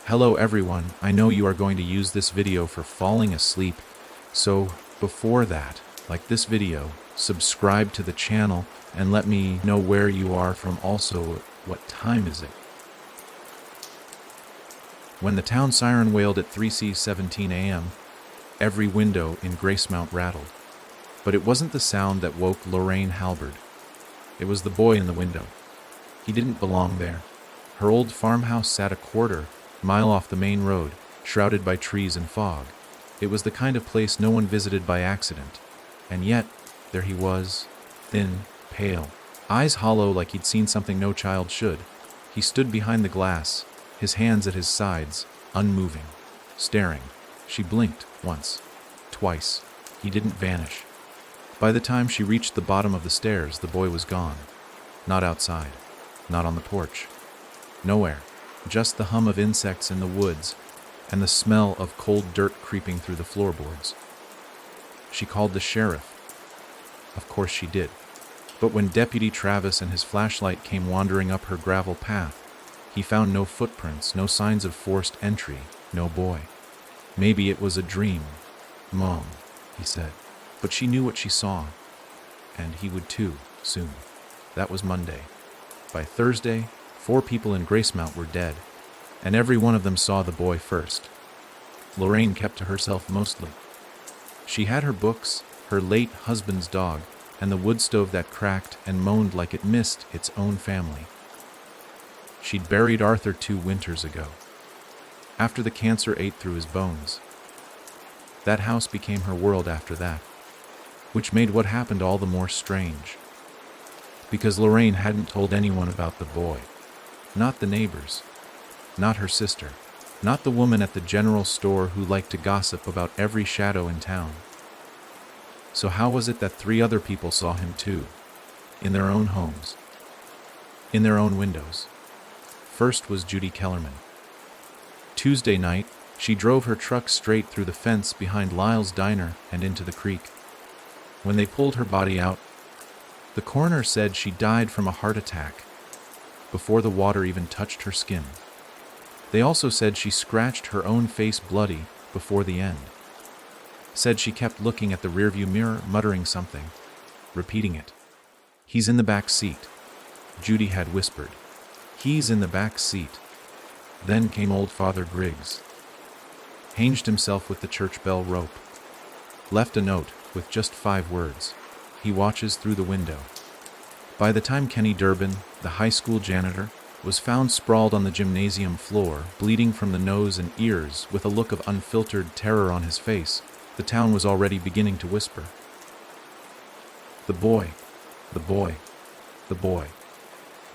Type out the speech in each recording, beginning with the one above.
Hello everyone, I know you are going to use this video for falling asleep, so before that, like this video, subscribe to the channel, and let me know where you are from. Also, what time is it? When the town siren wailed at 3:17 a.m., every window in Gracemount rattled. But it wasn't the sound that woke Lorraine Halberd. It was the boy in the window. He didn't belong there. Her old farmhouse sat a quarter-mile off the main road, shrouded by trees and fog. It was the kind of place no one visited by accident. And yet, there he was, thin, pale, eyes hollow like he'd seen something no child should. He stood behind the glass, his hands at his sides, unmoving, staring. She blinked once, twice. He didn't vanish. By the time she reached the bottom of the stairs, the boy was gone. Not outside, not on the porch. Nowhere, just the hum of insects in the woods and the smell of cold dirt creeping through the floorboards. She called the sheriff. Of course she did. But when Deputy Travis and his flashlight came wandering up her gravel path, he found no footprints, no signs of forced entry, no boy. Maybe it was a dream, Mom, he said. But she knew what she saw, and he would too, soon. That was Monday. By Thursday, 4 people in Gracemount were dead, and every one of them saw the boy first. Lorraine kept to herself mostly. She had her books, her late husband's dog, and the wood stove that cracked and moaned like it missed its own family. She'd buried Arthur 2 winters ago, after the cancer ate through his bones. That house became her world after that, which made what happened all the more strange. Because Lorraine hadn't told anyone about the boy. Not the neighbors, not her sister, not the woman at the general store who liked to gossip about every shadow in town. So how was it that 3 other people saw him too, in their own homes, in their own windows? First was Judy Kellerman. Tuesday night, she drove her truck straight through the fence behind Lyle's diner and into the creek. When they pulled her body out, the coroner said she died from a heart attack before the water even touched her skin. They also said she scratched her own face bloody before the end. Said she kept looking at the rearview mirror, muttering something, repeating it. "He's in the back seat," Judy had whispered. "He's in the back seat." Then came old Father Griggs. Hanged himself with the church bell rope. Left a note with just 5 words. He watches through the window. By the time Kenny Durbin, the high school janitor, was found sprawled on the gymnasium floor, bleeding from the nose and ears, with a look of unfiltered terror on his face, the town was already beginning to whisper. The boy, the boy, the boy.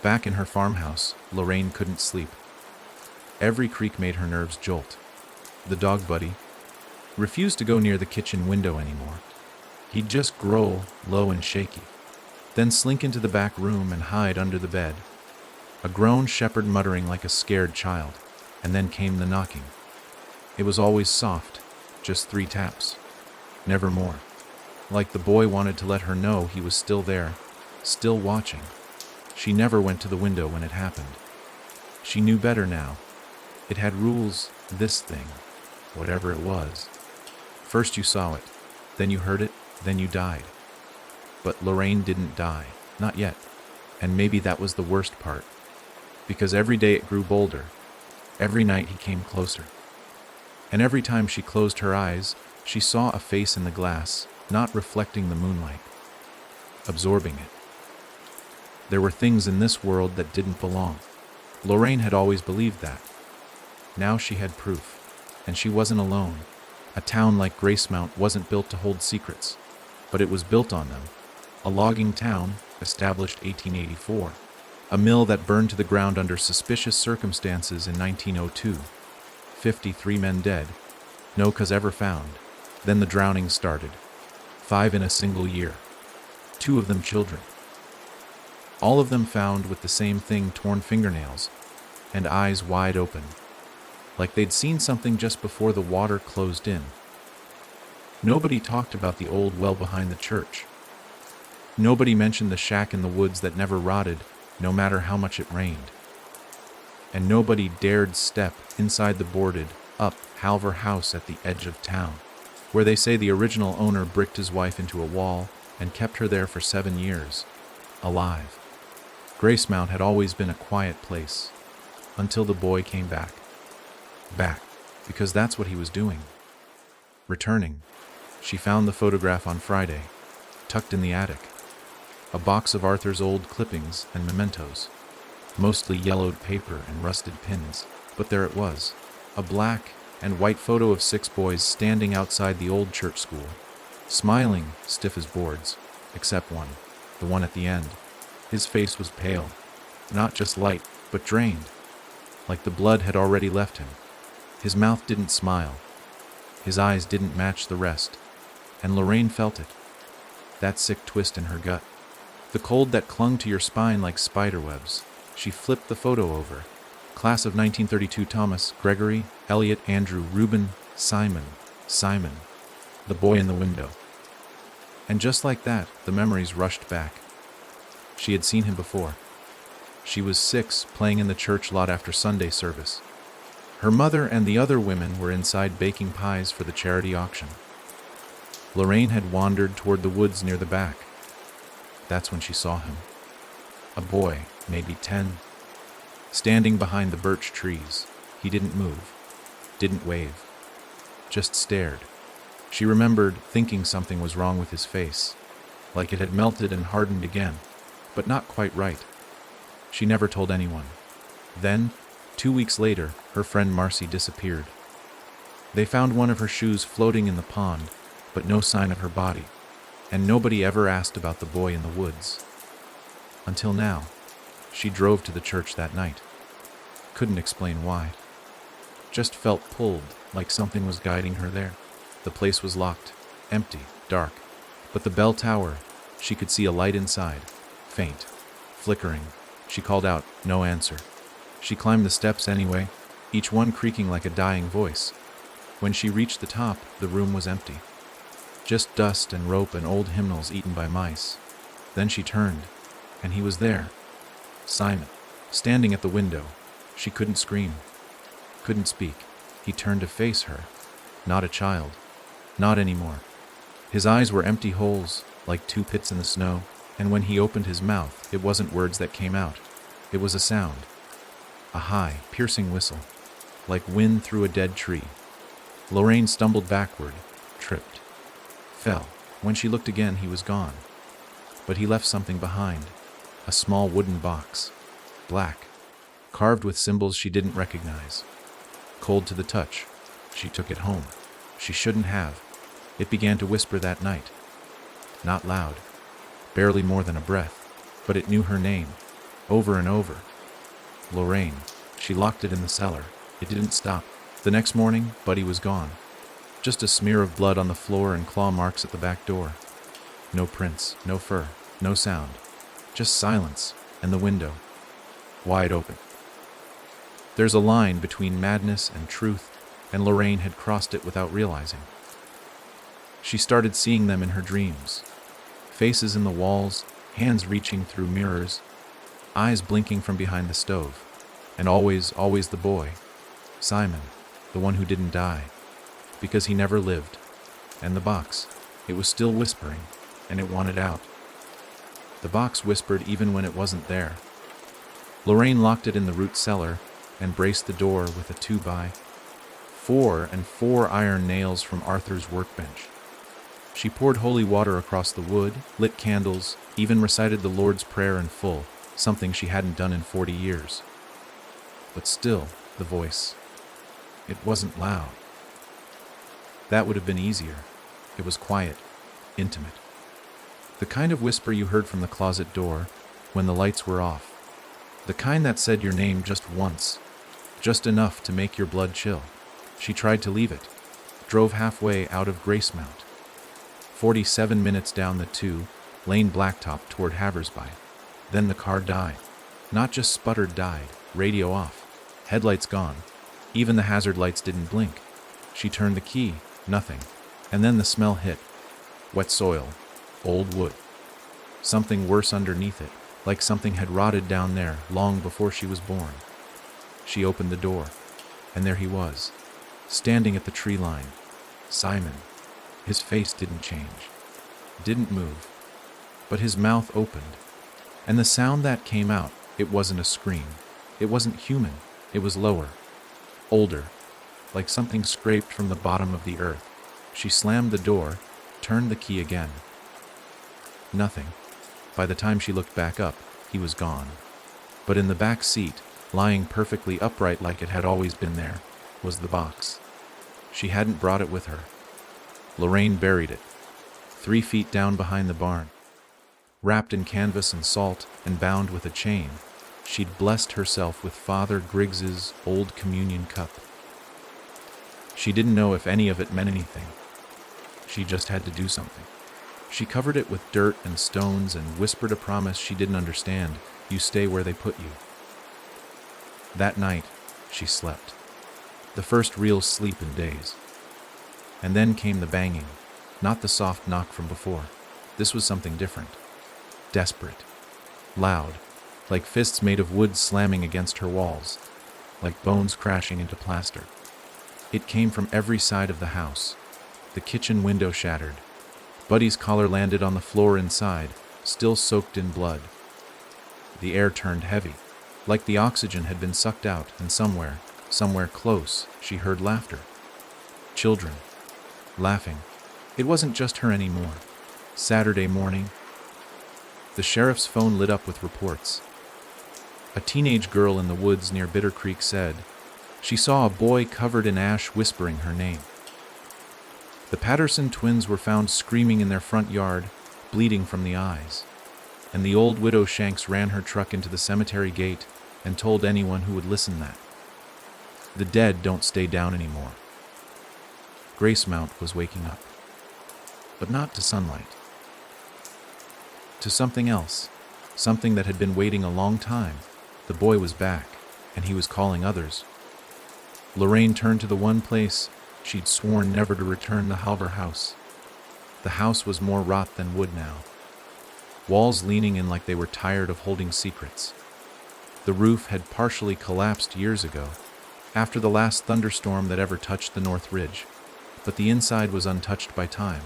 Back in her farmhouse, Lorraine couldn't sleep. Every creak made her nerves jolt. The dog Buddy refused to go near the kitchen window anymore. He'd just growl, low and shaky, then slink into the back room and hide under the bed. A grown shepherd muttering like a scared child, and then came the knocking. It was always soft, just 3 taps, never more. Like the boy wanted to let her know he was still there, still watching. She never went to the window when it happened. She knew better now. It had rules, this thing, whatever it was. First you saw it, then you heard it, then you died. But Lorraine didn't die, not yet. And maybe that was the worst part. Because every day it grew bolder. Every night he came closer. And every time she closed her eyes, she saw a face in the glass, not reflecting the moonlight, absorbing it. There were things in this world that didn't belong. Lorraine had always believed that. Now she had proof, and she wasn't alone. A town like Gracemount wasn't built to hold secrets, but it was built on them. A logging town, established 1884. A mill that burned to the ground under suspicious circumstances in 1902. 53 men dead. No cause ever found. Then the drownings started. 5 in a single year. 2 of them children. All of them found with the same thing, torn fingernails and eyes wide open, like they'd seen something just before the water closed in. Nobody talked about the old well behind the church. Nobody mentioned the shack in the woods that never rotted, no matter how much it rained. and nobody dared step inside the boarded-up Halver house at the edge of town, where they say the original owner bricked his wife into a wall and kept her there for 7 years, alive. Gracemount had always been a quiet place, until the boy came back. Back, because that's what he was doing. Returning. She found the photograph on Friday, tucked in the attic. A box of Arthur's old clippings and mementos, mostly yellowed paper and rusted pins, but there it was, a black and white photo of 6 boys standing outside the old church school, smiling, stiff as boards, except one, the one at the end. His face was pale, not just light, but drained, like the blood had already left him. His mouth didn't smile. His eyes didn't match the rest, and Lorraine felt it, that sick twist in her gut, the cold that clung to your spine like spiderwebs. She flipped the photo over. Class of 1932: Thomas, Gregory, Elliot, Andrew, Reuben, Simon, the boy in the window. And just like that, the memories rushed back. She had seen him before. She was 6, playing in the church lot after Sunday service. Her mother and the other women were inside baking pies for the charity auction. Lorraine had wandered toward the woods near the back. That's when she saw him. A boy, maybe 10, standing behind the birch trees. He didn't move, didn't wave, just stared. She remembered thinking something was wrong with his face, like it had melted and hardened again, but not quite right. She never told anyone. Then, 2 weeks later, her friend Marcy disappeared. They found one of her shoes floating in the pond, but no sign of her body, and nobody ever asked about the boy in the woods. Until now. She drove to the church that night. Couldn't explain why. Just felt pulled, like something was guiding her there. The place was locked, empty, dark, but the bell tower, she could see a light inside, faint, flickering. She called out, no answer. She climbed the steps anyway, each one creaking like a dying voice. When she reached the top, the room was empty. Just dust and rope and old hymnals eaten by mice. Then she turned, and he was there. Simon, standing at the window. She couldn't scream, couldn't speak. He turned to face her. Not a child. Not anymore. His eyes were empty holes, like 2 pits in the snow, and when he opened his mouth, it wasn't words that came out. It was a sound. A high, piercing whistle, like wind through a dead tree. Lorraine stumbled backward, tripped, fell. When she looked again, he was gone. But he left something behind. A small wooden box, black, carved with symbols she didn't recognize. Cold to the touch, she took it home. She shouldn't have. It began to whisper that night. Not loud, barely more than a breath, but it knew her name, over and over. Lorraine. She locked it in the cellar. It didn't stop. The next morning, Buddy was gone. Just a smear of blood on the floor and claw marks at the back door. No prints, no fur, no sound. Just silence, and the window, wide open. There's a line between madness and truth, and Lorraine had crossed it without realizing. She started seeing them in her dreams. Faces in the walls, hands reaching through mirrors, eyes blinking from behind the stove. And always the boy. Simon, the one who didn't die, because he never lived. And the box, it was still whispering, and it wanted out. The box whispered even when it wasn't there. Lorraine locked it in the root cellar and braced the door with a 2x4 and 4 iron nails from Arthur's workbench. She poured holy water across the wood, lit candles, even recited the Lord's Prayer in full, something she hadn't done in 40 years. But still, the voice. It wasn't loud. That would have been easier. It was quiet, intimate. The kind of whisper you heard from the closet door when the lights were off. The kind that said your name just once, just enough to make your blood chill. She tried to leave it, drove halfway out of Gracemount. 47 minutes down the 2-lane blacktop toward Haversby. Then the car died. Not just sputtered, died. Radio off. Headlights gone. Even the hazard lights didn't blink. She turned the key. Nothing. And then the smell hit. Wet soil. Old wood. Something worse underneath it, like something had rotted down there long before she was born. She opened the door, and there he was, standing at the tree line. Simon. His face didn't change, didn't move, but his mouth opened, and the sound that came out, it wasn't a scream. It wasn't human. It was lower, older, like something scraped from the bottom of the earth. She slammed the door, turned the key again. Nothing. By the time she looked back up, he was gone. But in the back seat, lying perfectly upright like it had always been there, was the box. She hadn't brought it with her. Lorraine buried it, 3 feet down behind the barn. Wrapped in canvas and salt and bound with a chain, she'd blessed herself with Father Griggs's old communion cup. She didn't know if any of it meant anything. She just had to do something. She covered it with dirt and stones and whispered a promise she didn't understand. You stay where they put you. That night, she slept. The first real sleep in days. And then came the banging, not the soft knock from before. This was something different. Desperate. Loud. Like fists made of wood slamming against her walls. Like bones crashing into plaster. It came from every side of the house. The kitchen window shattered. Buddy's collar landed on the floor inside, still soaked in blood. The air turned heavy, like the oxygen had been sucked out, and somewhere close, she heard laughter. Children. Laughing. It wasn't just her anymore. Saturday morning. The sheriff's phone lit up with reports. A teenage girl in the woods near Bitter Creek said she saw a boy covered in ash whispering her name. The Patterson twins were found screaming in their front yard, bleeding from the eyes. And the old widow Shanks ran her truck into the cemetery gate and told anyone who would listen that the dead don't stay down anymore. Gracemount was waking up. But not to sunlight. To something else. Something that had been waiting a long time. The boy was back, and he was calling others. Lorraine turned to the one place she'd sworn never to return, the Halver house. The house was more rot than wood now. Walls leaning in like they were tired of holding secrets. The roof had partially collapsed years ago, after the last thunderstorm that ever touched the North Ridge, but the inside was untouched by time.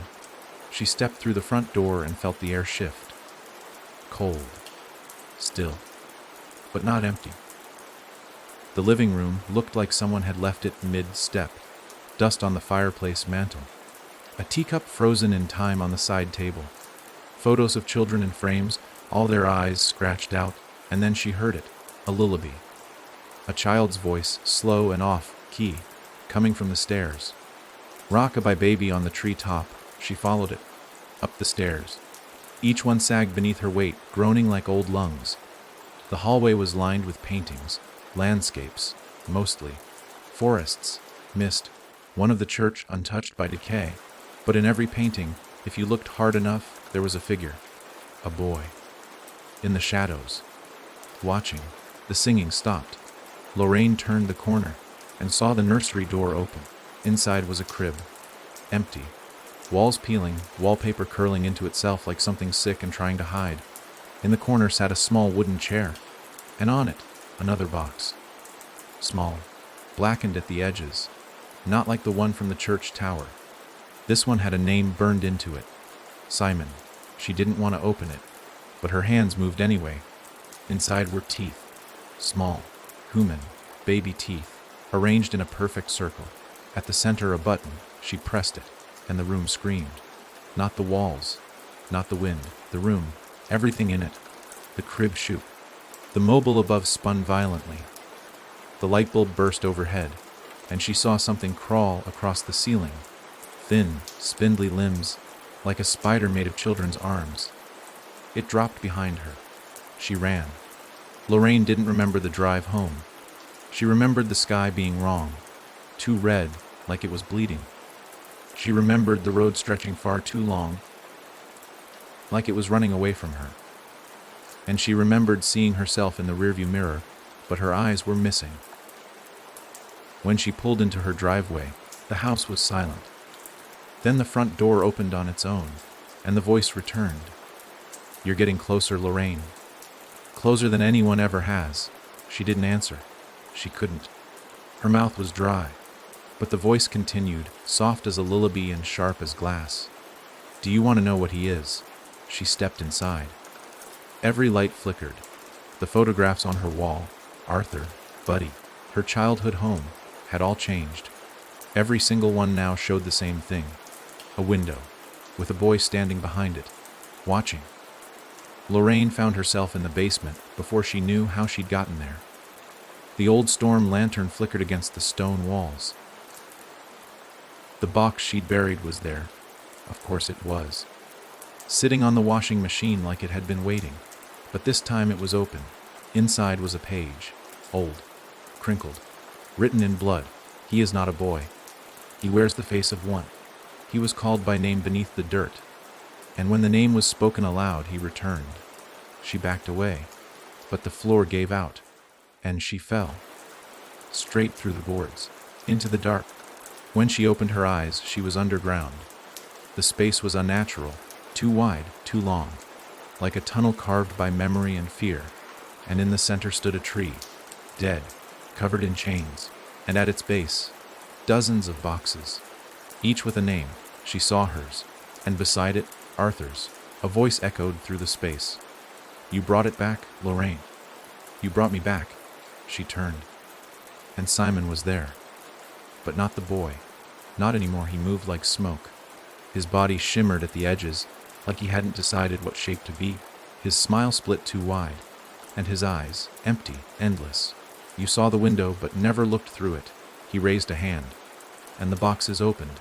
She stepped through the front door and felt the air shift. Cold. Still. But not empty. The living room looked like someone had left it mid-step. Dust on the fireplace mantel. A teacup frozen in time on the side table. Photos of children in frames, all their eyes scratched out, and then she heard it, a lullaby. A child's voice, slow and off-key, coming from the stairs. Rock-a-bye baby on the tree top, she followed it, up the stairs. Each one sagged beneath her weight, groaning like old lungs. The hallway was lined with paintings, landscapes, mostly, forests, mist, one of the church untouched by decay. But in every painting, if you looked hard enough, there was a figure, a boy. In the shadows. Watching. The singing stopped. Lorraine turned the corner and saw the nursery door open. Inside was a crib. Empty. Walls peeling, wallpaper curling into itself like something sick and trying to hide. In the corner sat a small wooden chair, and on it, another box. Small. Blackened at the edges. Not like the one from the church tower. This one had a name burned into it. Simon. She didn't want to open it, but her hands moved anyway. Inside were teeth. Small, human, baby teeth, arranged in a perfect circle. At the center a button. She pressed it, and the room screamed. Not the walls, not the wind, the room, everything in it. The crib shook. The mobile above spun violently. The light bulb burst overhead, and she saw something crawl across the ceiling. Thin, spindly limbs, like a spider made of children's arms. It dropped behind her. She ran. Lorraine didn't remember the drive home. She remembered the sky being wrong, too red, like it was bleeding. She remembered the road stretching far too long, like it was running away from her. And she remembered seeing herself in the rearview mirror, but her eyes were missing. When she pulled into her driveway, the house was silent. Then the front door opened on its own, and the voice returned. "You're getting closer, Lorraine. Closer than anyone ever has." She didn't answer. She couldn't. Her mouth was dry, but the voice continued, soft as a lullaby and sharp as glass. Do you want to know what he is? She stepped inside. Every light flickered. The photographs on her wall, Arthur, Buddy, her childhood home, had all changed. Every single one now showed the same thing. A window, with a boy standing behind it, watching. Lorraine found herself in the basement before she knew how she'd gotten there. The old storm lantern flickered against the stone walls. The box she'd buried was there. Of course it was. Sitting on the washing machine like it had been waiting. But this time it was open. Inside was a page, old, crinkled, written in blood. He is not a boy. He wears the face of one. He was called by name beneath the dirt. And when the name was spoken aloud, he returned. She backed away, but the floor gave out, and she fell. Straight through the boards, into the dark. When she opened her eyes, she was underground. The space was unnatural, too wide, too long, like a tunnel carved by memory and fear. And in the center stood a tree, dead, covered in chains, and at its base, dozens of boxes, each with a name. She saw hers, and beside it, Arthur's. A voice echoed through the space. You brought it back, Lorraine. You brought me back. She turned, and Simon was there. But not the boy. Not anymore. He moved like smoke. His body shimmered at the edges, like he hadn't decided what shape to be. His smile split too wide, and his eyes, empty, endless. You saw the window, but never looked through it. He raised a hand, and the boxes opened.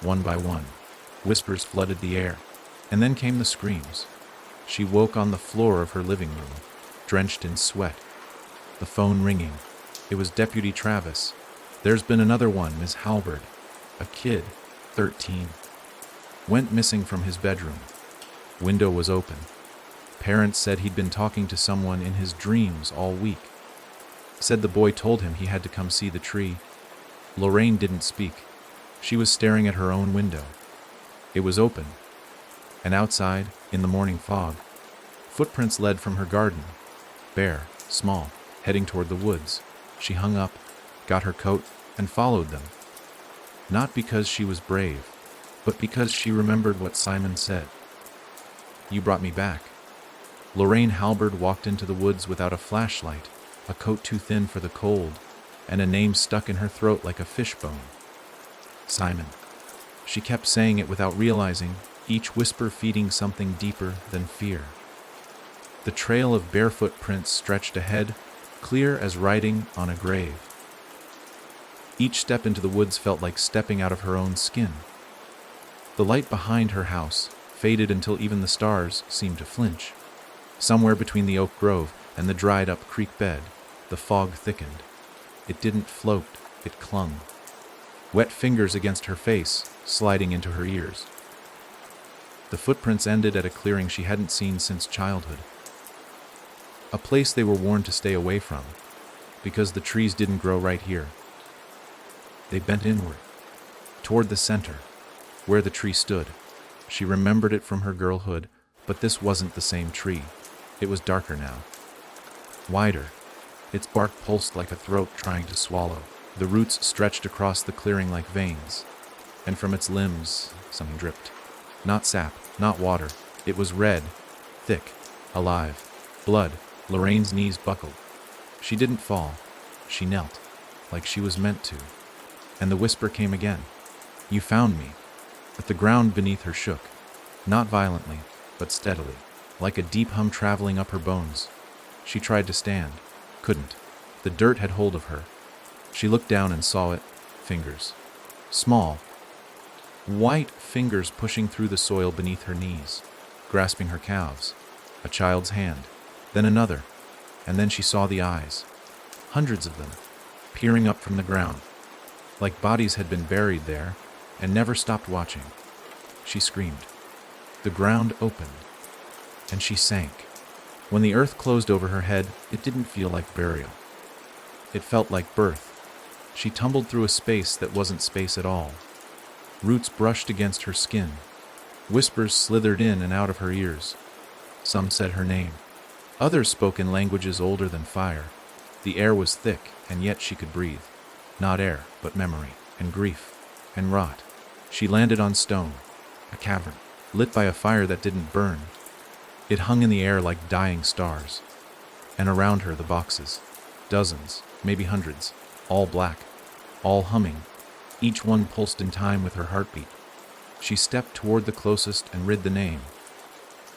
One by one, whispers flooded the air, and then came the screams. She woke on the floor of her living room, drenched in sweat. The phone ringing. It was Deputy Travis. There's been another one, Ms. Halberd. A kid, 13. Went missing from his bedroom. Window was open. Parents said he'd been talking to someone in his dreams all week. Said the boy told him he had to come see the tree. Lorraine didn't speak. She was staring at her own window. It was open. And outside, in the morning fog, footprints led from her garden. Bare, small, heading toward the woods. She hung up, got her coat, and followed them. Not because she was brave, but because she remembered what Simon said. You brought me back. Lorraine Halberd walked into the woods without a flashlight, a coat too thin for the cold, and a name stuck in her throat like a fishbone. Simon. She kept saying it without realizing, each whisper feeding something deeper than fear. The trail of barefoot prints stretched ahead, clear as writing on a grave. Each step into the woods felt like stepping out of her own skin. The light behind her house faded until even the stars seemed to flinch. Somewhere between the oak grove and the dried-up creek bed, the fog thickened. It didn't float, it clung. Wet fingers against her face, sliding into her ears. The footprints ended at a clearing she hadn't seen since childhood. A place they were warned to stay away from, because the trees didn't grow right here. They bent inward, toward the center, where the tree stood. She remembered it from her girlhood, but this wasn't the same tree. It was darker now. Wider. Its bark pulsed like a throat trying to swallow. The roots stretched across the clearing like veins, and from its limbs something dripped. Not sap, not water. It was red, thick, alive. Blood. Lorraine's knees buckled. She didn't fall. She knelt, like she was meant to. And the whisper came again. You found me. But the ground beneath her shook, not violently, but steadily, like a deep hum traveling up her bones. She tried to stand, couldn't. The dirt had hold of her. She looked down and saw it, fingers. Small, white fingers pushing through the soil beneath her knees, grasping her calves. A child's hand, then another, and then she saw the eyes. Hundreds of them, peering up from the ground, like bodies had been buried there, and never stopped watching. She screamed. The ground opened, and she sank. When the earth closed over her head, it didn't feel like burial. It felt like birth. She tumbled through a space that wasn't space at all. Roots brushed against her skin. Whispers slithered in and out of her ears. Some said her name. Others spoke in languages older than fire. The air was thick, and yet she could breathe. Not air, but memory, and grief, and rot. She landed on stone, a cavern, lit by a fire that didn't burn. It hung in the air like dying stars. And around her the boxes, dozens, maybe hundreds, all black, all humming. Each one pulsed in time with her heartbeat. She stepped toward the closest and read the name.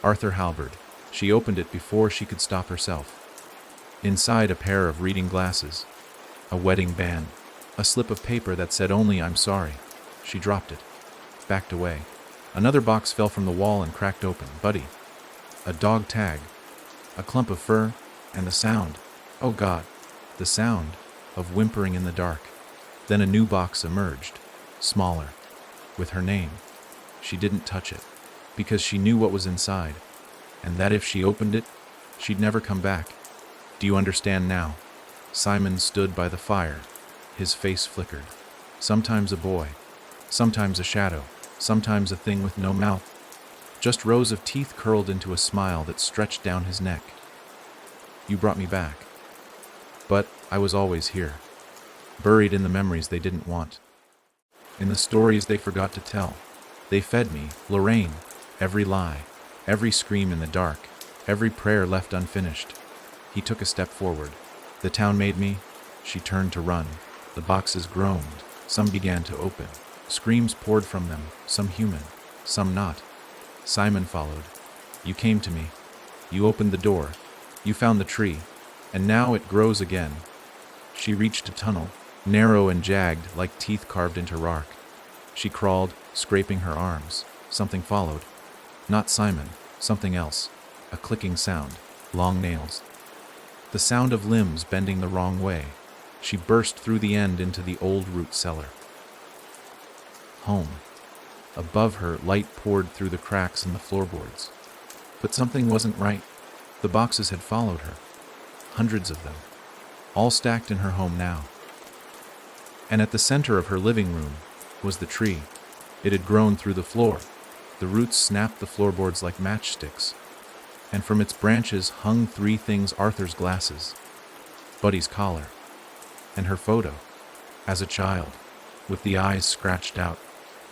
Arthur Halberd. She opened it before she could stop herself. Inside, a pair of reading glasses, a wedding band, a slip of paper that said only "I'm sorry." She dropped it, backed away. Another box fell from the wall and cracked open. Buddy. A dog tag, a clump of fur, and the sound, oh God, the sound of whimpering in the dark. Then a new box emerged, smaller, with her name. She didn't touch it, because she knew what was inside, and that if she opened it, she'd never come back. Do you understand now? Simon stood by the fire. His face flickered. Sometimes a boy, sometimes a shadow, sometimes a thing with no mouth. Just rows of teeth curled into a smile that stretched down his neck. You brought me back. But I was always here, buried in the memories they didn't want, in the stories they forgot to tell. They fed me, Lorraine, every lie, every scream in the dark, every prayer left unfinished. He took a step forward. The town made me. She turned to run. The boxes groaned. Some began to open. Screams poured from them, some human, some not. Simon followed. You came to me. You opened the door. You found the tree. And now it grows again. She reached a tunnel, narrow and jagged like teeth carved into rock. She crawled, scraping her arms. Something followed. Not Simon, something else. A clicking sound, long nails. The sound of limbs bending the wrong way. She burst through the end into the old root cellar. Home. Above her, light poured through the cracks in the floorboards. But something wasn't right. The boxes had followed her. Hundreds of them. All stacked in her home now. And at the center of her living room was the tree. It had grown through the floor. The roots snapped the floorboards like matchsticks. And from its branches hung three things: Arthur's glasses, Buddy's collar, and her photo, as a child, with the eyes scratched out.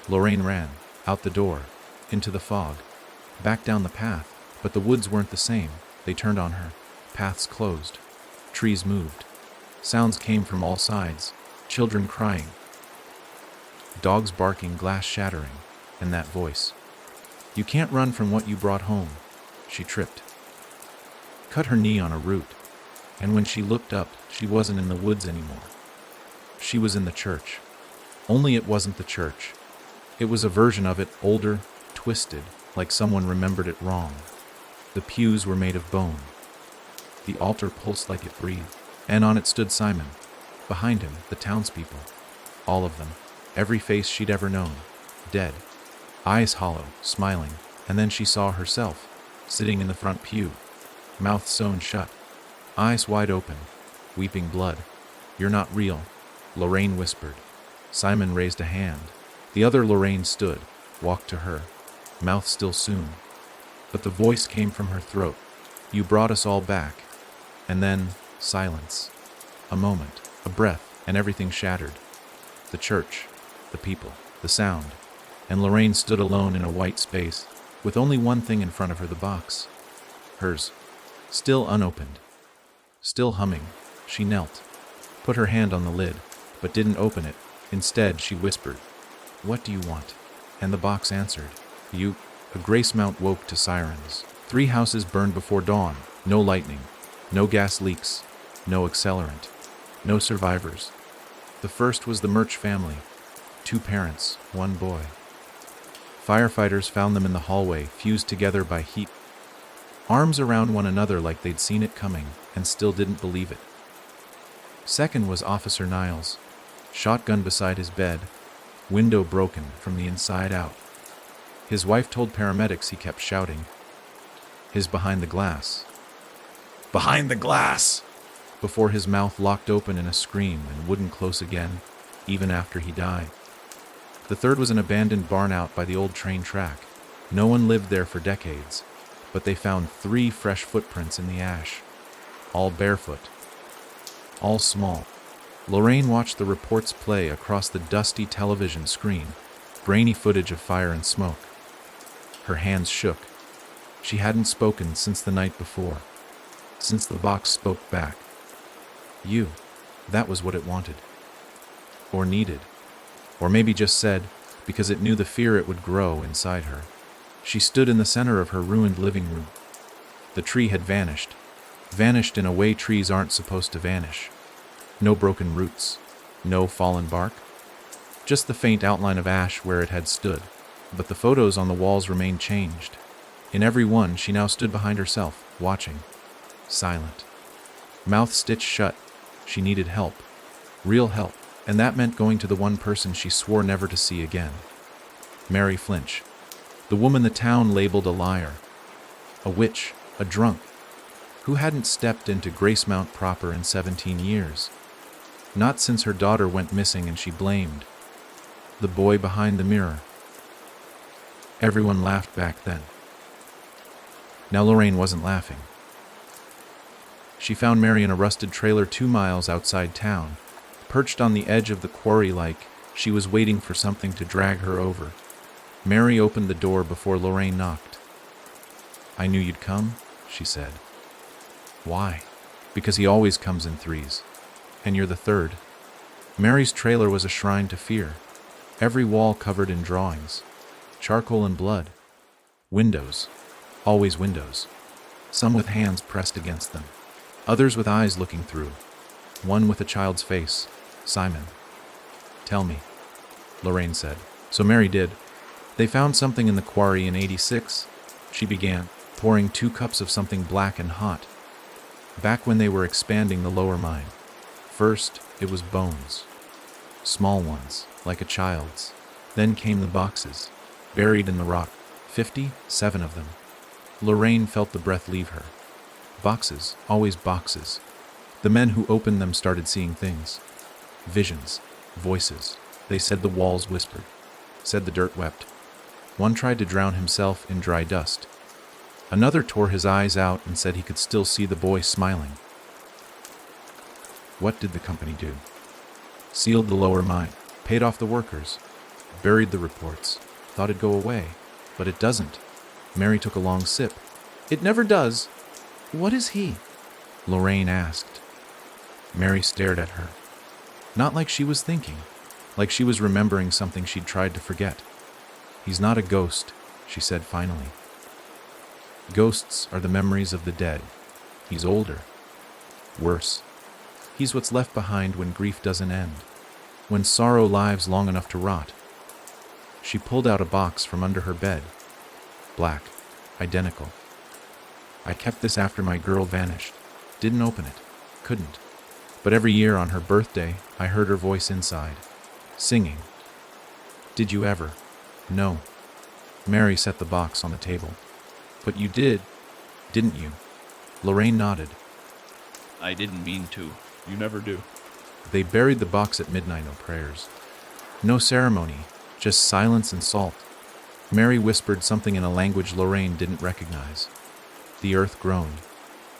Lorraine ran, out the door, into the fog, back down the path, but the woods weren't the same. They turned on her. Paths closed. Trees moved. Sounds came from all sides. Children crying. Dogs barking, glass shattering, and that voice. You can't run from what you brought home. She tripped. Cut her knee on a root, and when she looked up, she wasn't in the woods anymore. She was in the church. Only it wasn't the church. It was a version of it, older, twisted, like someone remembered it wrong. The pews were made of bone. The altar pulsed like it breathed, and on it stood Simon. Behind him, the townspeople. All of them. Every face she'd ever known. Dead. Eyes hollow, smiling, and then she saw herself, sitting in the front pew, mouth sewn shut, eyes wide open, weeping blood. You're not real, Lorraine whispered. Simon raised a hand. The other Lorraine stood, walked to her, mouth still sewn. But the voice came from her throat. You brought us all back. And then, silence. A moment, a breath, and everything shattered. The church, the people, the sound. And Lorraine stood alone in a white space, with only one thing in front of her, the box. Hers. Still unopened. Still humming. She knelt, put her hand on the lid, but didn't open it. Instead, she whispered, What do you want? And the box answered, You. A Grace Mount woke to sirens. 3 houses burned before dawn. No lightning. No gas leaks. No accelerant. No survivors. The first was the Murch family. 2 parents, 1 boy. Firefighters found them in the hallway, fused together by heat. Arms around one another like they'd seen it coming, and still didn't believe it. Second was Officer Niles. Shotgun beside his bed. Window broken from the inside out. His wife told paramedics he kept shouting. His behind the glass. Behind the glass! Before his mouth locked open in a scream and wouldn't close again, even after he died. The third was an abandoned barn out by the old train track. No one lived there for decades, but they found 3 fresh footprints in the ash, all barefoot. all small. Lorraine watched the reports play across the dusty television screen, grainy footage of fire and smoke. Her hands shook. She hadn't spoken since the night before, since the box spoke back. You, that was what it wanted. Or needed. Or maybe just said, because it knew the fear it would grow inside her. She stood in the center of her ruined living room. The tree had vanished. Vanished in a way trees aren't supposed to vanish. No broken roots. No fallen bark. Just the faint outline of ash where it had stood. But the photos on the walls remained changed. In every one, she now stood behind herself, watching. Silent. Mouth stitched shut. She needed help. Real help. And that meant going to the one person she swore never to see again. Mary Flinch. The woman the town labeled a liar. A witch. A drunk. Who hadn't stepped into Gracemount proper in 17 years. Not since her daughter went missing and she blamed the boy behind the mirror. Everyone laughed back then. Now Lorraine wasn't laughing. She found Mary in a rusted trailer 2 miles outside town, perched on the edge of the quarry like she was waiting for something to drag her over. Mary opened the door before Lorraine knocked. "I knew you'd come," she said. "Why?" "Because he always comes in threes. And you're the third." Mary's trailer was a shrine to fear. Every wall covered in drawings. Charcoal and blood. Windows. Always windows. Some with hands pressed against them. Others with eyes looking through. One with a child's face. Simon. "Tell me," Lorraine said. So Mary did. "They found something in the quarry in '86, she began, pouring 2 cups of something black and hot. Back when they were expanding the lower mine. First, it was bones. Small ones, like a child's. Then came the boxes, buried in the rock. 57 of them. Lorraine felt the breath leave her. Boxes, always boxes. The men who opened them started seeing things. Visions, voices. They said the walls whispered. Said the dirt wept. One tried to drown himself in dry dust. Another tore his eyes out and said he could still see the boy smiling. What did the company do? Sealed the lower mine, paid off the workers, buried the reports, thought it'd go away, but it doesn't. Mary took a long sip. "It never does. What is he?" Lorraine asked. Mary stared at her. Not like she was thinking, like she was remembering something she'd tried to forget. "He's not a ghost," she said finally. "Ghosts are the memories of the dead. He's older. Worse. He's what's left behind when grief doesn't end, when sorrow lives long enough to rot." She pulled out a box from under her bed. Black. Identical. "I kept this after my girl vanished. Didn't open it. Couldn't. But every year on her birthday, I heard her voice inside, singing. Did you ever?" "No." Mary set the box on the table. "But you did, didn't you?" Lorraine nodded. "I didn't mean to. You never do." They buried the box at midnight, no prayers. No ceremony, just silence and salt. Mary whispered something in a language Lorraine didn't recognize. The earth groaned.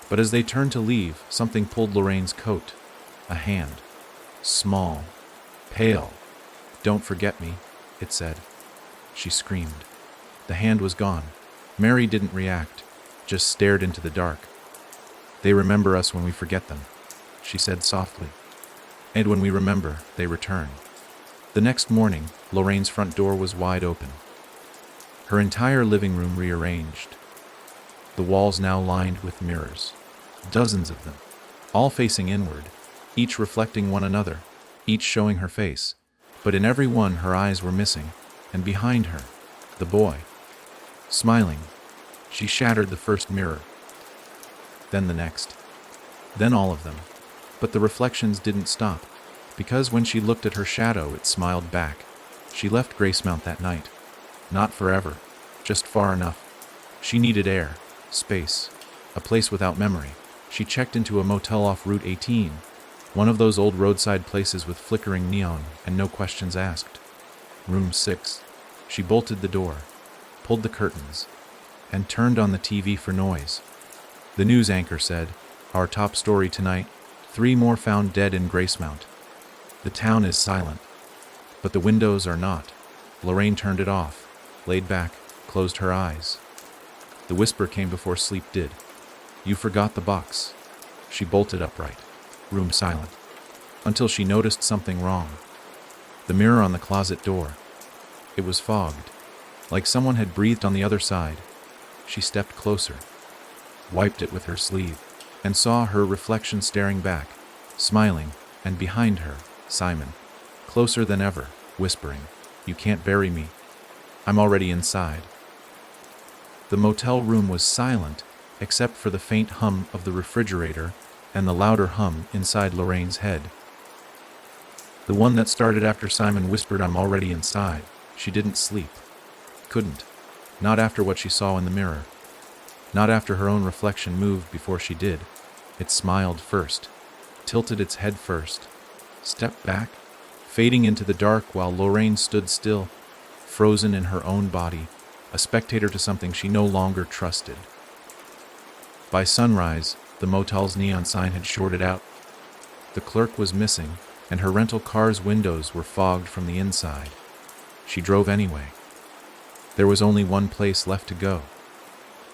But as they turned to leave, something pulled Lorraine's coat. A hand. Small. Pale. "Don't forget me," it said. She screamed. The hand was gone. Mary didn't react, just stared into the dark. "They remember us when we forget them," she said softly. "And when we remember, they return." The next morning, Lorraine's front door was wide open. Her entire living room rearranged. The walls now lined with mirrors. Dozens of them, all facing inward, each reflecting one another, each showing her face. But in every one her eyes were missing, and behind her, the boy. Smiling, she shattered the first mirror. Then the next. Then all of them. But the reflections didn't stop, because when she looked at her shadow, it smiled back. She left Gracemount that night. Not forever, just far enough. She needed air, space, a place without memory. She checked into a motel off Route 18, one of those old roadside places with flickering neon and no questions asked. Room 6. She bolted the door, pulled the curtains, and turned on the TV for noise. The news anchor said, "Our top story tonight, 3 more found dead in Gracemount. The town is silent, but the windows are not. Lorraine turned it off, laid back, closed her eyes. The whisper came before sleep did. You forgot the box. She bolted upright, room silent, until she noticed something wrong. The mirror on the closet door. It was fogged, like someone had breathed on the other side. She stepped closer, wiped it with her sleeve, and saw her reflection staring back, smiling, and behind her, Simon, closer than ever, whispering, "You can't bury me. I'm already inside." The motel room was silent, except for the faint hum of the refrigerator and the louder hum inside Lorraine's head. The one that started after Simon whispered, "I'm already inside." She didn't sleep. Couldn't. Not after what she saw in the mirror. Not after her own reflection moved before she did. It smiled first, tilted its head first, stepped back, fading into the dark while Lorraine stood still, frozen in her own body, a spectator to something she no longer trusted. By sunrise, the motel's neon sign had shorted out. The clerk was missing, and her rental car's windows were fogged from the inside. She drove anyway. There was only one place left to go.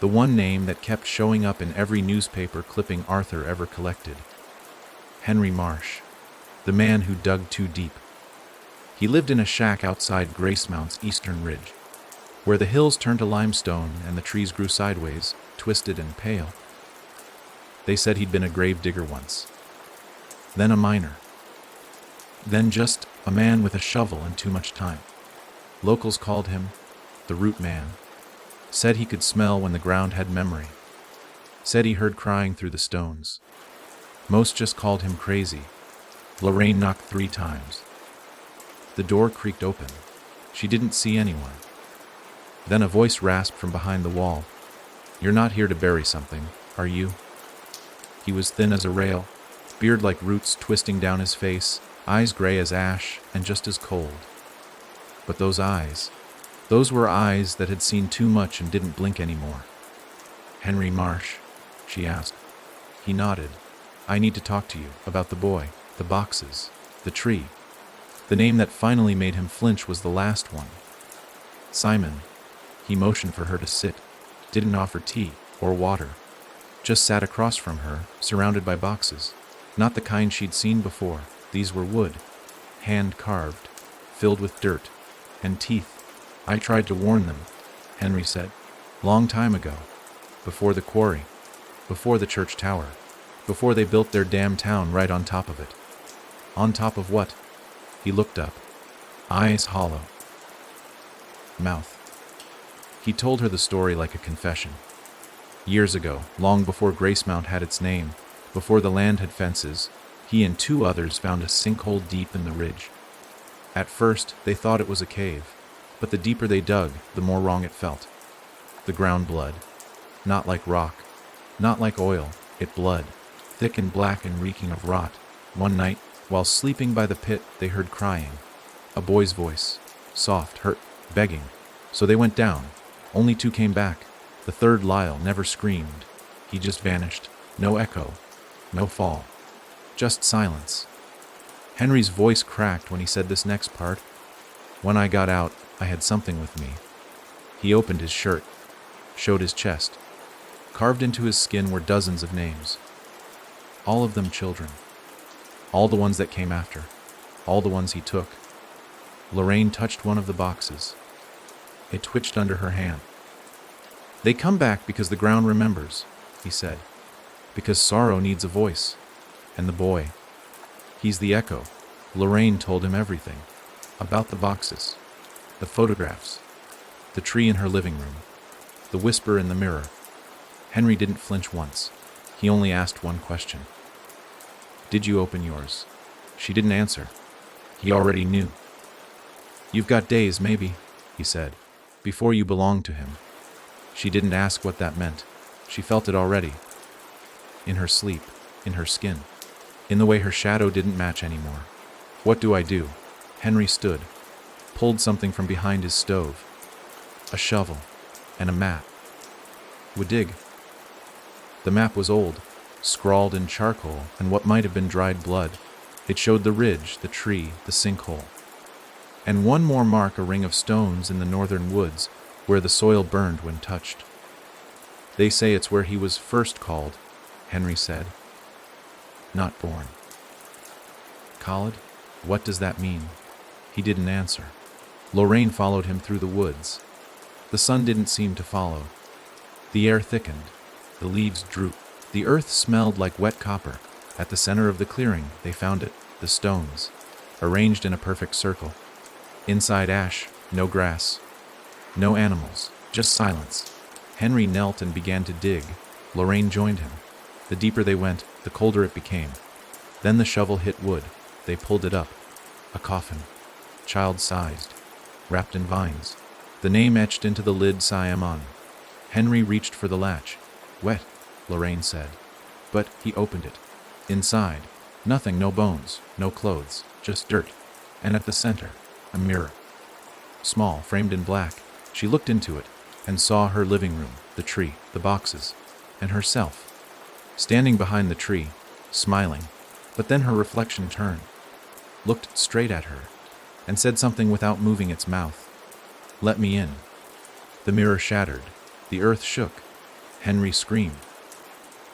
The one name that kept showing up in every newspaper clipping Arthur ever collected. Henry Marsh, the man who dug too deep. He lived in a shack outside Gracemount's eastern ridge, where the hills turned to limestone and the trees grew sideways, twisted and pale. They said he'd been a grave digger once, then a miner, then just a man with a shovel and too much time. Locals called him the Root Man. Said he could smell when the ground had memory. Said he heard crying through the stones. Most just called him crazy. Lorraine knocked 3 times. The door creaked open. She didn't see anyone. Then a voice rasped from behind the wall. "You're not here to bury something, are you?" He was thin as a rail, beard like roots twisting down his face, eyes gray as ash and just as cold. But those eyes, those were eyes that had seen too much and didn't blink anymore. "Henry Marsh?" she asked. He nodded. "I need to talk to you about the boy, the boxes, the tree." The name that finally made him flinch was the last one. Simon. He motioned for her to sit, didn't offer tea or water, just sat across from her, surrounded by boxes. Not the kind she'd seen before. These were wood, hand-carved, filled with dirt, and teeth. "I tried to warn them," Henry said. "Long time ago. Before the quarry. Before the church tower. Before they built their damn town right on top of it." On top of what? He looked up. Eyes hollow. Mouth. He told her the story like a confession. Years ago, long before Gracemount had its name, before the land had fences, he and 2 others found a sinkhole deep in the ridge. At first, they thought it was a cave, but the deeper they dug, the more wrong it felt. The ground blood. Not like rock, not like oil, it blood, thick and black and reeking of rot. One night, while sleeping by the pit, they heard crying. A boy's voice, soft, hurt, begging. So they went down. Only 2 came back. The third, Lyle, never screamed. He just vanished. No echo. No fall. Just silence. Henry's voice cracked when he said this next part. "When I got out, I had something with me." He opened his shirt, showed his chest. Carved into his skin were dozens of names. All of them children. All the ones that came after. All the ones he took. Lorraine touched one of the boxes. It twitched under her hand. "They come back because the ground remembers," he said. "Because sorrow needs a voice. And the boy. He's the echo." Lorraine told him everything. About the boxes. The photographs. The tree in her living room. The whisper in the mirror. Henry didn't flinch once. He only asked one question. "Did you open yours?" She didn't answer. He already knew. "You've got days, maybe," he said, "before you belong to him." She didn't ask what that meant. She felt it already. In her sleep, in her skin, in the way her shadow didn't match anymore. "What do I do?" Henry stood, pulled something from behind his stove. A shovel and a map. "Would dig." The map was old, scrawled in charcoal and what might have been dried blood. It showed the ridge, the tree, the sinkhole. And one more mark, a ring of stones in the northern woods, where the soil burned when touched. They say it's where he was first called, Henry said. Not born. Khalid, what does that mean? He didn't answer. Lorraine followed him through the woods. The sun didn't seem to follow. The air thickened. The leaves drooped. The earth smelled like wet copper. At the center of the clearing, they found it, the stones, arranged in a perfect circle. Inside ash, no grass, no animals, just silence. Henry knelt and began to dig. Lorraine joined him. The deeper they went, the colder it became. Then the shovel hit wood. They pulled it up. A coffin, child-sized, wrapped in vines. The name etched into the lid, Siamon. Henry reached for the latch. Wet, Lorraine said. But he opened it. Inside, nothing, no bones, no clothes, just dirt. And at the center, a mirror. Small, framed in black. She looked into it and saw her living room, the tree, the boxes, and herself, standing behind the tree, smiling. But then her reflection turned, looked straight at her, and said something without moving its mouth. Let me in. The mirror shattered. The earth shook. Henry screamed.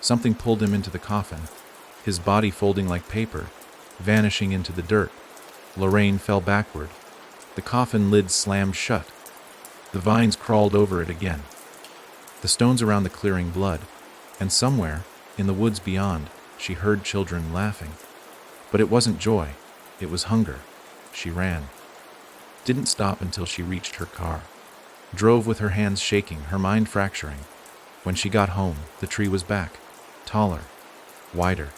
Something pulled him into the coffin, his body folding like paper, vanishing into the dirt. Lorraine fell backward. The coffin lid slammed shut. The vines crawled over it again. The stones around the clearing blood, and somewhere, in the woods beyond, she heard children laughing. But it wasn't joy, it was hunger. She ran. Didn't stop until she reached her car. Drove with her hands shaking, her mind fracturing. When she got home, the tree was back, taller, wider.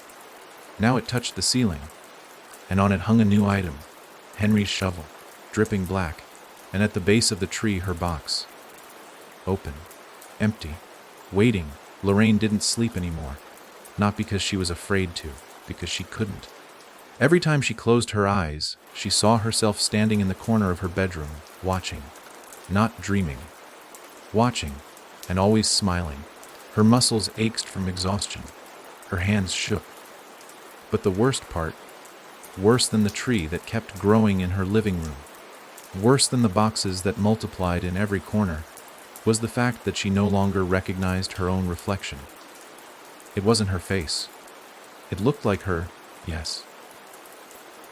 Now it touched the ceiling, and on it hung a new item, Henry's shovel, dripping black, and at the base of the tree her box. Open, empty, waiting. Lorraine didn't sleep anymore, not because she was afraid to, because she couldn't. Every time she closed her eyes, she saw herself standing in the corner of her bedroom, watching, not dreaming, watching, and always smiling. Her muscles ached from exhaustion. Her hands shook. But the worst part, worse than the tree that kept growing in her living room, worse than the boxes that multiplied in every corner, was the fact that she no longer recognized her own reflection. It wasn't her face. It looked like her, yes.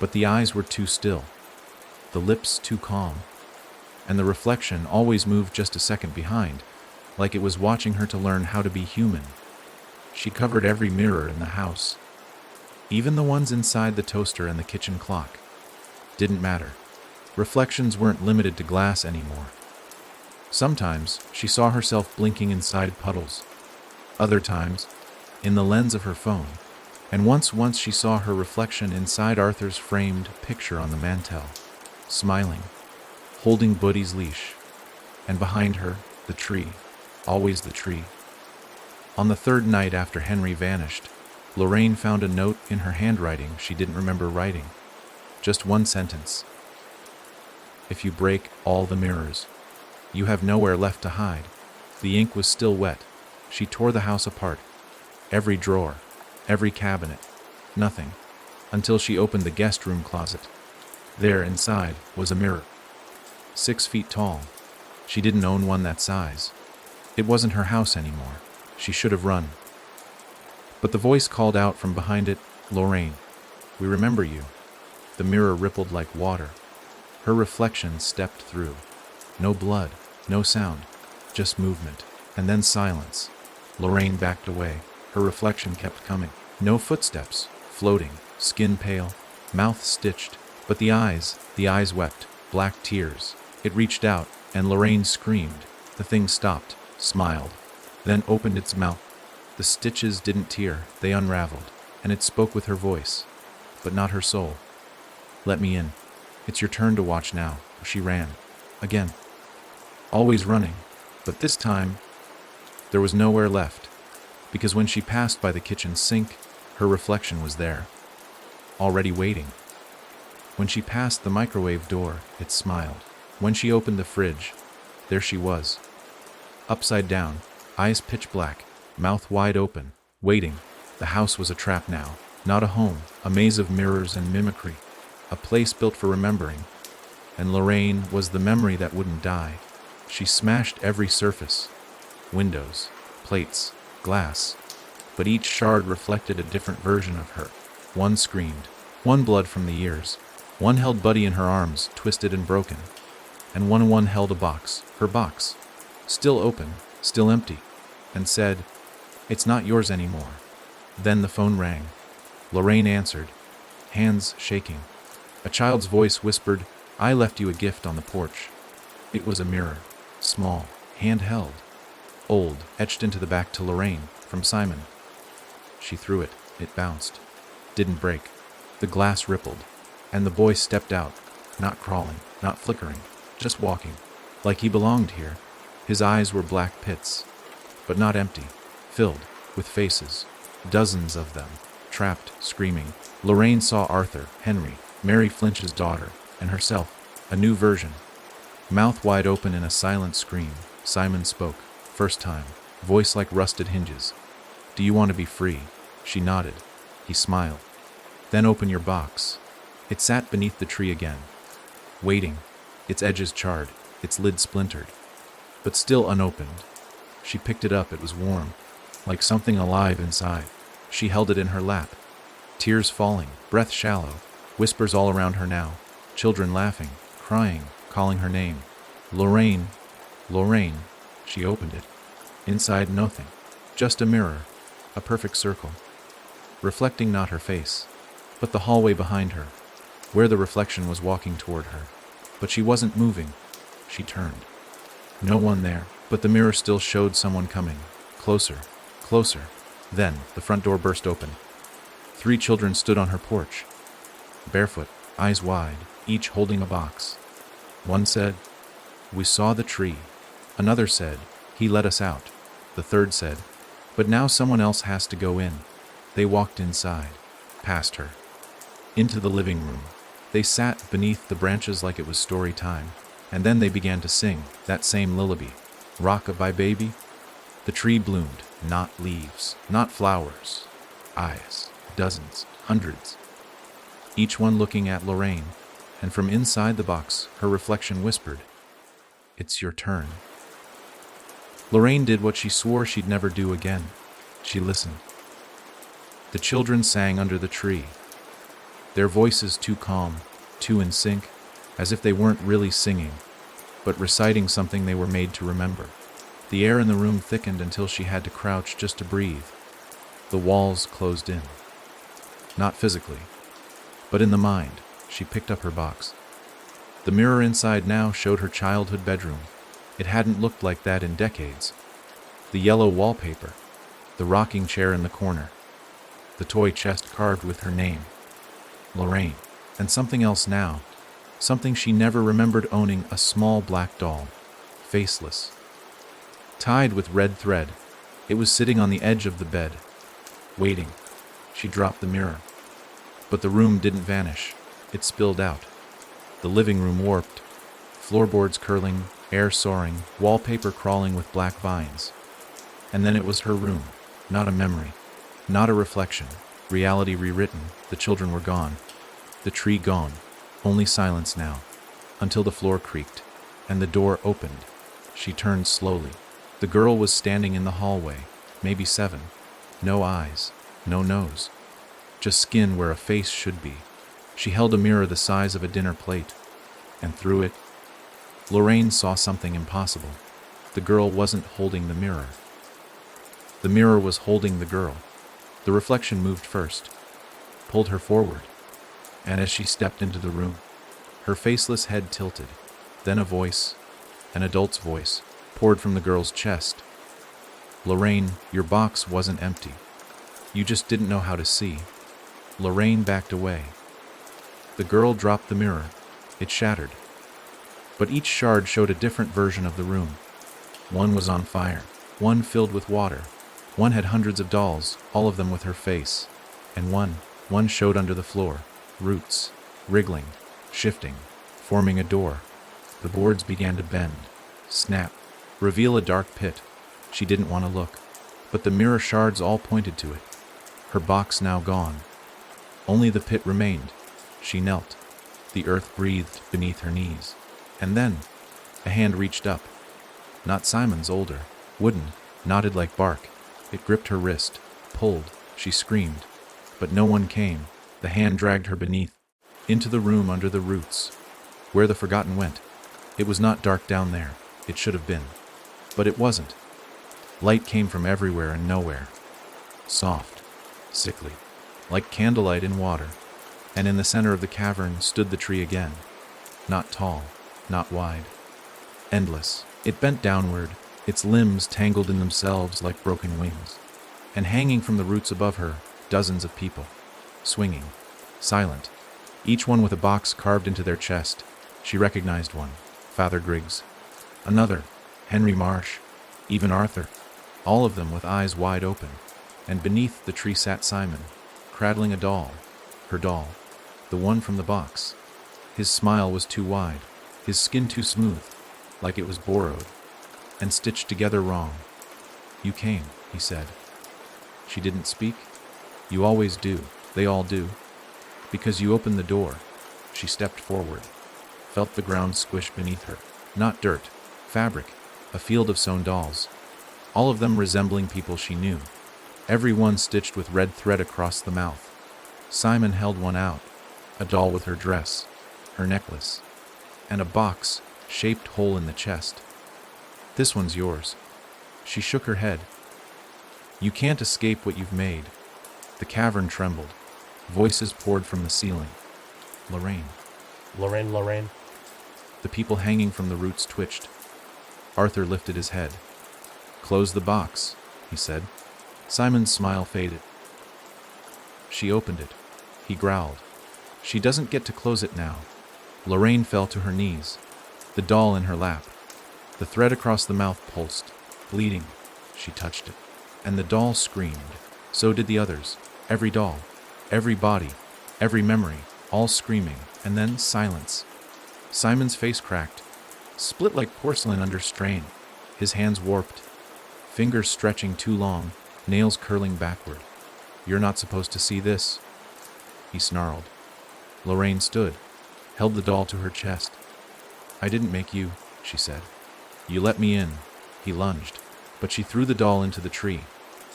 But the eyes were too still, the lips too calm, and the reflection always moved just a second behind, like it was watching her to learn how to be human. She covered every mirror in the house, even the ones inside the toaster and the kitchen clock. Didn't matter. Reflections weren't limited to glass anymore. Sometimes she saw herself blinking inside puddles. Other times, in the lens of her phone. And once she saw her reflection inside Arthur's framed picture on the mantel, smiling, holding Buddy's leash. And behind her, the tree, always the tree. On the third night after Henry vanished, Lorraine found a note in her handwriting she didn't remember writing. Just one sentence. If you break all the mirrors, you have nowhere left to hide. The ink was still wet. She tore the house apart. Every drawer, every cabinet, nothing, until she opened the guest room closet. There inside was a mirror. 6 feet tall. She didn't own one that size. It wasn't her house anymore. She should have run. But the voice called out from behind it, Lorraine, we remember you. The mirror rippled like water. Her reflection stepped through. No blood, no sound, just movement, and then silence. Lorraine backed away. Her reflection kept coming. No footsteps, floating, skin pale, mouth stitched, but the eyes wept, black tears. It reached out, and Lorraine screamed. The thing stopped, smiled, then opened its mouth. The stitches didn't tear, they unraveled, and it spoke with her voice, but not her soul. Let me in. It's your turn to watch now. She ran. Again. Always running, but this time, there was nowhere left, because when she passed by the kitchen sink, her reflection was there, already waiting. When she passed the microwave door, it smiled. When she opened the fridge, there she was, upside down, eyes pitch black, mouth wide open, waiting, The house was a trap now, not a home, a maze of mirrors and mimicry, a place built for remembering. And Lorraine was the memory that wouldn't die. She smashed every surface, windows, plates, glass, but each shard reflected a different version of her. One screamed, one blood from the ears, one held Buddy in her arms, twisted and broken, and one held a box, her box, still open, still empty, and said, "It's not yours anymore." Then the phone rang. Lorraine answered, hands shaking. A child's voice whispered, "I left you a gift on the porch." It was a mirror, small, handheld, old, etched into the back to Lorraine, from Simon. She threw it. It bounced. Didn't break. The glass rippled, and the boy stepped out, not crawling, not flickering, just walking, like he belonged here. His eyes were black pits, but not empty, filled with faces, dozens of them, trapped, screaming. Lorraine saw Arthur, Henry, Mary Flinch's daughter, and herself, a new version. Mouth wide open in a silent scream, Simon spoke, first time, voice like rusted hinges. "Do you want to be free?" She nodded. He smiled. "Then open your box." It sat beneath the tree again, waiting, its edges charred, its lid splintered, but still unopened. She picked it up. It was warm, like something alive inside. She held it in her lap, tears falling, breath shallow, whispers all around her now, children laughing, crying, calling her name. "Lorraine, Lorraine." She opened it. Inside, nothing, just a mirror, a perfect circle, reflecting not her face, but the hallway behind her, where the reflection was walking toward her. But she wasn't moving. She turned. No one there, but the mirror still showed someone coming, closer, closer. Then the front door burst open. 3 children stood on her porch, barefoot, eyes wide, each holding a box. One said, "We saw the tree." Another said, "He let us out." The third said, "But now someone else has to go in." They walked inside, past her, into the living room. They sat beneath the branches like it was story time, and then they began to sing that same lullaby, "Rock-a-bye baby." The tree bloomed, not leaves, not flowers, eyes, dozens, hundreds, each one looking at Lorraine, and from inside the box, her reflection whispered, "It's your turn." Lorraine did what she swore she'd never do again. She listened. The children sang under the tree, their voices too calm, too in sync, as if they weren't really singing, but reciting something they were made to remember. The air in the room thickened until she had to crouch just to breathe. The walls closed in. Not physically, but in the mind. She picked up her box. The mirror inside now showed her childhood bedroom. It hadn't looked like that in decades. The yellow wallpaper, the rocking chair in the corner, the toy chest carved with her name, Lorraine, and something else now, something she never remembered owning, a small black doll, faceless, tied with red thread. It was sitting on the edge of the bed, waiting. She dropped the mirror. But the room didn't vanish. It spilled out. The living room warped, floorboards curling, air soaring, wallpaper crawling with black vines. And then it was her room, not a memory, not a reflection, reality rewritten. The children were gone, the tree gone, only silence now, until the floor creaked, and the door opened. She turned slowly. The girl was standing in the hallway, maybe 7. No eyes, no nose, just skin where a face should be. She held a mirror the size of a dinner plate, and through it, Lorraine saw something impossible. The girl wasn't holding the mirror. The mirror was holding the girl. The reflection moved first, pulled her forward, and as she stepped into the room, her faceless head tilted. Then a voice, an adult's voice, poured from the girl's chest. "Lorraine, your box wasn't empty. You just didn't know how to see." Lorraine backed away. The girl dropped the mirror. It shattered. But each shard showed a different version of the room. One was on fire, one filled with water. One had hundreds of dolls, all of them with her face. And one showed under the floor, roots, wriggling, shifting, forming a door. The boards began to bend, snap, reveal a dark pit. She didn't want to look, but the mirror shards all pointed to it. her box now gone. Only the pit remained. She knelt. The earth breathed beneath her knees. And then, a hand reached up. Not Simon's, older, wooden, knotted like bark. It gripped her wrist, pulled. She screamed. But no one came. The hand dragged her beneath, into the room under the roots, where the forgotten went. It was not dark down there. It should have been. But it wasn't. Light came from everywhere and nowhere. Soft, sickly, like candlelight in water. And in the center of the cavern stood the tree again. Not tall, not wide. Endless. It bent downward, its limbs tangled in themselves like broken wings. And hanging from the roots above her, dozens of people. Swinging. Silent. Each one with a box carved into their chest. She recognized one. Father Griggs. Another. Henry Marsh. Even Arthur. All of them with eyes wide open. And beneath the tree sat Simon, cradling a doll. Her doll. The one from the box. His smile was too wide. His skin too smooth. Like it was borrowed. And stitched together wrong. "You came," he said. She didn't speak. "You always do. They all do. Because you opened the door." She stepped forward. Felt the ground squish beneath her. Not dirt. Fabric. A field of sewn dolls. All of them resembling people she knew. Every one stitched with red thread across the mouth. Simon held one out. A doll with her dress. Her necklace. And a box, shaped hole in the chest. "This one's yours." She shook her head. "You can't escape what you've made." The cavern trembled. Voices poured from the ceiling. "Lorraine." Lorraine, Lorraine. The people hanging from the roots twitched. Arthur lifted his head. "Close the box," he said. Simon's smile faded. She opened it. He growled. "She doesn't get to close it now." Lorraine fell to her knees, the doll in her lap. The thread across the mouth pulsed, bleeding. She touched it. And the doll screamed. So did the others. Every doll. Every body. Every memory. All screaming. And then silence. Simon's face cracked. Split like porcelain under strain. His hands warped. Fingers stretching too long. Nails curling backward. "You're not supposed to see this," he snarled. Lorraine stood. Held the doll to her chest. "I didn't make you," she said. "You let me in." He lunged. But she threw the doll into the tree.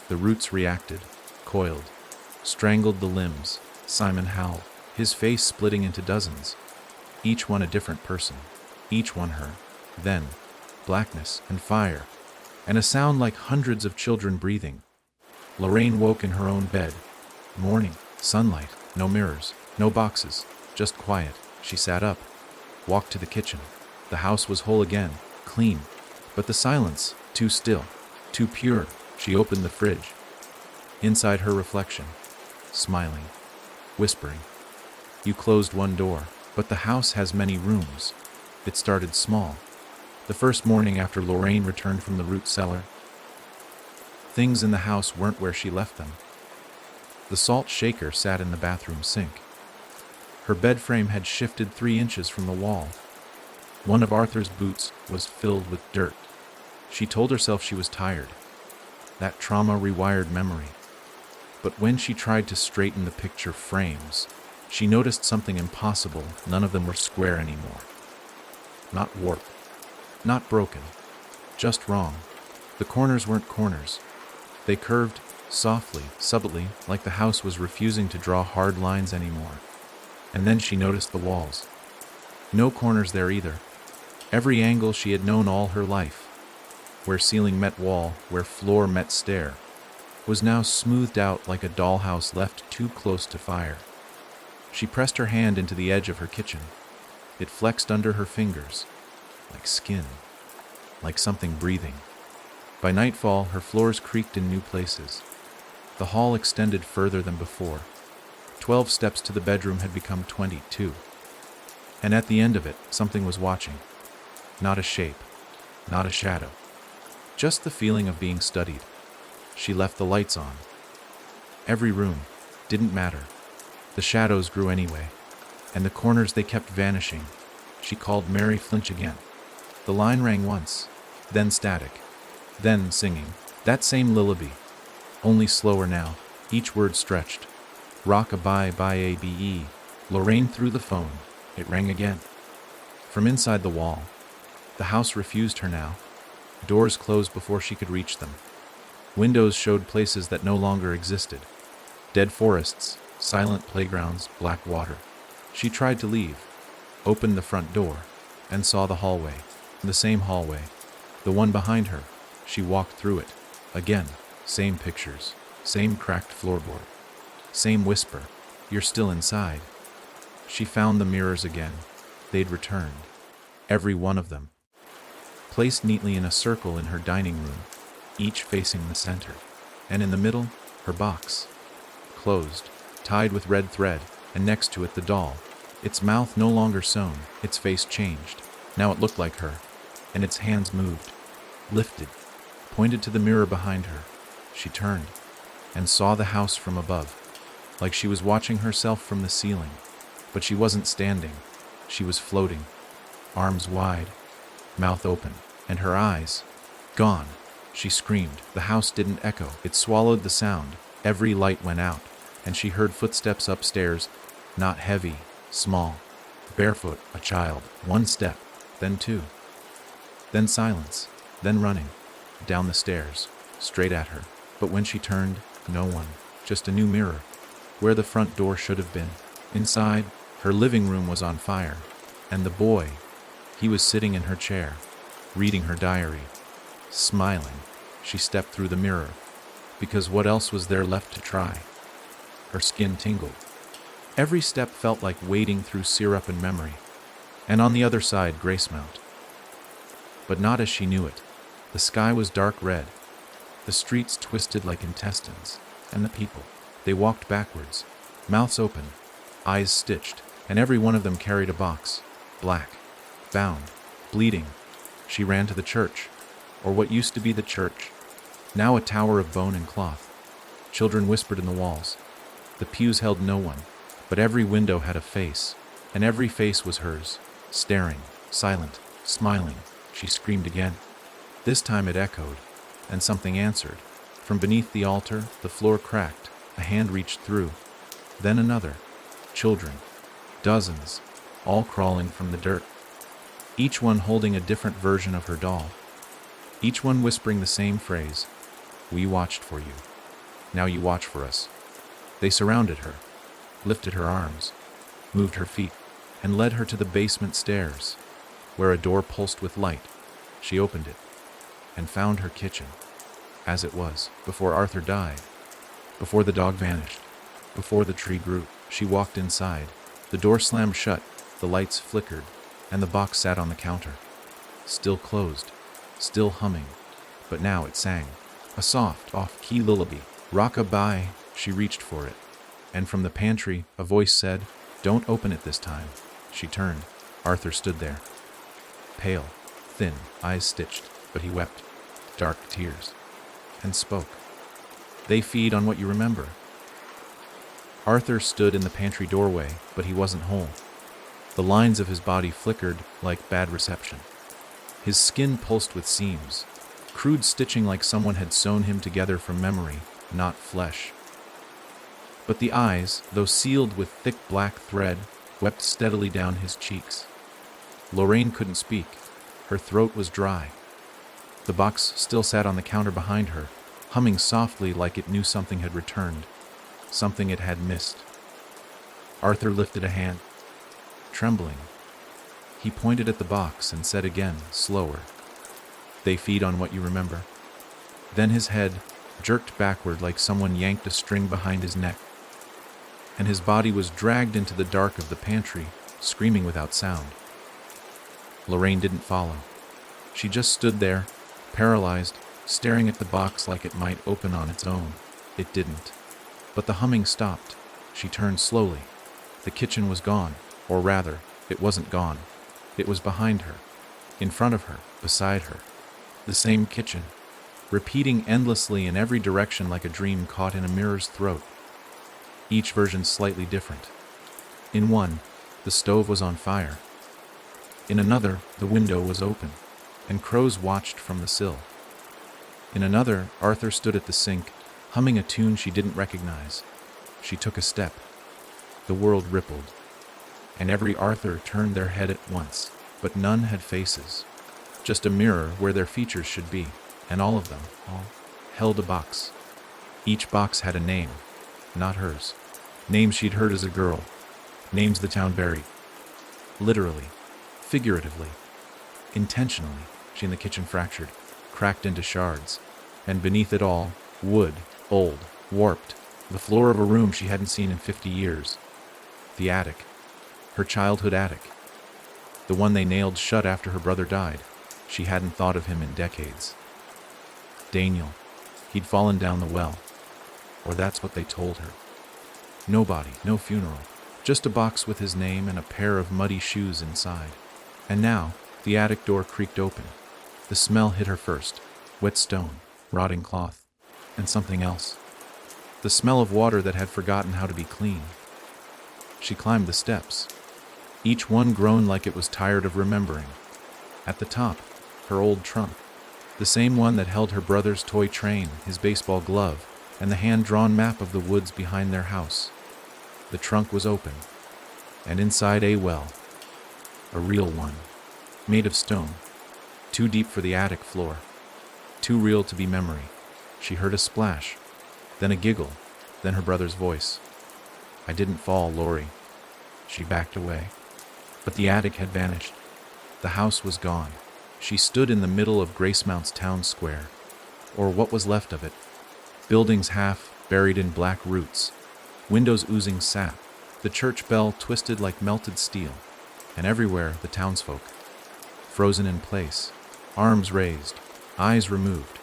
The roots reacted. Coiled. Strangled the limbs. Simon howled. His face splitting into dozens. Each one a different person. Each one her. Then, blackness and fire. And a sound like hundreds of children breathing. Lorraine woke in her own bed. Morning. Sunlight. No mirrors. No boxes. Just quiet. She sat up. Walked to the kitchen. The house was whole again. Clean. But the silence. Too still. Too pure. She opened the fridge. Inside her reflection. Smiling. Whispering. "You closed one door. But the house has many rooms." It started small. The first morning after Lorraine returned from the root cellar. Things in the house weren't where she left them. The salt shaker sat in the bathroom sink. Her bed frame had shifted 3 inches from the wall. One of Arthur's boots was filled with dirt. She told herself she was tired. That trauma rewired memory. But when she tried to straighten the picture frames, she noticed something impossible. None of them were square anymore. Not warped. Not broken. Just wrong. The corners weren't corners. They curved, softly, subtly, like the house was refusing to draw hard lines anymore. And then she noticed the walls. No corners there either. Every angle she had known all her life, where ceiling met wall, where floor met stair, was now smoothed out like a dollhouse left too close to fire. She pressed her hand into the edge of her kitchen. It flexed under her fingers, like skin, like something breathing. By nightfall, her floors creaked in new places. The hall extended further than before. 12 steps to the bedroom had become 22. And at the end of it, something was watching. Not a shape, not a shadow. Just the feeling of being studied. She left the lights on. Every room. Didn't matter. The shadows grew anyway. And the corners, they kept vanishing. She called Mary Flinch again. The line rang once, then static, then singing. That same lullaby, only slower now. each word stretched. Rock-a-bye by A-B-E. Lorraine threw the phone. It rang again. From inside the wall. The house refused her now. Doors closed before she could reach them. Windows showed places that no longer existed. Dead forests, silent playgrounds, black water. She tried to leave, opened the front door, and saw the hallway. The same hallway. The one behind her. She walked through it. Again, same pictures, same cracked floorboard. Same whisper, "You're still inside." She found the mirrors again. They'd returned. Every one of them. Placed neatly in a circle in her dining room, each facing the center. And in the middle, her box. Closed, tied with red thread, and next to it the doll. Its mouth no longer sewn, its face changed. Now it looked like her, and its hands moved, lifted, pointed to the mirror behind her. She turned, and saw the house from above, like she was watching herself from the ceiling. But she wasn't standing, she was floating, arms wide, mouth open, and her eyes gone. She screamed. The house didn't echo, it swallowed the sound. Every light went out, and she heard footsteps upstairs, not heavy, small, barefoot, a child. One step, then two. Then silence, then running, down the stairs, straight at her. But when she turned, no one, just a new mirror, where the front door should have been. Inside, her living room was on fire, and the boy, he was sitting in her chair, reading her diary, smiling. She stepped through the mirror, because what else was there left to try? Her skin tingled. Every step felt like wading through syrup and memory, and on the other side, Gracemount. But not as she knew it. The sky was dark red, the streets twisted like intestines, and the people, they walked backwards, mouths open, eyes stitched, and every one of them carried a box, black, bound, bleeding. She ran to the church, or what used to be the church, now a tower of bone and cloth. Children whispered in the walls. The pews held no one, but every window had a face, and every face was hers, staring, silent, smiling. She screamed again. This time it echoed, and something answered. From beneath the altar, the floor cracked. A hand reached through. Then another. Children. Dozens, all crawling from the dirt. Each one holding a different version of her doll. Each one whispering the same phrase. "We watched for you. Now you watch for us." They surrounded her, lifted her arms, moved her feet, and led her to the basement stairs, where a door pulsed with light. She opened it, and found her kitchen, as it was, before Arthur died, before the dog vanished, before the tree grew. She walked inside. The door slammed shut, the lights flickered, and the box sat on the counter. Still closed, still humming, but now it sang. A soft, off-key lullaby. Rock-a-bye. She reached for it, and from the pantry, a voice said, "Don't open it this time." She turned. Arthur stood there, pale, thin, eyes stitched, but he wept, dark tears, and spoke. "They feed on what you remember." Arthur stood in the pantry doorway, but he wasn't whole. The lines of his body flickered like bad reception. His skin pulsed with seams, crude stitching like someone had sewn him together from memory, not flesh. But the eyes, though sealed with thick black thread, wept steadily down his cheeks. Lorraine couldn't speak. Her throat was dry. The box still sat on the counter behind her, humming softly like it knew something had returned, something it had missed. Arthur lifted a hand, trembling. He pointed at the box and said again, slower, "They feed on what you remember." Then his head jerked backward like someone yanked a string behind his neck, and his body was dragged into the dark of the pantry, screaming without sound. Lorraine didn't follow. She just stood there, paralyzed, staring at the box like it might open on its own. It didn't. But the humming stopped. She turned slowly. The kitchen was gone, or rather, it wasn't gone. It was behind her, in front of her, beside her. The same kitchen, repeating endlessly in every direction like a dream caught in a mirror's throat. Each version slightly different. In one, the stove was on fire. In another, the window was open, and crows watched from the sill. In another, Arthur stood at the sink, humming a tune she didn't recognize. She took a step. The world rippled, and every Arthur turned their head at once, but none had faces. Just a mirror where their features should be, and all of them, held a box. Each box had a name, not hers. Names she'd heard as a girl. Names the town buried. Literally, figuratively, intentionally, she in the kitchen fractured, cracked into shards. And beneath it all, wood, old, warped, the floor of a room she hadn't seen in 50 years. The attic. Her childhood attic. The one they nailed shut after her brother died. She hadn't thought of him in decades. Daniel. He'd fallen down the well. Or that's what they told her. Nobody, no funeral. Just a box with his name and a pair of muddy shoes inside. And now, the attic door creaked open. The smell hit her first. Wet stone, rotting cloth, and something else. The smell of water that had forgotten how to be clean. She climbed the steps. Each one groaned like it was tired of remembering. At the top, her old trunk. The same one that held her brother's toy train, his baseball glove, and the hand-drawn map of the woods behind their house. The trunk was open, and inside a well. A real one, made of stone, too deep for the attic floor, too real to be memory. She heard a splash, then a giggle, then her brother's voice. "I didn't fall, Lori." She backed away. But the attic had vanished. The house was gone. She stood in the middle of Gracemount's town square, or what was left of it. Buildings half buried in black roots, windows oozing sap, the church bell twisted like melted steel, and everywhere the townsfolk, frozen in place, arms raised, eyes removed,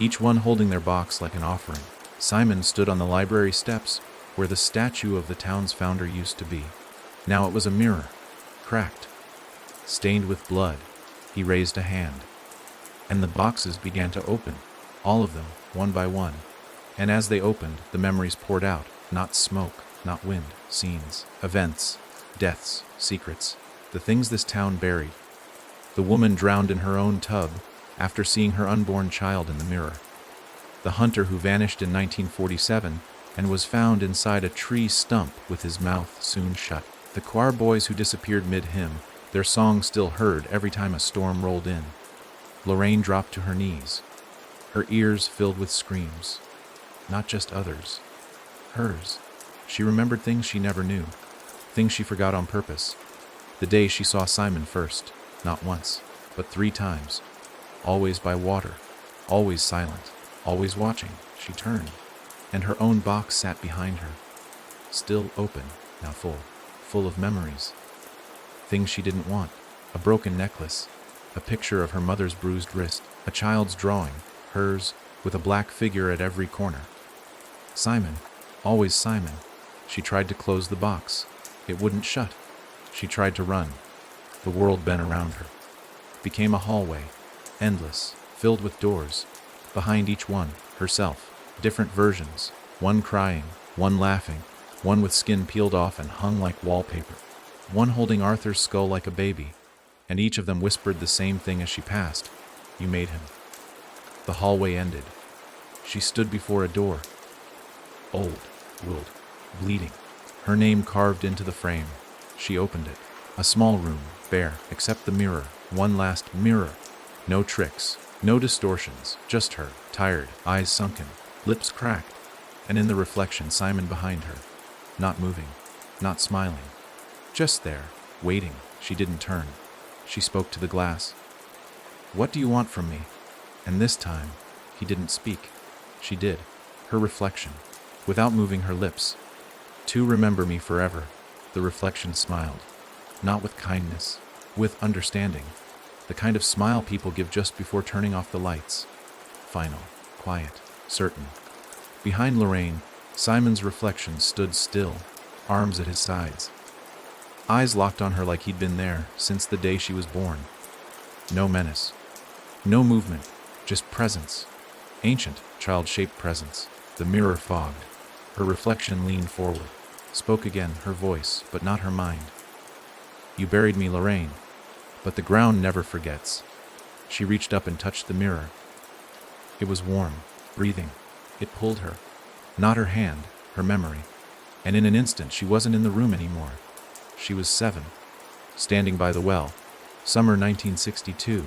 each one holding their box like an offering. Simon stood on the library steps where the statue of the town's founder used to be. Now it was a mirror, cracked, stained with blood. He raised a hand, and the boxes began to open, all of them, one by one. And as they opened, the memories poured out, not smoke, not wind, scenes, events, deaths, secrets, the things this town buried. The woman drowned in her own tub after seeing her unborn child in the mirror. The hunter who vanished in 1947 and was found inside a tree stump with his mouth sewn shut. The choir boys who disappeared mid-hymn, their song still heard every time a storm rolled in. Lorraine dropped to her knees, her ears filled with screams. Not just others. Hers. She remembered things she never knew, things she forgot on purpose. The day she saw Simon first, not once, but 3 times. Always by water, always silent, always watching. She turned, and her own box sat behind her. Still open, now full of memories. Things she didn't want. A broken necklace, a picture of her mother's bruised wrist, a child's drawing, hers, with a black figure at every corner. Simon, always Simon. She tried to close the box. It wouldn't shut. She tried to run. The world bent around her. Became a hallway, endless, filled with doors. Behind each one, herself, different versions, one crying, one laughing, one with skin peeled off and hung like wallpaper, one holding Arthur's skull like a baby, and each of them whispered the same thing as she passed. "You made him." The hallway ended. She stood before a door. Old, willed, bleeding. Her name carved into the frame. She opened it. A small room, bare, except the mirror. One last mirror. No tricks, no distortions, just her, tired, eyes sunken, lips cracked, and in the reflection Simon behind her. Not moving, not smiling. Just there, waiting. She didn't turn. She spoke to the glass. "What do you want from me?" And this time, he didn't speak. She did. Her reflection, without moving her lips. "To remember me forever." The reflection smiled. Not with kindness, with understanding. The kind of smile people give just before turning off the lights. Final, quiet, certain. Behind Lorraine, Simon's reflection stood still, arms at his sides. Eyes locked on her like he'd been there since the day she was born. No menace. No movement, just presence. Ancient, child-shaped presence. The mirror fogged. Her reflection leaned forward. Spoke again, her voice, but not her mind. "You buried me, Lorraine, but the ground never forgets." She reached up and touched the mirror. It was warm, breathing. It pulled her, Not her hand, her memory. And in an instant she wasn't in the room anymore. She was 7, standing by the well. Summer 1962,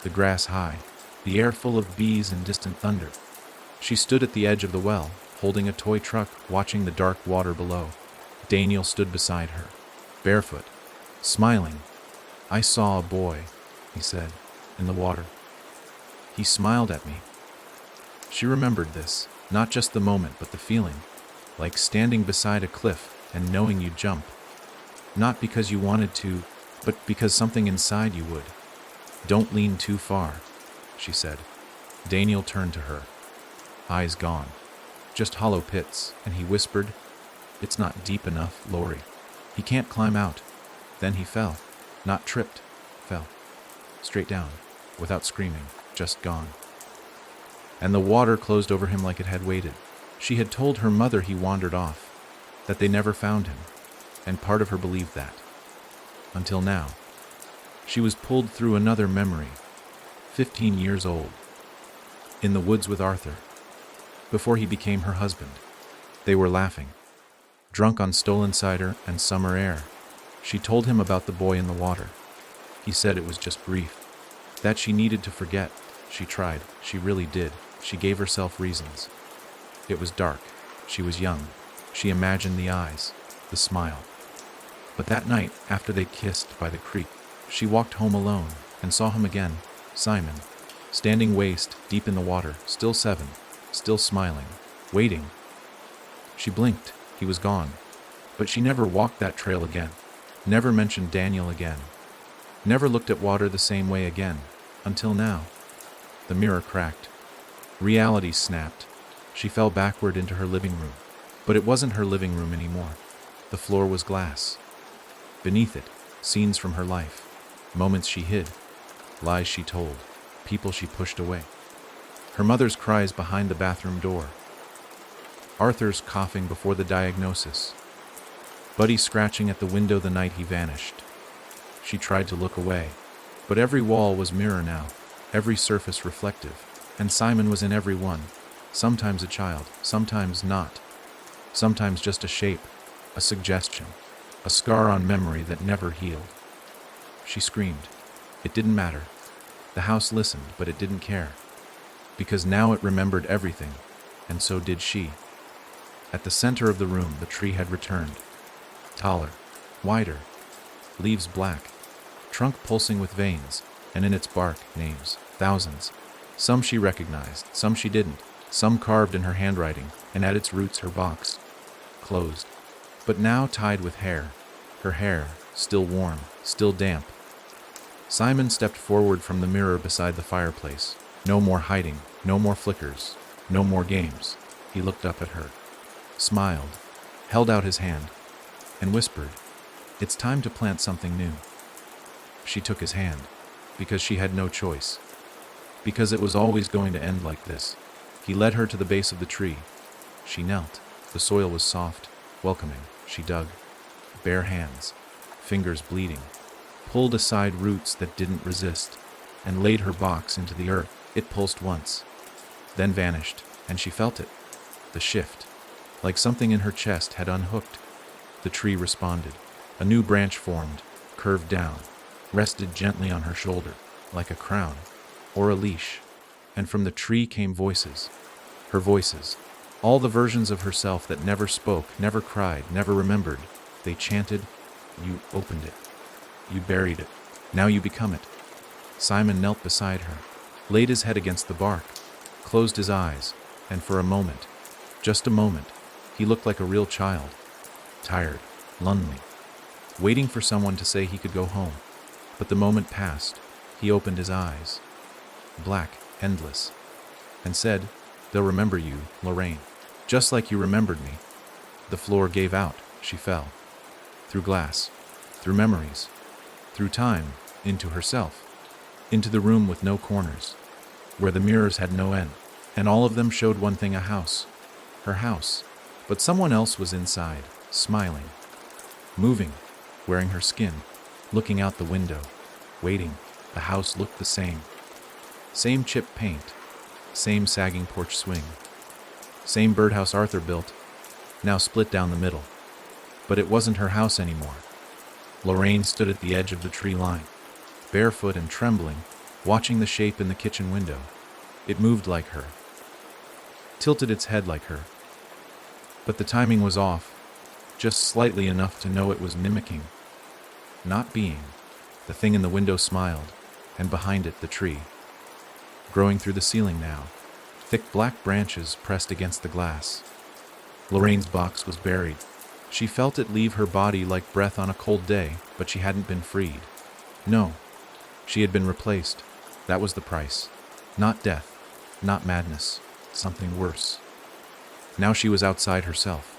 the grass high, the air full of bees and distant thunder. She stood at the edge of the well, holding a toy truck, watching the dark water below. Daniel stood beside her, barefoot, smiling. "I saw a boy," he said, "in the water. He smiled at me." She remembered this, not just the moment, but the feeling, like standing beside a cliff and knowing you'd jump. Not because you wanted to, but because something inside you would. "Don't lean too far," she said. Daniel turned to her, eyes gone, just hollow pits, and he whispered, "It's not deep enough, Lori. He can't climb out." Then he fell, not tripped, fell. Straight down, without screaming, just gone. And the water closed over him like it had waited. She had told her mother he wandered off, that they never found him, and part of her believed that. Until now. She was pulled through another memory, 15 years old, in the woods with Arthur, before he became her husband. They were laughing, drunk on stolen cider and summer air. She told him about the boy in the water. He said it was just grief, that she needed to forget. She tried, she really did. She gave herself reasons. It was dark. She was young. She imagined the eyes, the smile. But that night, after they kissed by the creek, she walked home alone and saw him again, Simon, standing waist deep in the water, still 7, still smiling, waiting. She blinked. He was gone. But she never walked that trail again, never mentioned Daniel again, never looked at water the same way again, until now. The mirror cracked. Reality snapped. She fell backward into her living room. But it wasn't her living room anymore. The floor was glass. Beneath it, scenes from her life, moments she hid, lies she told, people she pushed away. Her mother's cries behind the bathroom door. Arthur's coughing before the diagnosis. Buddy scratching at the window the night he vanished. She tried to look away, but every wall was mirror now, every surface reflective, and Simon was in every one. Sometimes a child, sometimes not. Sometimes just a shape, a suggestion, a scar on memory that never healed. She screamed. It didn't matter. The house listened, but it didn't care. Because now it remembered everything, and so did she. At the center of the room, the tree had returned. Taller, wider, leaves black, trunk pulsing with veins, and in its bark, names, thousands. Some she recognized, some she didn't, some carved in her handwriting, and at its roots her box, closed, but now tied with hair, her hair, still warm, still damp. Simon stepped forward from the mirror beside the fireplace. No more hiding, no more flickers, no more games. He looked up at her, smiled, held out his hand, and whispered, "It's time to plant something new." She took his hand, because she had no choice, because it was always going to end like this. He led her to the base of the tree. She knelt. The soil was soft, welcoming. She dug, bare hands, fingers bleeding, pulled aside roots that didn't resist, and laid her box into the earth. It pulsed once, then vanished, and she felt it, the shift, like something in her chest had unhooked. The tree responded. A new branch formed, curved down, rested gently on her shoulder, like a crown, or a leash. And from the tree came voices, her voices, all the versions of herself that never spoke, never cried, never remembered. They chanted, "You opened it. You buried it. Now you become it." Simon knelt beside her, laid his head against the bark, closed his eyes, and for a moment, just a moment, he looked like a real child, tired, lonely, waiting for someone to say he could go home. But the moment passed. He opened his eyes, black, endless, and said, "They'll remember you, Lorraine, just like you remembered me." The floor gave out. She fell, through glass, through memories, through time, into herself, into the room with no corners, where the mirrors had no end, and all of them showed one thing: a house, her house. But someone else was inside, smiling, moving, wearing her skin, looking out the window, waiting. The house looked the same. Same chipped paint, same sagging porch swing, Same birdhouse Arthur built, now split down the middle. But it wasn't her house anymore. Lorraine stood at the edge of the tree line, barefoot and trembling, watching the shape in the kitchen window. It moved like her, tilted its head like her. But the timing was off, just slightly enough to know it was mimicking, not being. The thing in the window smiled, and behind it the tree, growing through the ceiling now, thick black branches pressed against the glass. Lorraine's box was buried. She felt it leave her body like breath on a cold day, but she hadn't been freed. No, she had been replaced. That was the price. Not death, not madness, something worse. Now she was outside herself,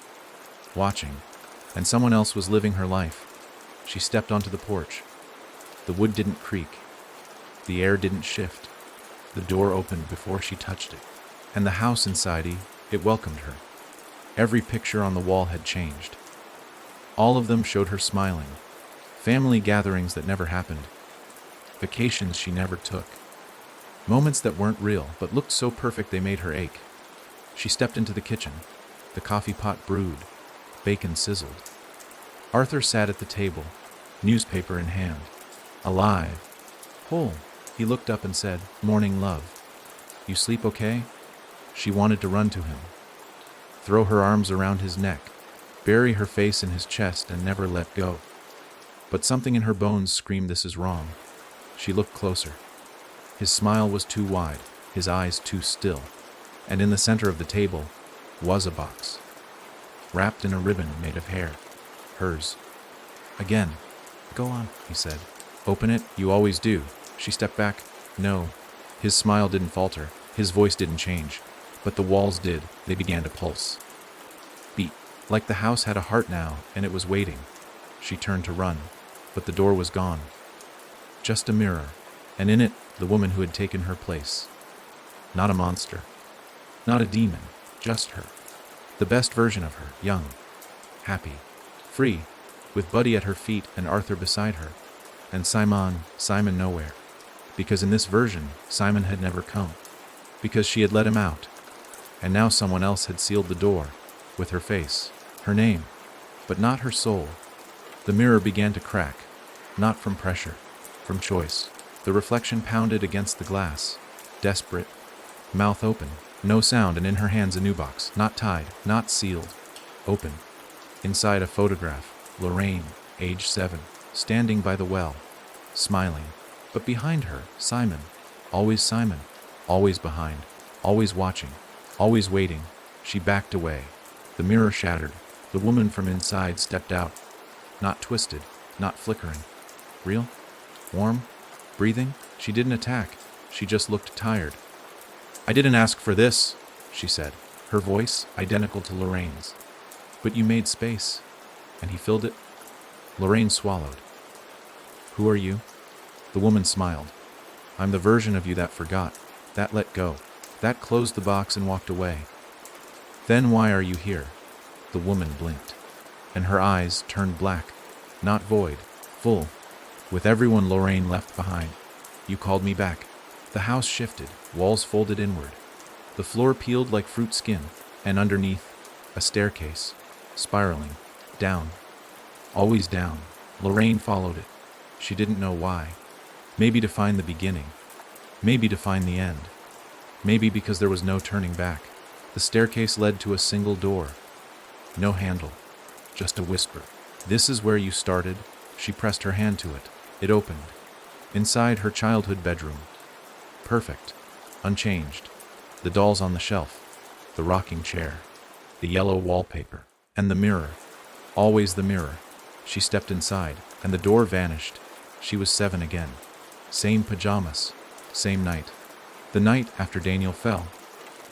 watching, and someone else was living her life. She stepped onto the porch. The wood didn't creak. The air didn't shift. The door opened before she touched it, and the house inside it welcomed her. Every picture on the wall had changed. All of them showed her smiling. Family gatherings that never happened. Vacations she never took. Moments that weren't real, but looked so perfect they made her ache. She stepped into the kitchen. The coffee pot brewed. Bacon sizzled. Arthur sat at the table, newspaper in hand. Alive. Whole. He looked up and said, "Morning, love. You sleep okay?" She wanted to run to him, throw her arms around his neck, bury her face in his chest and never let go. But something in her bones screamed this is wrong. She looked closer. His smile was too wide, his eyes too still, and in the center of the table was a box, wrapped in a ribbon made of hair. Hers. Again. "Go on," he said. "Open it, you always do." She stepped back. No. His smile didn't falter, his voice didn't change, but the walls did. They began to pulse. Beat. Like the house had a heart now, and it was waiting. She turned to run, but the door was gone. Just a mirror, and in it, the woman who had taken her place. Not a monster. Not a demon. Just her. The best version of her, young, happy, free, with Buddy at her feet and Arthur beside her, and Simon nowhere. Because in this version, Simon had never come. Because she had let him out. And now someone else had sealed the door, with her face, her name, but not her soul. The mirror began to crack, not from pressure, from choice. The reflection pounded against the glass, desperate, mouth open, no sound, and in her hands a new box, not tied, not sealed, open. Inside a photograph, Lorraine, age 7, standing by the well, smiling. But behind her, Simon, always behind, always watching, always waiting. She backed away. The mirror shattered. The woman from inside stepped out. Not twisted, not flickering. Real? Warm? Breathing? She didn't attack. She just looked tired. "I didn't ask for this," she said, her voice identical to Lorraine's. "But you made space, and he filled it." Lorraine swallowed. "Who are you?" The woman smiled. "I'm the version of you that forgot, that let go, that closed the box and walked away." "Then why are you here?" The woman blinked, and her eyes turned black, not void, full, with everyone Lorraine left behind. "You called me back." The house shifted, walls folded inward. The floor peeled like fruit skin, and underneath, a staircase, spiraling, down. Always down. Lorraine followed it. She didn't know why. Maybe to find the beginning. Maybe to find the end. Maybe because there was no turning back. The staircase led to a single door. No handle. Just a whisper. "This is where you started." She pressed her hand to it. It opened. Inside, her childhood bedroom. Perfect. Unchanged. The dolls on the shelf. The rocking chair. The yellow wallpaper. And the mirror. Always the mirror. She stepped inside, and the door vanished. She was 7 again. Same pajamas. Same night. The night after Daniel fell.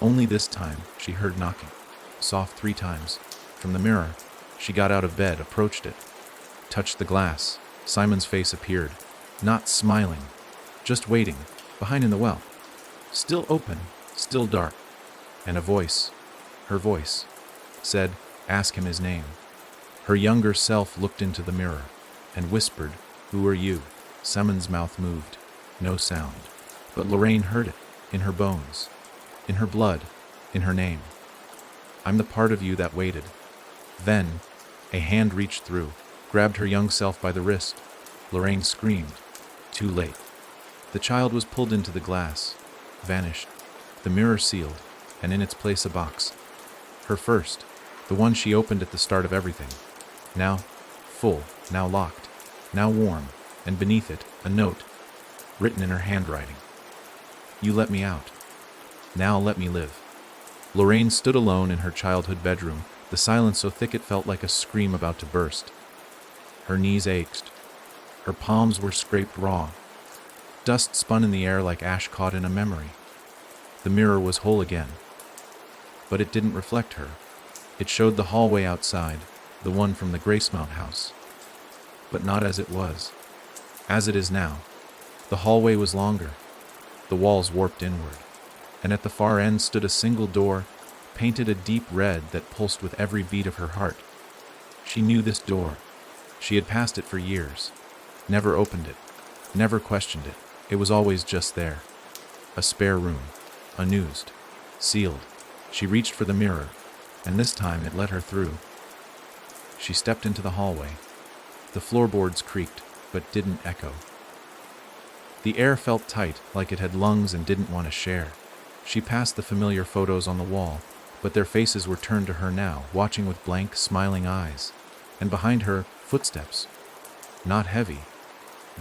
Only this time, she heard knocking. Soft 3 times. From the mirror, she got out of bed, approached it. Touched the glass. Simon's face appeared. Not smiling. Just waiting. Behind in the well. Still open. Still dark. And a voice. Her voice. Said, "Ask him his name." Her younger self looked into the mirror and whispered, "Who are you?" Simon's mouth moved. No sound. But Lorraine heard it, in her bones, in her blood, in her name. I'm the part of you that waited. Then, a hand reached through, grabbed her young self by the wrist. Lorraine screamed. Too late. The child was pulled into the glass, vanished, the mirror sealed, and in its place a box. Her first, the one she opened at the start of everything. Now full, now locked, now warm, and beneath it, a note, written in her handwriting. You let me out. Now let me live. Lorraine stood alone in her childhood bedroom, the silence so thick it felt like a scream about to burst. Her knees ached. Her palms were scraped raw. Dust spun in the air like ash caught in a memory. The mirror was whole again. But it didn't reflect her. It showed the hallway outside, the one from the Gracemount house. But not as it was. As it is now. The hallway was longer. The walls warped inward. And at the far end stood a single door, painted a deep red that pulsed with every beat of her heart. She knew this door. She had passed it for years. Never opened it. Never questioned it. It was always just there. A spare room. Unused. Sealed. She reached for the mirror, and this time it let her through. She stepped into the hallway. The floorboards creaked, but didn't echo. The air felt tight, like it had lungs and didn't want to share. She passed the familiar photos on the wall, but their faces were turned to her now, watching with blank, smiling eyes. And behind her, footsteps. Not heavy.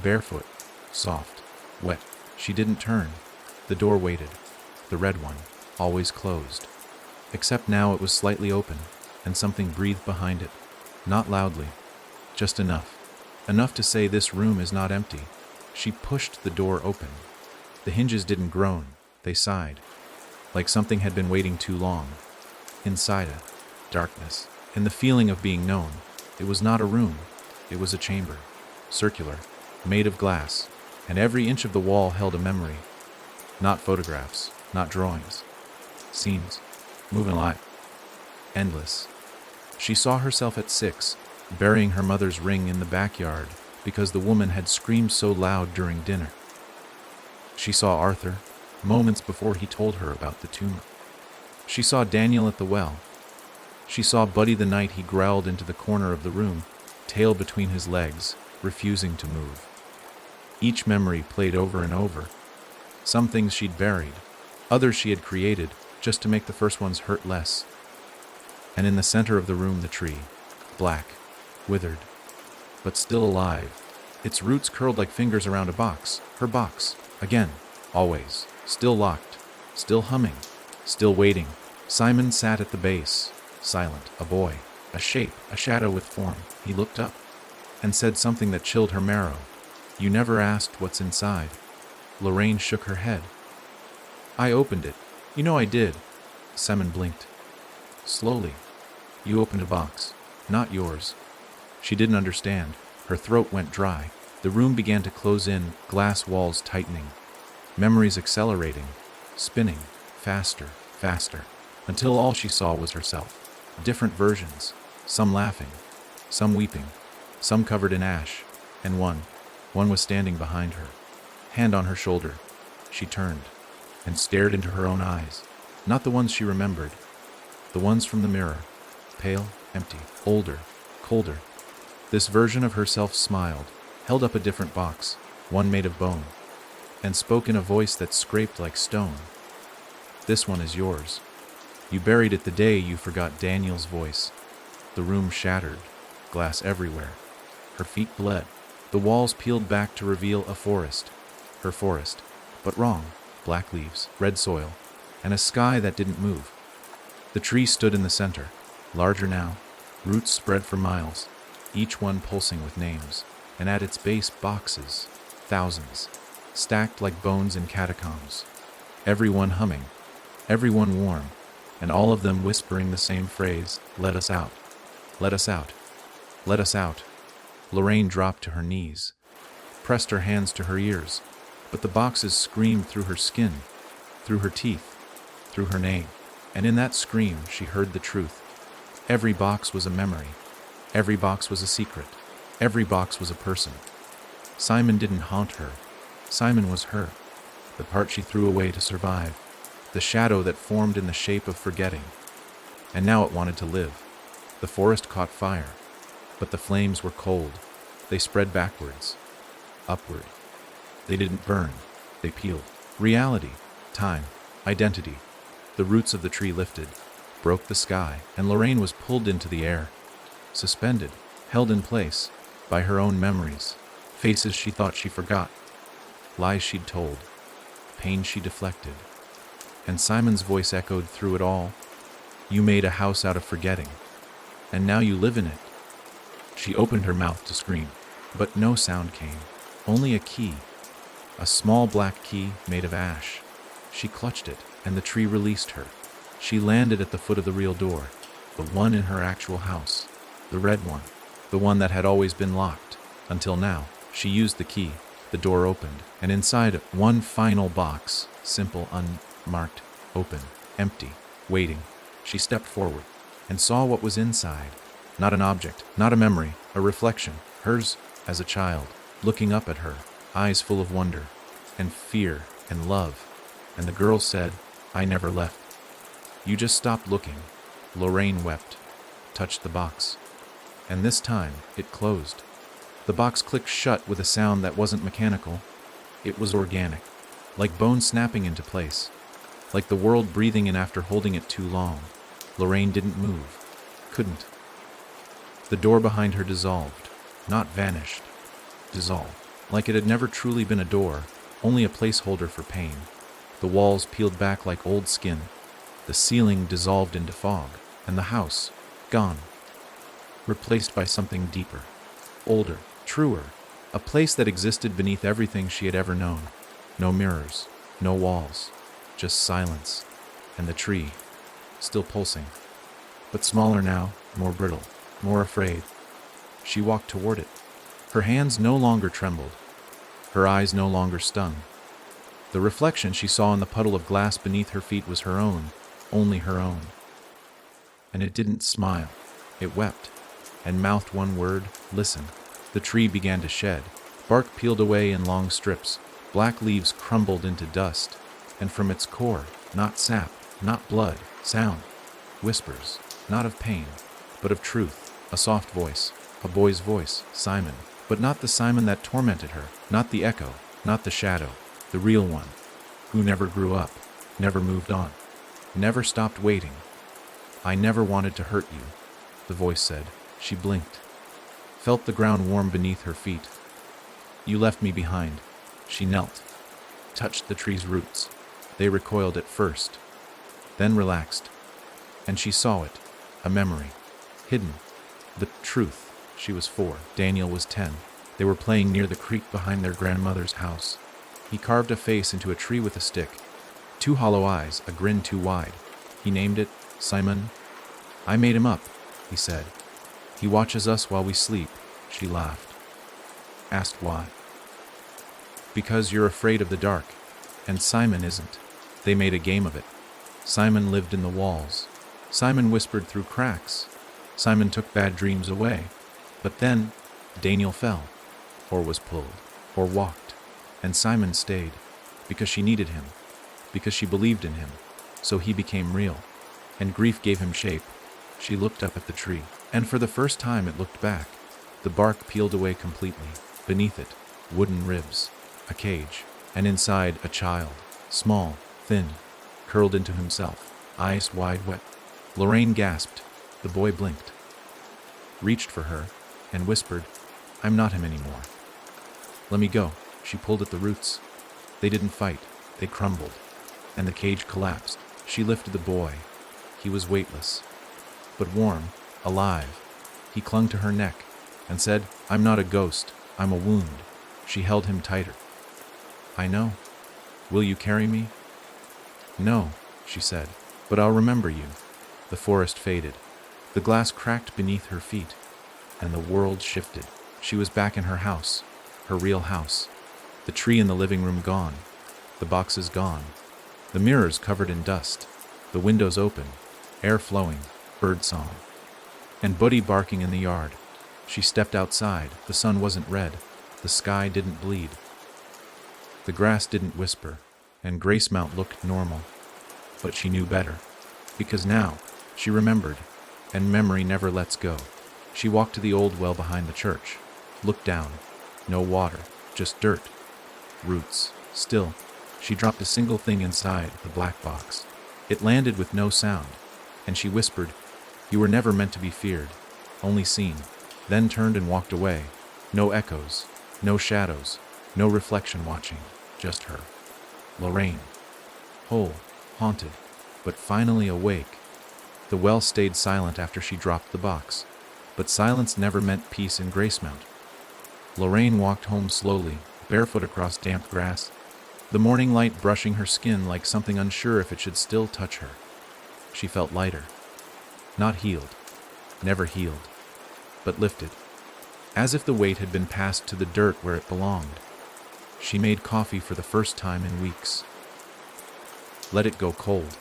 Barefoot. Soft. Wet. She didn't turn. The door waited. The red one. Always closed. Except now it was slightly open, and something breathed behind it. Not loudly. Just enough. Enough to say this room is not empty. She pushed the door open. The hinges didn't groan. They sighed. Like something had been waiting too long. Inside it, darkness, and the feeling of being known. It was not a room. It was a chamber. Circular. Made of glass. And every inch of the wall held a memory. Not photographs. Not drawings. Scenes. Moving alive. Endless. She saw herself at 6, burying her mother's ring in the backyard because the woman had screamed so loud during dinner. She saw Arthur, moments before he told her about the tumor. She saw Daniel at the well. She saw Buddy the night he growled into the corner of the room, tail between his legs, refusing to move. Each memory played over and over. Some things she'd buried, others she had created, just to make the first ones hurt less. And in the center of the room, the tree, black, withered, but still alive. Its roots curled like fingers around a box, her box, again, always, still locked, still humming, still waiting. Simon sat at the base, silent, a boy, a shape, a shadow with form. He looked up and said something that chilled her marrow. You never asked what's inside. Lorraine shook her head. I opened it. You know I did. Simon blinked. Slowly. You opened a box. Not yours. She didn't understand. Her throat went dry. The room began to close in, glass walls tightening. Memories accelerating, spinning, faster, faster, until all she saw was herself. Different versions, some laughing, some weeping, some covered in ash, and one was standing behind her, hand on her shoulder. She turned and stared into her own eyes, not the ones she remembered, the ones from the mirror, pale, empty, older, colder. This version of herself smiled, held up a different box, one made of bone, and spoke in a voice that scraped like stone. This one is yours. You buried it the day you forgot Daniel's voice. The room shattered, glass everywhere. Her feet bled. The walls peeled back to reveal a forest. Her forest, but wrong. Black leaves, red soil, and a sky that didn't move. The tree stood in the center, larger now, roots spread for miles, each one pulsing with names, and at its base boxes, thousands, stacked like bones in catacombs. Everyone humming, everyone warm, and all of them whispering the same phrase, let us out, let us out, let us out. Lorraine dropped to her knees, pressed her hands to her ears, but the boxes screamed through her skin, through her teeth, through her name. And in that scream, she heard the truth. Every box was a memory. Every box was a secret. Every box was a person. Simon didn't haunt her. Simon was her, the part she threw away to survive, the shadow that formed in the shape of forgetting. and now it wanted to live. The forest caught fire, but the flames were cold. They spread backwards, upward. They didn't burn, they peeled. Reality, time, identity. The roots of the tree lifted, broke the sky, and Lorraine was pulled into the air, suspended, held in place by her own memories, faces she thought she forgot, lies she'd told, pain she deflected. And Simon's voice echoed through it all. You made a house out of forgetting, and now you live in it. She opened her mouth to scream, but no sound came, only a key, a small black key made of ash. She clutched it, and the tree released her. She landed at the foot of the real door, the one in her actual house, the red one, the one that had always been locked, until now. She used the key, the door opened, and inside one final box, simple, unmarked, open, empty, waiting. She stepped forward and saw what was inside. Not an object, not a memory, a reflection, hers as a child, looking up at her, eyes full of wonder and fear and love. And the girl said, I never left. You just stopped looking. Lorraine wept, touched the box, and this time it closed. The box clicked shut with a sound that wasn't mechanical. It was organic, like bone snapping into place, like the world breathing in after holding it too long. Lorraine didn't move, couldn't. The door behind her dissolved, not vanished, dissolved, like it had never truly been a door, only a placeholder for pain. The walls peeled back like old skin, the ceiling dissolved into fog, and the house, gone, replaced by something deeper, older, truer, a place that existed beneath everything she had ever known. No mirrors, no walls, just silence, and the tree, still pulsing, but smaller now, more brittle, more afraid. She walked toward it. Her hands no longer trembled, her eyes no longer stung. The reflection she saw in the puddle of glass beneath her feet was her own, only her own. And it didn't smile, it wept, and mouthed one word, listen. The tree began to shed. Bark peeled away in long strips, black leaves crumbled into dust, and from its core, not sap, not blood, sound, whispers, not of pain, but of truth, a soft voice, a boy's voice, Simon, but not the Simon that tormented her, not the echo, not the shadow, the real one, who never grew up, never moved on, never stopped waiting. I never wanted to hurt you, the voice said. She blinked, felt the ground warm beneath her feet. You left me behind. She knelt, touched the tree's roots. They recoiled at first, then relaxed, and she saw it, a memory, hidden, the truth. She was 4, Daniel was 10. They were playing near the creek behind their grandmother's house. He carved a face into a tree with a stick, 2 hollow eyes, a grin too wide. He named it Simon. I made him up, he said. He watches us while we sleep, she laughed. Asked why. Because you're afraid of the dark, and Simon isn't. They made a game of it. Simon lived in the walls. Simon whispered through cracks. Simon took bad dreams away. But then, Daniel fell, or was pulled, or walked, and Simon stayed, because she needed him, because she believed in him. So he became real, and grief gave him shape. She looked up at the tree, and for the first time it looked back. The bark peeled away completely. Beneath it, wooden ribs, a cage, and inside a child, small, thin, curled into himself, eyes wide wet. Lorraine gasped. The boy blinked, reached for her, and whispered, I'm not him anymore. Let me go. She pulled at the roots. They didn't fight. They crumbled, and the cage collapsed. She lifted the boy. He was weightless, but warm, alive. He clung to her neck and said, I'm not a ghost. I'm a wound. She held him tighter. I know. Will you carry me? No, she said, but I'll remember you. The forest faded. The glass cracked beneath her feet, and the world shifted. She was back in her house, her real house. The tree in the living room gone. The boxes gone. The mirrors covered in dust. The windows open, air flowing, bird song, and Buddy barking in the yard. She stepped outside. The sun wasn't red. The sky didn't bleed. The grass didn't whisper, and Grace Mount looked normal. But she knew better, because now, She remembered, and memory never lets go. She walked to the old well behind the church, looked down. No water, just dirt. Roots. Still, she dropped a single thing inside the black box. It landed with no sound, and she whispered, "You were never meant to be feared, only seen," then turned and walked away. No echoes, no shadows, no reflection watching, just her. Lorraine. Whole, haunted, but finally awake. The well stayed silent after she dropped the box, but silence never meant peace in Gracemount. Lorraine walked home slowly, barefoot across damp grass, the morning light brushing her skin like something unsure if it should still touch her. She felt lighter. Not healed, never healed, but lifted, as if the weight had been passed to the dirt where it belonged. She made coffee for the first time in weeks. Let it go cold.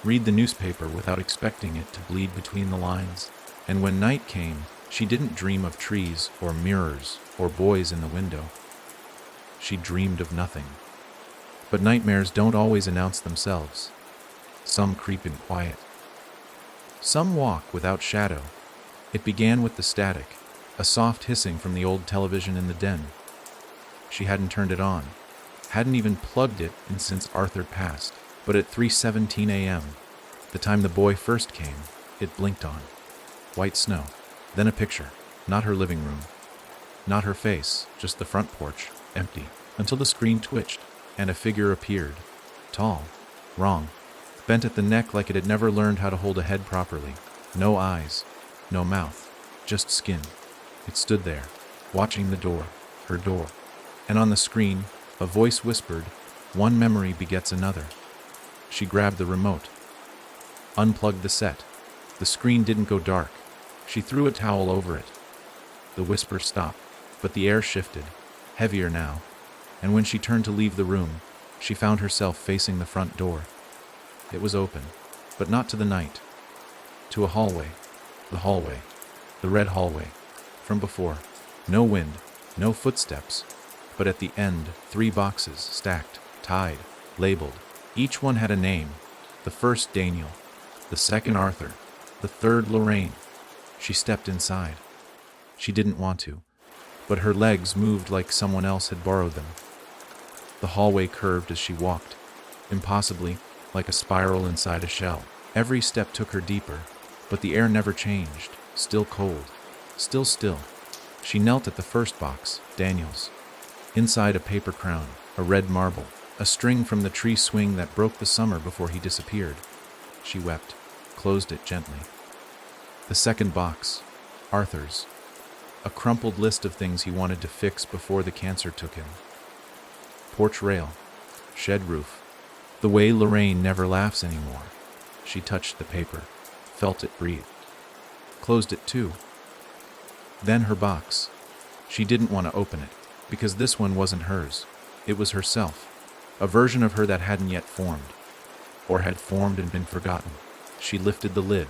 Read the newspaper without expecting it to bleed between the lines, and when night came, she didn't dream of trees or mirrors or boys in the window. She dreamed of nothing. But nightmares don't always announce themselves. Some creep in quiet. Some walk without shadow. It began with the static, a soft hissing from the old television in the den. She hadn't turned it on, hadn't even plugged it in since Arthur passed. But at 3:17 a.m., the time the boy first came, it blinked on. White snow. Then a picture. Not her living room. Not her face, just the front porch, empty, until the screen twitched, and a figure appeared. Tall. Wrong. Bent at the neck like it had never learned how to hold a head properly. No eyes. No mouth. Just skin. It stood there, watching the door, her door. And on the screen, a voice whispered, "One memory begets another." She grabbed the remote. Unplugged the set. The screen didn't go dark. She threw a towel over it. The whisper stopped, but the air shifted, heavier now, and when she turned to leave the room, she found herself facing the front door. It was open, but not to the night. To a hallway. The hallway. The red hallway. From before. No wind, no footsteps, but at the end, 3 boxes, stacked, tied, labeled. Each one had a name. The first Daniel, the second Arthur, the third Lorraine. She stepped inside. She didn't want to, but her legs moved like someone else had borrowed them. The hallway curved as she walked, impossibly, like a spiral inside a shell. Every step took her deeper, but the air never changed, still cold, still still. She knelt at the first box, Daniel's. Inside a paper crown, a red marble, a string from the tree swing that broke the summer before he disappeared. She wept, closed it gently. The second box, Arthur's. A crumpled list of things he wanted to fix before the cancer took him. Porch rail, shed roof. The way Lorraine never laughs anymore. She touched the paper, felt it breathe. Closed it too. Then her box. She didn't want to open it, because this one wasn't hers. It was herself. A version of her that hadn't yet formed, or had formed and been forgotten. She lifted the lid.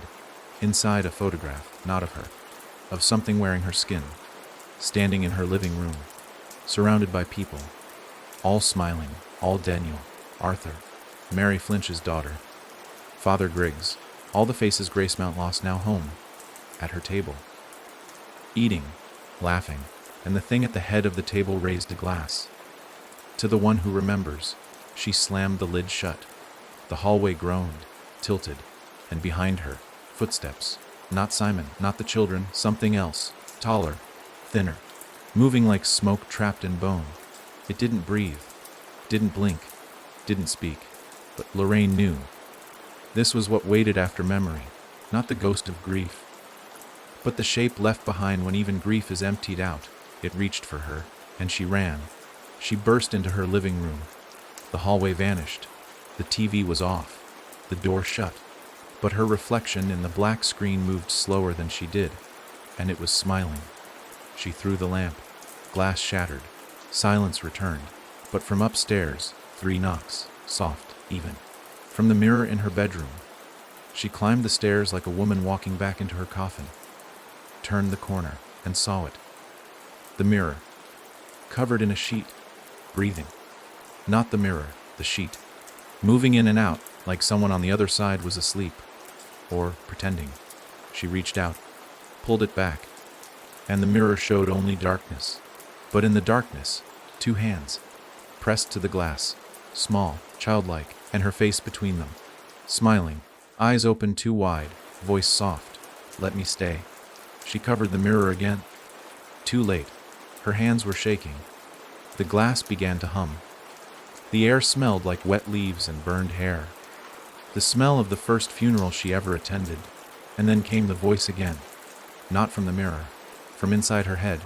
Inside a photograph, not of her, of something wearing her skin, standing in her living room, surrounded by people, all smiling, all Daniel, Arthur, Mary Flinch's daughter, Father Griggs, all the faces Gracemount lost now home, at her table, eating, laughing, and the thing at the head of the table raised a glass. To the one who remembers, she slammed the lid shut. The hallway groaned, tilted, and behind her, footsteps. Not Simon, not the children, something else, taller, thinner, moving like smoke trapped in bone. It didn't breathe, didn't blink, didn't speak, but Lorraine knew. This was what waited after memory, not the ghost of grief, but the shape left behind when even grief is emptied out. It reached for her, and she ran. She burst into her living room. The hallway vanished. The TV was off. The door shut. But her reflection in the black screen moved slower than she did, and it was smiling. She threw the lamp. Glass shattered. Silence returned. But from upstairs, 3 knocks, soft, even. From the mirror in her bedroom. She climbed the stairs like a woman walking back into her coffin. Turned the corner, and saw it. The mirror. Covered in a sheet. Breathing. Not the mirror, the sheet. Moving in and out, like someone on the other side was asleep. or pretending. She reached out, pulled it back, and the mirror showed only darkness. But in the darkness, two hands, pressed to the glass, small, childlike, and her face between them. Smiling, eyes open too wide, voice soft. "Let me stay." She covered the mirror again. Too late. Her hands were shaking. The glass began to hum. The air smelled like wet leaves and burned hair. The smell of the first funeral she ever attended. And then came the voice again. Not from the mirror, from inside her head.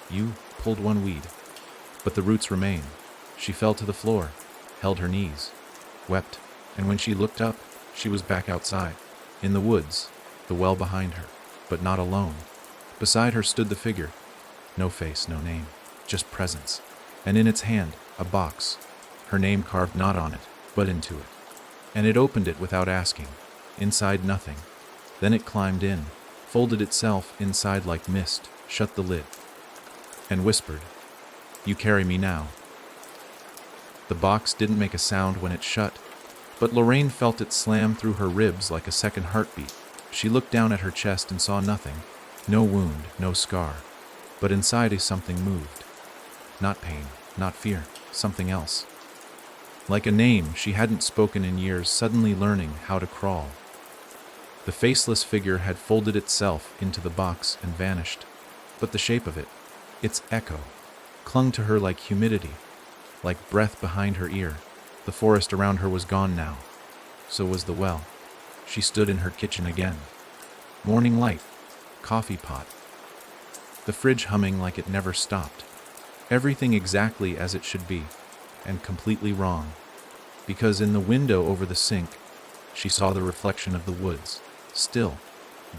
"You pulled one weed." But the roots remained. She fell to the floor, held her knees, wept, and when she looked up, she was back outside, in the woods, the well behind her, but not alone. Beside her stood the figure. No face, no name, just presence. And in its hand, a box, her name carved not on it, but into it. And it opened it without asking. Inside nothing. Then it climbed in, folded itself inside like mist, shut the lid, and whispered, "You carry me now." The box didn't make a sound when it shut, but Lorraine felt it slam through her ribs like a second heartbeat. She looked down at her chest and saw nothing. No wound, no scar. But inside something moved. Not pain, not fear, something else. Like a name she hadn't spoken in years, suddenly learning how to crawl. The faceless figure had folded itself into the box and vanished. But the shape of it, its echo, clung to her like humidity, like breath behind her ear. The forest around her was gone now. So was the well. She stood in her kitchen again. Morning light, coffee pot. The fridge humming like it never stopped. Everything exactly as it should be, and completely wrong. Because in the window over the sink, she saw the reflection of the woods, still,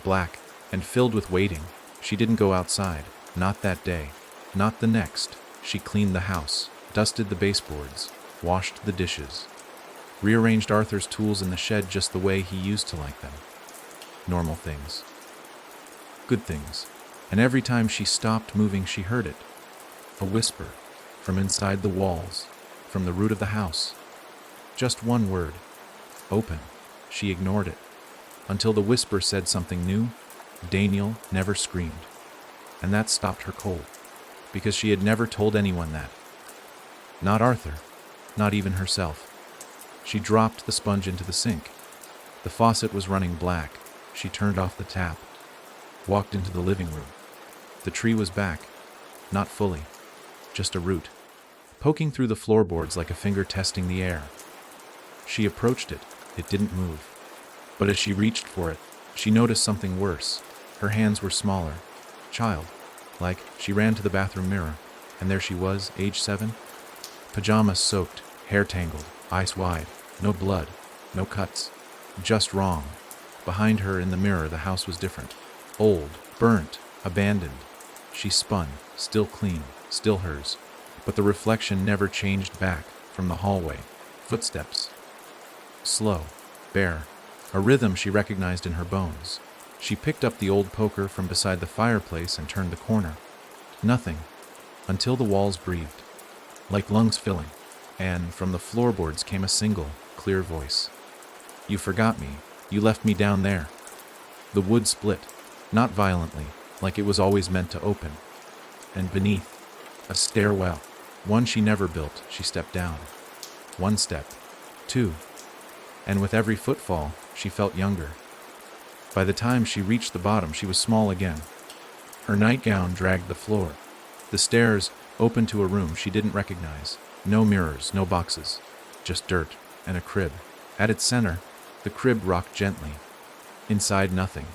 black, and filled with waiting. She didn't go outside, not that day, not the next. She cleaned the house, dusted the baseboards, washed the dishes, rearranged Arthur's tools in the shed just the way he used to like them. Normal things. Good things. And every time she stopped moving, she heard it. A whisper, from inside the walls, from the root of the house. Just one word. Open. She ignored it. Until the whisper said something new. Daniel never screamed. And that stopped her cold. Because she had never told anyone that. Not Arthur. Not even herself. She dropped the sponge into the sink. The faucet was running black. She turned off the tap. Walked into the living room. The tree was back. Not fully. Just a root. Poking through the floorboards like a finger testing the air. She approached it. It didn't move. But as she reached for it, she noticed something worse. Her hands were smaller. Child. Like, she ran to the bathroom mirror. And there she was, age 7. Pajamas soaked, hair tangled, eyes wide. No blood. No cuts. Just wrong. Behind her in the mirror, the house was different. Old, burnt, abandoned. She spun, still clean, still hers. But the reflection never changed back from the hallway. Footsteps. Slow, bare. A rhythm she recognized in her bones. She picked up the old poker from beside the fireplace and turned the corner. Nothing. Until the walls breathed. Like lungs filling. And from the floorboards came a single, clear voice. "You forgot me. You left me down there." The wood split. Not violently, like it was always meant to open. And beneath, a stairwell. One she never built. She stepped down. 1 step. 2. And with every footfall, she felt younger. By the time she reached the bottom, she was small again. Her nightgown dragged the floor. The stairs opened to a room she didn't recognize. No mirrors, no boxes. Just dirt and a crib. At its center, the crib rocked gently. Inside nothing,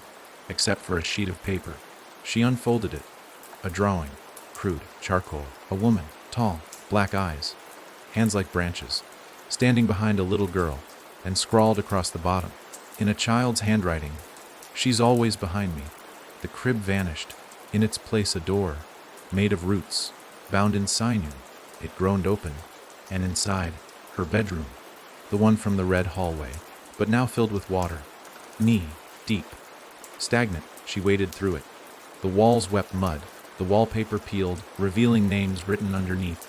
except for a sheet of paper. She unfolded it. A drawing. Crude, charcoal. A woman, tall, black eyes. Hands like branches. Standing behind a little girl, and scrawled across the bottom. In a child's handwriting. "She's always behind me." The crib vanished. In its place a door, made of roots, bound in sinew. It groaned open, and inside, her bedroom. The one from the red hallway, but now filled with water. Knee deep. Stagnant, she waded through it. The walls wept mud, the wallpaper peeled, revealing names written underneath.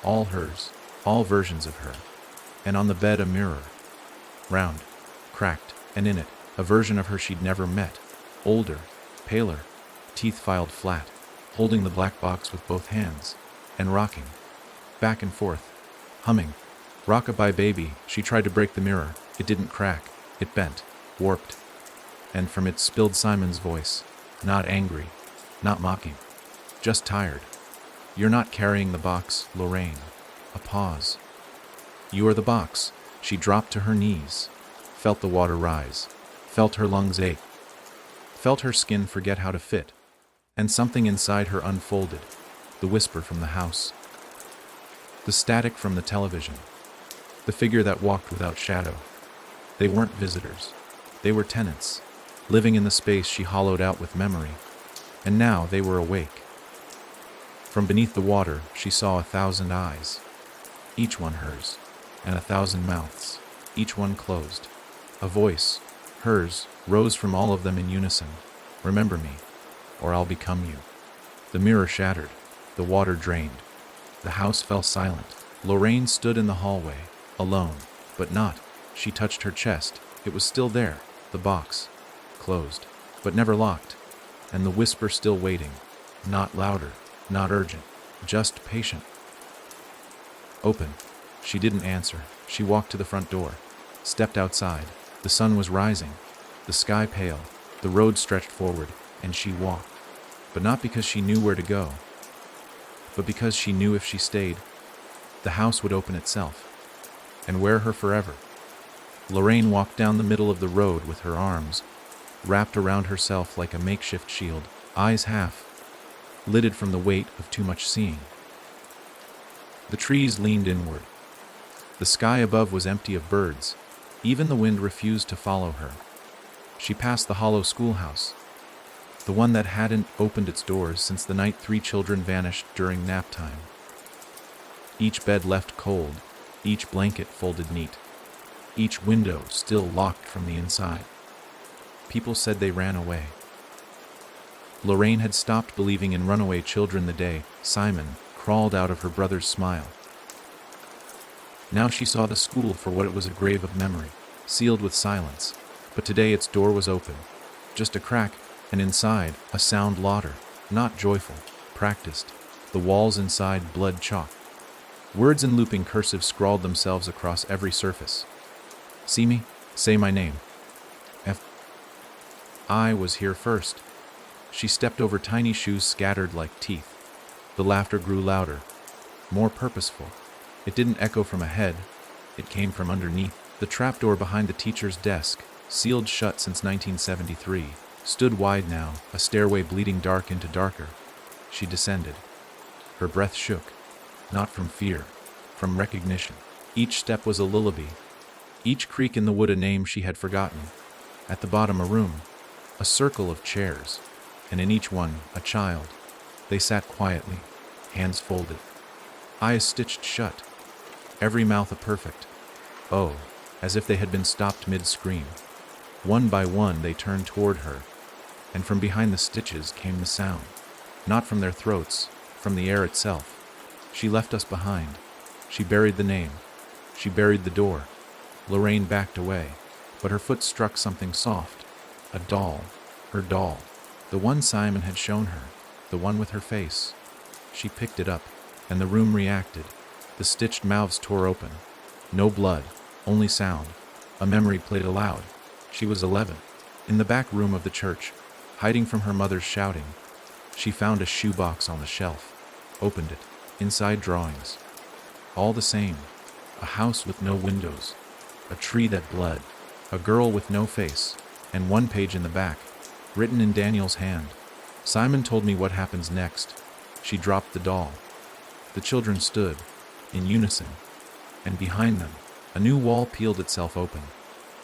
All hers, all versions of her. And on the bed a mirror. Round, cracked, and in it, A version of her she'd never met. Older, paler, teeth filed flat, holding the black box with both hands, and rocking, back and forth, humming. "Rock-a-bye baby." She tried to break the mirror. It didn't crack. It bent, warped. And from it spilled Simon's voice, not angry, not mocking, just tired. "You're not carrying the box, Lorraine." A pause. "You are the box." She dropped to her knees, felt the water rise, felt her lungs ache, felt her skin forget how to fit, and something inside her unfolded, the whisper from the house, the static from the television, the figure that walked without shadow. They weren't visitors. They were tenants, living in the space she hollowed out with memory, and now they were awake. From beneath the water, she saw 1,000 eyes, each one hers, and 1,000 mouths, each one closed. A voice, hers, rose from all of them in unison. "Remember me, or I'll become you." The mirror shattered. The water drained. The house fell silent. Lorraine stood in the hallway, alone, but not. She touched her chest. It was still there, the box, closed, but never locked, and the whisper still waiting, not louder, not urgent, just patient. "Open." She didn't answer. She walked to the front door, stepped outside. The sun was rising, the sky pale, the road stretched forward, and she walked. But not because she knew where to go, but because she knew if she stayed, the house would open itself, and wear her forever. Lorraine walked down the middle of the road with her arms wrapped around herself like a makeshift shield, eyes half lidded from the weight of too much seeing. The trees leaned inward. The sky above was empty of birds. Even the wind refused to follow her. She passed the hollow schoolhouse, the one that hadn't opened its doors since the night 3 children vanished during nap time. Each bed left cold, each blanket folded neat, each window still locked from the inside. People said they ran away. Lorraine had stopped believing in runaway children the day Simon crawled out of her brother's smile. Now she saw the school for what it was, a grave of memory, sealed with silence. But today its door was open, just a crack, and inside, a sound louder, not joyful, practiced. The walls inside blood chalk. Words in looping cursive scrawled themselves across every surface. "See me? Say my name. I was here first." She stepped over tiny shoes scattered like teeth. The laughter grew louder, more purposeful. It didn't echo from ahead, it came from underneath. The trapdoor behind the teacher's desk, sealed shut since 1973, stood wide now, a stairway bleeding dark into darker. She descended. Her breath shook, not from fear, from recognition. Each step was a lullaby, each creak in the wood a name she had forgotten. At the bottom a room, a circle of chairs, and in each one a child. They sat quietly, hands folded, eyes stitched shut, every mouth a perfect "oh," as if they had been stopped mid-scream. One by one they turned toward her, and from behind the stitches came the sound, not from their throats, from the air itself. She left us behind. She buried the name. She buried the door. Lorraine backed away, but her foot struck something soft. A doll. Her doll. The one Simon had shown her. The one with her face. She picked it up, and the room reacted. The stitched mouths tore open. No blood, only sound. A memory played aloud. She was 11. In the back room of the church, hiding from her mother's shouting. She found a shoebox on the shelf. Opened it. Inside drawings. All the same. A house with no windows. A tree that bled. A girl with no face. And one page in the back, written in Daniel's hand. Simon told me what happens next. She dropped the doll. The children stood, in unison, and behind them, a new wall peeled itself open,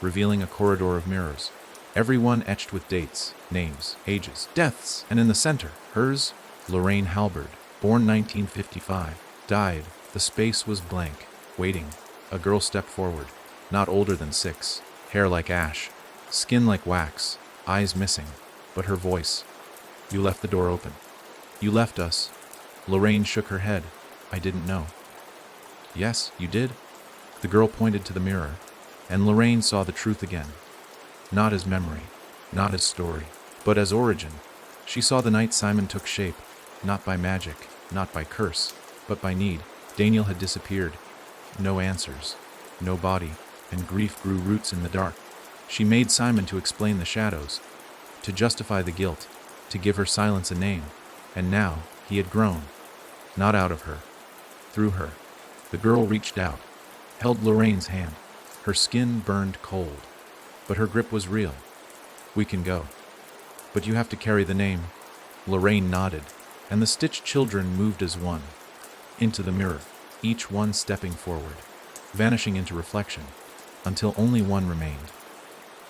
revealing a corridor of mirrors, every one etched with dates, names, ages, deaths, and in the center, hers, Lorraine Halberd, born 1955, died. The space was blank, waiting. A girl stepped forward, not older than 6, hair like ash, skin like wax, eyes missing, but her voice. "You left the door open. You left us." Lorraine shook her head. "I didn't know." "Yes, you did." The girl pointed to the mirror, and Lorraine saw the truth again. not as memory, not as story, but as origin. She saw the night Simon took shape, not by magic, not by curse, but by need. Daniel had disappeared. No answers, no body, and grief grew roots in the dark. She made Simon to explain the shadows, to justify the guilt, to give her silence a name. And now he had grown, not out of her, through her. The girl reached out, held Lorraine's hand. Her skin burned cold, but her grip was real. We can go. But you have to carry the name. Lorraine nodded, and the stitched children moved as one, into the mirror, each one stepping forward, vanishing into reflection, until only one remained.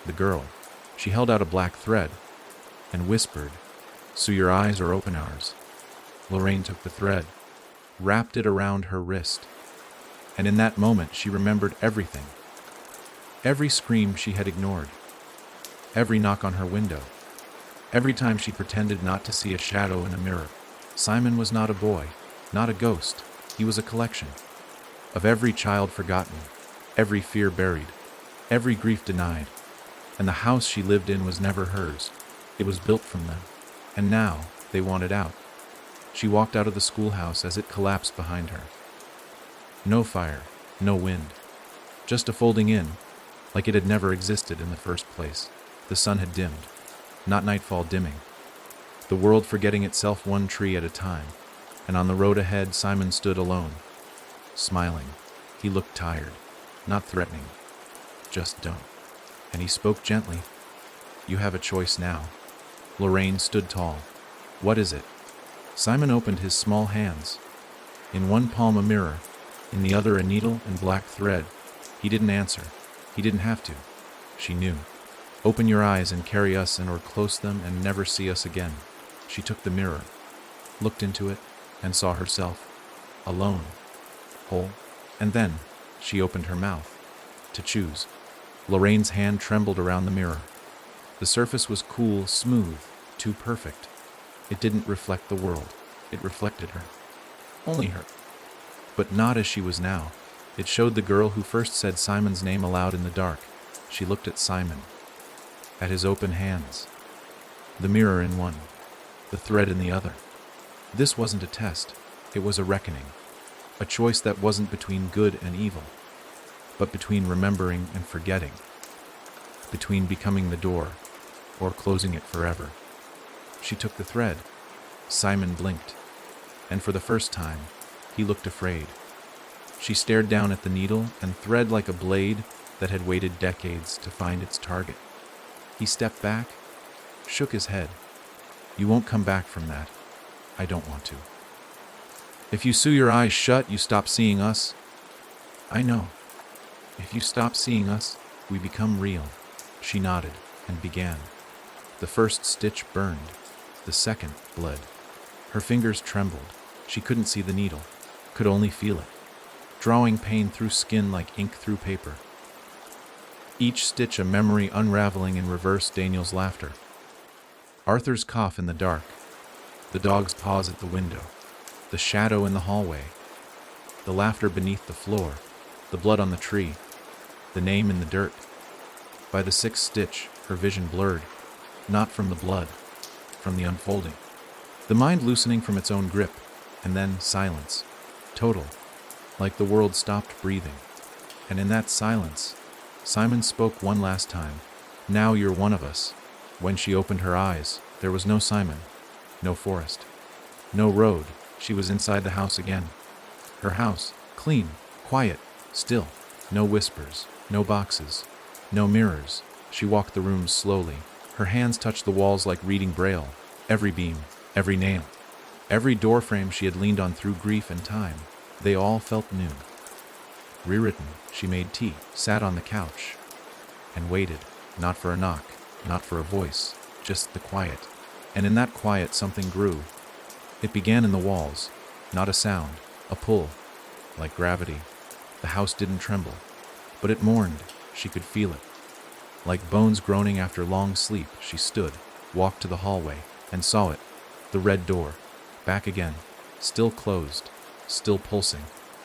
The girl. She held out a black thread, and whispered, "So your eyes are open ours." Lorraine took the thread, wrapped it around her wrist, and in that moment she remembered everything. Every scream she had ignored, every knock on her window, every time she pretended not to see a shadow in a mirror. Simon was not a boy, not a ghost. He was a collection of every child forgotten, every fear buried, every grief denied. And the house she lived in was never hers. It was built from them, and now they wanted out. She walked out of the schoolhouse as it collapsed behind her. No fire, no wind, just a folding in, like it had never existed in the first place. The sun had dimmed, not nightfall dimming, the world forgetting itself one tree at a time, and on the road ahead Simon stood alone, smiling. He looked tired, not threatening, just don't. And he spoke gently. "You have a choice now." Lorraine stood tall. "What is it?" Simon opened his small hands. In one palm a mirror, in the other a needle and black thread. He didn't answer. He didn't have to. She knew. "Open your eyes and carry us in, or close them and never see us again." She took the mirror, looked into it, and saw herself, alone, whole. And then she opened her mouth to choose. Lorraine's hand trembled around the mirror. The surface was cool, smooth, too perfect. It didn't reflect the world. It reflected her. Only her. But not as she was now. It showed the girl who first said Simon's name aloud in the dark. She looked at Simon, at his open hands, the mirror in one, the thread in the other. This wasn't a test. It was a reckoning. A choice that wasn't between good and evil, but between remembering and forgetting, between becoming the door or closing it forever. She took the thread. Simon blinked, and for the first time, he looked afraid. She stared down at the needle and thread like a blade that had waited decades to find its target. He stepped back, shook his head. "You won't come back from that. I don't want to. If you sew your eyes shut, you stop seeing us." "I know. If you stop seeing us, we become real." She nodded and began. The first stitch burned. The second bled. Her fingers trembled. She couldn't see the needle, could only feel it, drawing pain through skin like ink through paper. Each stitch a memory unraveling in reverse. Daniel's laughter, Arthur's cough in the dark, the dog's paws at the window, the shadow in the hallway, the laughter beneath the floor, the blood on the tree, the name in the dirt. By the sixth stitch, her vision blurred, not from the blood, from the unfolding. The mind loosening from its own grip, and then silence, total, like the world stopped breathing. And in that silence, Simon spoke one last time. "Now you're one of us." When she opened her eyes, there was no Simon, no forest, no road. She was inside the house again. Her house, clean, quiet, still. No whispers, no boxes, no mirrors. She walked the rooms slowly. Her hands touched the walls like reading Braille. Every beam, every nail, every doorframe she had leaned on through grief and time, they all felt new. Rewritten. She made tea, sat on the couch, and waited, not for a knock, not for a voice, just the quiet. And in that quiet something grew. It began in the walls, not a sound, a pull, like gravity. The house didn't tremble, but it mourned. She could feel it. Like bones groaning after long sleep, she stood, walked to the hallway, and saw it. The red door, back again, still closed, still pulsing,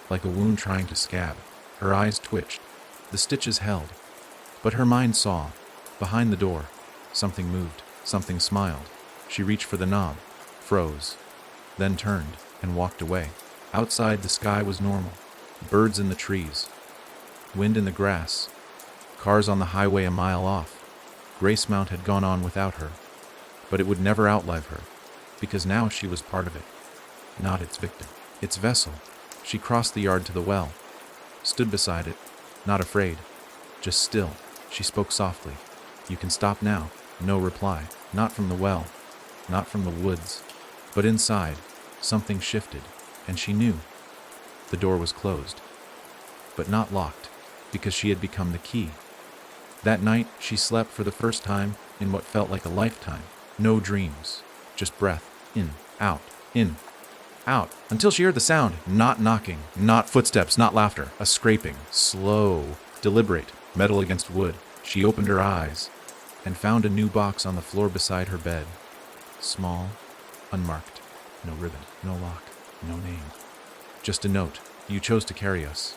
like a wound trying to scab. Her eyes twitched. The stitches held. But her mind saw. Behind the door, something moved, something smiled. She reached for the knob, froze, then turned and walked away. Outside, the sky was normal. Birds in the trees, wind in the grass, cars on the highway a mile off. Gracemount had gone on without her, but it would never outlive her, because now she was part of it, not its victim, its vessel. She crossed the yard to the well, stood beside it, not afraid, just still. She spoke softly. "You can stop now." No reply, not from the well, not from the woods, but inside, something shifted, and she knew. The door was closed, but not locked, because she had become the key. That night, she slept for the first time in what felt like a lifetime. No dreams, just breath, in, out, until she heard the sound, not knocking, not footsteps, not laughter, a scraping, slow, deliberate, metal against wood. She opened her eyes and found a new box on the floor beside her bed. Small, unmarked, no ribbon, no lock, no name. Just a note. "You chose to carry us.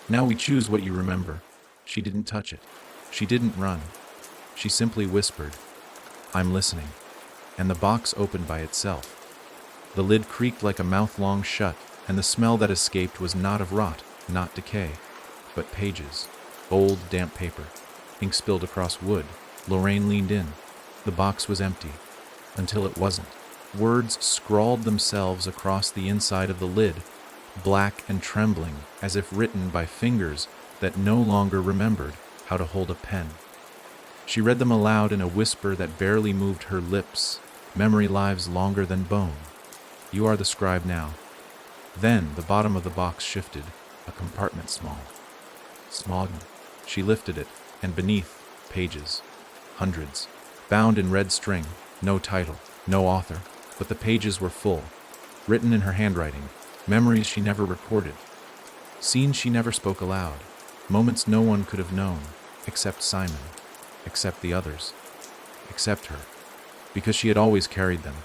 Now we choose what you remember." She didn't touch it. She didn't run. She simply whispered, "I'm listening." And the box opened by itself. The lid creaked like a mouth long shut, and the smell that escaped was not of rot, not decay, but pages, old, damp paper, ink spilled across wood. Lorraine leaned in. The box was empty, until it wasn't. Words scrawled themselves across the inside of the lid, black and trembling, as if written by fingers that no longer remembered how to hold a pen. She read them aloud in a whisper that barely moved her lips. "Memory lives longer than bone. You are the scribe now." Then the bottom of the box shifted, a compartment small. She lifted it, and beneath, pages, hundreds, bound in red string, no title, no author, but the pages were full, written in her handwriting, memories she never recorded, scenes she never spoke aloud, moments no one could have known, except Simon, except the others, except her, because she had always carried them.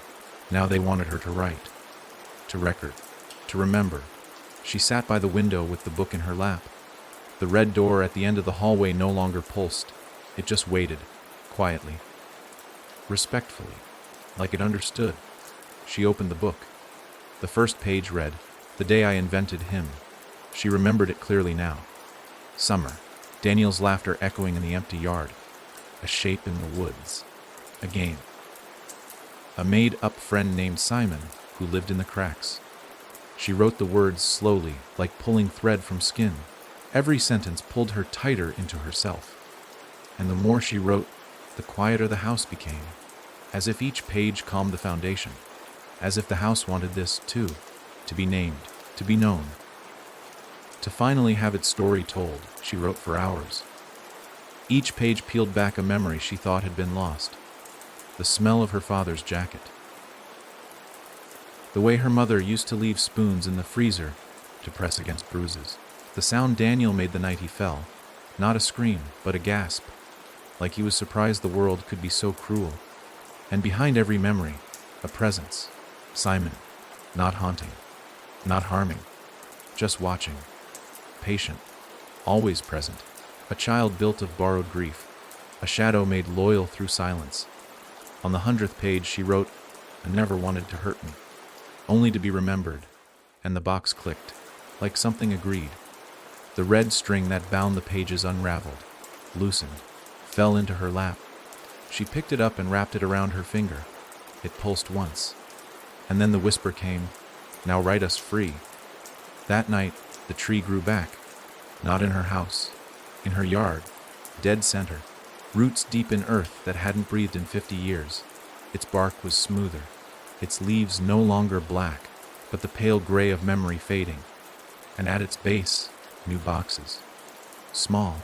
Now they wanted her to write, to record, to remember. She sat by the window with the book in her lap. The red door at the end of the hallway no longer pulsed. It just waited, quietly, respectfully, like it understood. She opened the book. The first page read, "The day I invented him." She remembered it clearly now. Summer, Daniel's laughter echoing in the empty yard, a shape in the woods, a game. A made-up friend named Simon who lived in the cracks. She wrote the words slowly, like pulling thread from skin. Every sentence pulled her tighter into herself. And the more she wrote, the quieter the house became, as if each page calmed the foundation, as if the house wanted this, too, to be named, to be known, to finally have its story told. She wrote for hours. Each page peeled back a memory she thought had been lost. The smell of her father's jacket. The way her mother used to leave spoons in the freezer to press against bruises. The sound Daniel made the night he fell. Not a scream, but a gasp. Like he was surprised the world could be so cruel. And behind every memory, a presence. Simon. Not haunting. Not harming. Just watching. Patient. Always present. A child built of borrowed grief. A shadow made loyal through silence. On the 100th page she wrote, "I never wanted to hurt me. Only to be remembered." And the box clicked, like something agreed. The red string that bound the pages unraveled, loosened, fell into her lap. She picked it up and wrapped it around her finger. It pulsed once. And then the whisper came, "Now write us free." That night, the tree grew back. Not in her house. In her yard. Dead center. Roots deep in earth that hadn't breathed in 50 years. Its bark was smoother. Its leaves no longer black, but the pale gray of memory fading. And at its base, new boxes. Small,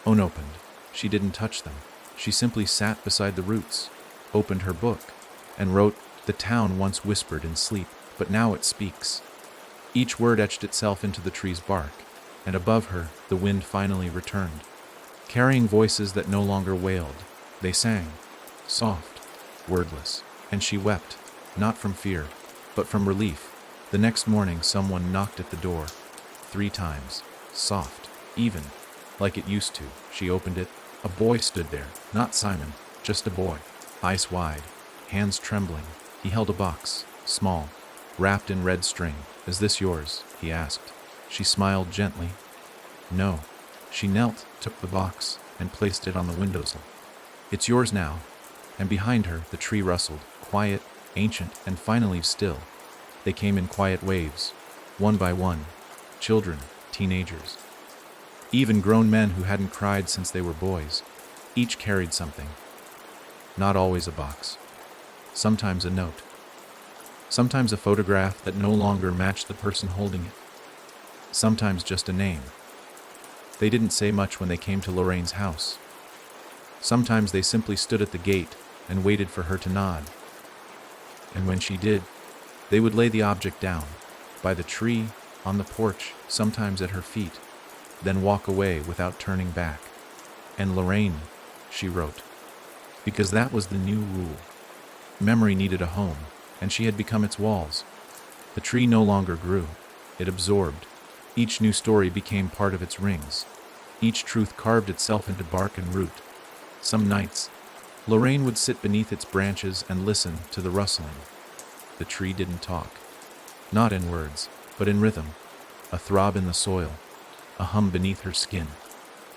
unopened. She didn't touch them. She simply sat beside the roots, opened her book, and wrote, "The town once whispered in sleep, but now it speaks." Each word etched itself into the tree's bark, and above her, the wind finally returned. Carrying voices that no longer wailed, they sang, soft, wordless, and she wept, not from fear, but from relief. The next morning, someone knocked at the door, 3 times, soft, even, like it used to. She opened it, A boy stood there, not Simon, just a boy, eyes wide, hands trembling. He held a box, small, wrapped in red string. "Is this yours?" he asked. She smiled gently. "No." She knelt, took the box, and placed it on the windowsill. "It's yours now." And behind her, the tree rustled, quiet, ancient, and finally still. They came in quiet waves, one by one. Children, teenagers, even grown men who hadn't cried since they were boys. Each carried something. Not always a box. Sometimes a note. Sometimes a photograph that no longer matched the person holding it. Sometimes just a name. They didn't say much when they came to Lorraine's house. Sometimes they simply stood at the gate and waited for her to nod. And when she did, they would lay the object down, by the tree, on the porch, sometimes at her feet, then walk away without turning back. And Lorraine, she wrote, because that was the new rule. Memory needed a home, and she had become its walls. The tree no longer grew, it absorbed. Each new story became part of its rings. Each truth carved itself into bark and root. Some nights, Lorraine would sit beneath its branches and listen to the rustling. The tree didn't talk. Not in words, but in rhythm. A throb in the soil, a hum beneath her skin,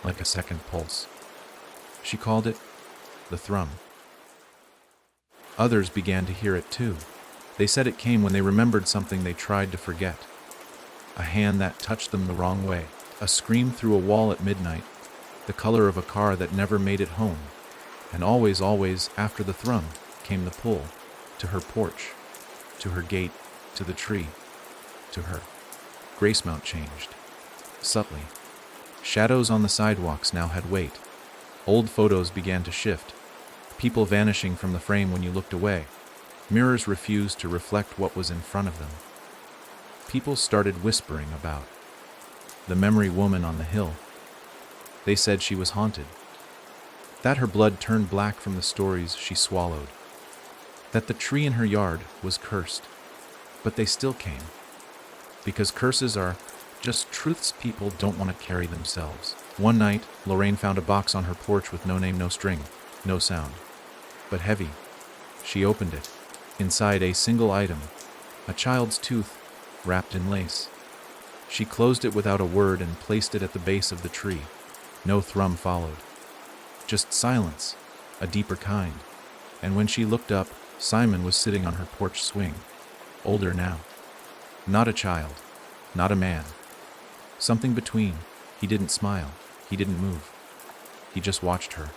like a second pulse. She called it the thrum. Others began to hear it too. They said it came when they remembered something they tried to forget. A hand that touched them the wrong way, a scream through a wall at midnight, the color of a car that never made it home. And always, always, after the thrum, came the pull, to her porch, to her gate, to the tree, to her. Gracemount changed, subtly. Shadows on the sidewalks now had weight. Old photos began to shift, people vanishing from the frame when you looked away. Mirrors refused to reflect what was in front of them. People started whispering about the memory woman on the hill. They said she was haunted, that her blood turned black from the stories she swallowed, that the tree in her yard was cursed. But they still came, because curses are just truths people don't want to carry themselves. One night, Lorraine found a box on her porch with no name, no string, no sound, but heavy. She opened it. Inside, a single item, a child's tooth wrapped in lace. She closed it without a word and placed it at the base of the tree. No thrum followed. Just silence, a deeper kind. And when she looked up, Simon was sitting on her porch swing. Older now. Not a child, not a man. Something between. He didn't smile. He didn't move. He just watched her.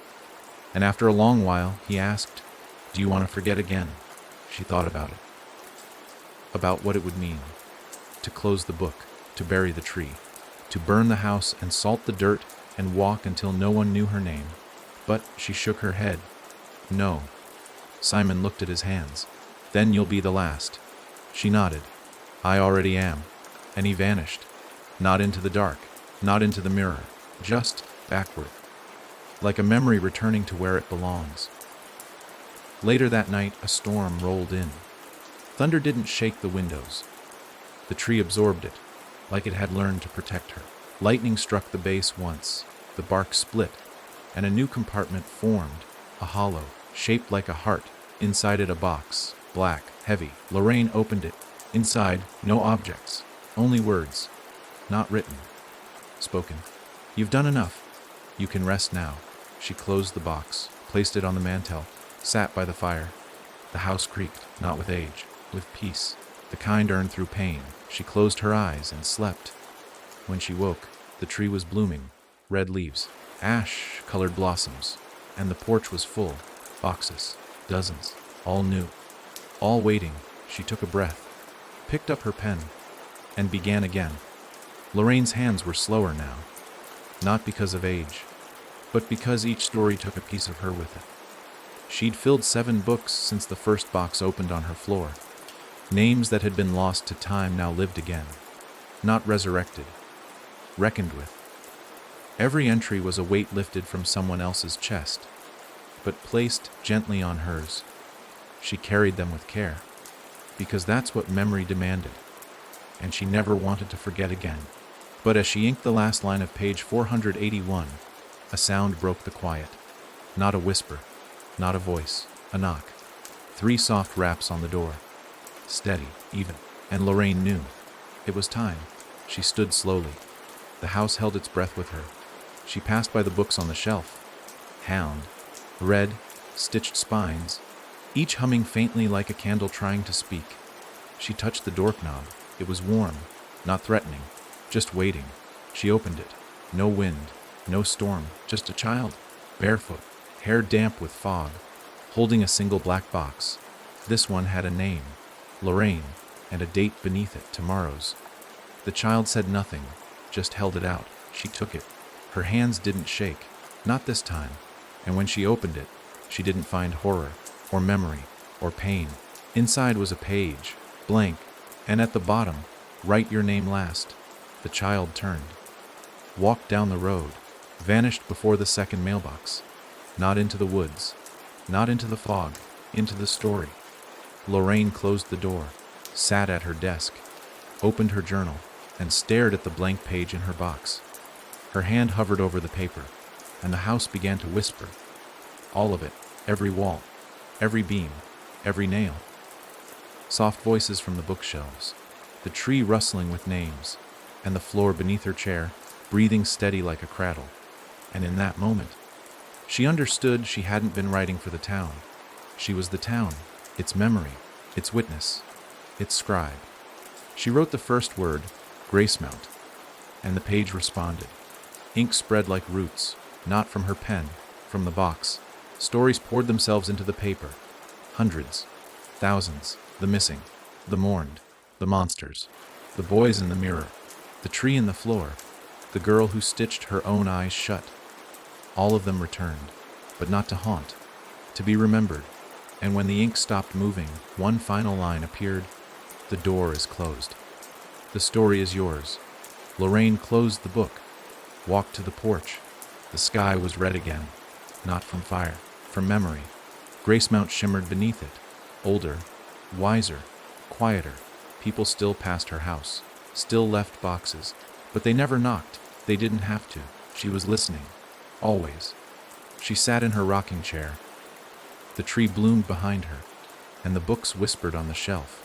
And after a long while, he asked, "Do you want to forget again?" She thought about it. About what it would mean. To close the book, to bury the tree, to burn the house and salt the dirt and walk until no one knew her name. But she shook her head. No. Simon looked at his hands. "Then you'll be the last." She nodded. "I already am." And he vanished. Not into the dark, not into the mirror, just backward. Like a memory returning to where it belongs. Later that night, a storm rolled in. Thunder didn't shake the windows. The tree absorbed it, like it had learned to protect her. Lightning struck the base once. The bark split, and a new compartment formed, a hollow, shaped like a heart. Inside it a box, black, heavy. Lorraine opened it. Inside, no objects, only words, not written, spoken. "You've done enough. You can rest now." She closed the box, placed it on the mantel, sat by the fire. The house creaked, not with age, with peace, the kind earned through pain. She closed her eyes and slept. When she woke, the tree was blooming, red leaves, ash-colored blossoms, and the porch was full, boxes, dozens, all new, all waiting. She took a breath, picked up her pen, and began again. Lorraine's hands were slower now, not because of age, but because each story took a piece of her with it. She'd filled 7 books since the first box opened on her floor. Names that had been lost to time now lived again, not resurrected, reckoned with. Every entry was a weight lifted from someone else's chest, but placed gently on hers. She carried them with care, because that's what memory demanded, and she never wanted to forget again. But as she inked the last line of page 481, A sound broke the quiet. Not a whisper, not a voice, a knock. 3 soft raps on the door. Steady, even. And Lorraine knew. It was time. She stood slowly. The house held its breath with her. She passed by the books on the shelf. Hound. Red, stitched spines, each humming faintly like a candle trying to speak. She touched the doorknob. It was warm, not threatening, just waiting. She opened it. No wind, no storm, just a child, barefoot, hair damp with fog, holding a single black box. This one had a name, Lorraine, and a date beneath it, tomorrow's. The child said nothing, just held it out. She took it. Her hands didn't shake, not this time. And when she opened it, she didn't find horror, or memory, or pain. Inside was a page, blank, and at the bottom, write your name last. The child turned, walked down the road, vanished before the second mailbox. Not into the woods, not into the fog, into the story. Lorraine closed the door, sat at her desk, opened her journal, and stared at the blank page in her box. Her hand hovered over the paper, and the house began to whisper. All of it, every wall, every beam, every nail. Soft voices from the bookshelves, the tree rustling with names, and the floor beneath her chair, breathing steady like a cradle. And in that moment, she understood she hadn't been writing for the town. She was the town, its memory, its witness, its scribe. She wrote the first word, Gracemount, and the page responded. Ink spread like roots, not from her pen, from the box. Stories poured themselves into the paper. Hundreds, thousands, the missing, the mourned, the monsters, the boys in the mirror, the tree in the floor, the girl who stitched her own eyes shut. All of them returned, but not to haunt, to be remembered. And when the ink stopped moving, one final line appeared. The door is closed. The story is yours. Lorraine closed the book, walked to the porch. The sky was red again, not from fire, from memory. Gracemount shimmered beneath it, older, wiser, quieter. People still passed her house, still left boxes, but they never knocked. They didn't have to. She was listening, always. She sat in her rocking chair. The tree bloomed behind her, and the books whispered on the shelf.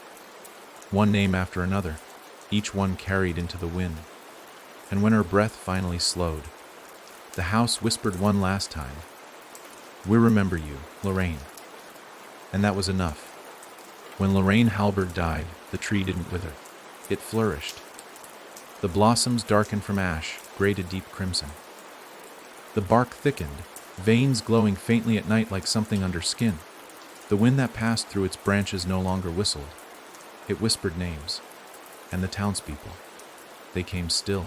One name after another, each one carried into the wind. And when her breath finally slowed, the house whispered one last time. We remember you, Lorraine. And that was enough. When Lorraine Halberd died, the tree didn't wither. It flourished. The blossoms darkened from ash, gray to deep crimson. The bark thickened, veins glowing faintly at night like something under skin. The wind that passed through its branches no longer whistled. It whispered names. And the townspeople. They came still,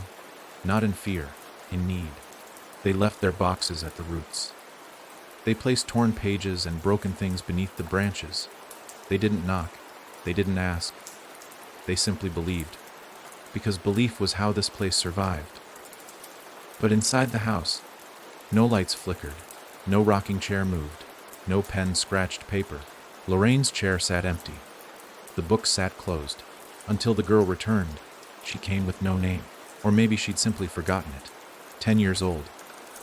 not in fear, in need. They left their boxes at the roots. They placed torn pages and broken things beneath the branches. They didn't knock. They didn't ask. They simply believed. Because belief was how this place survived. But inside the house, no lights flickered. No rocking chair moved. No pen scratched paper. Lorraine's chair sat empty. The book sat closed. Until the girl returned. She came with no name. Or maybe she'd simply forgotten it. 10 years old.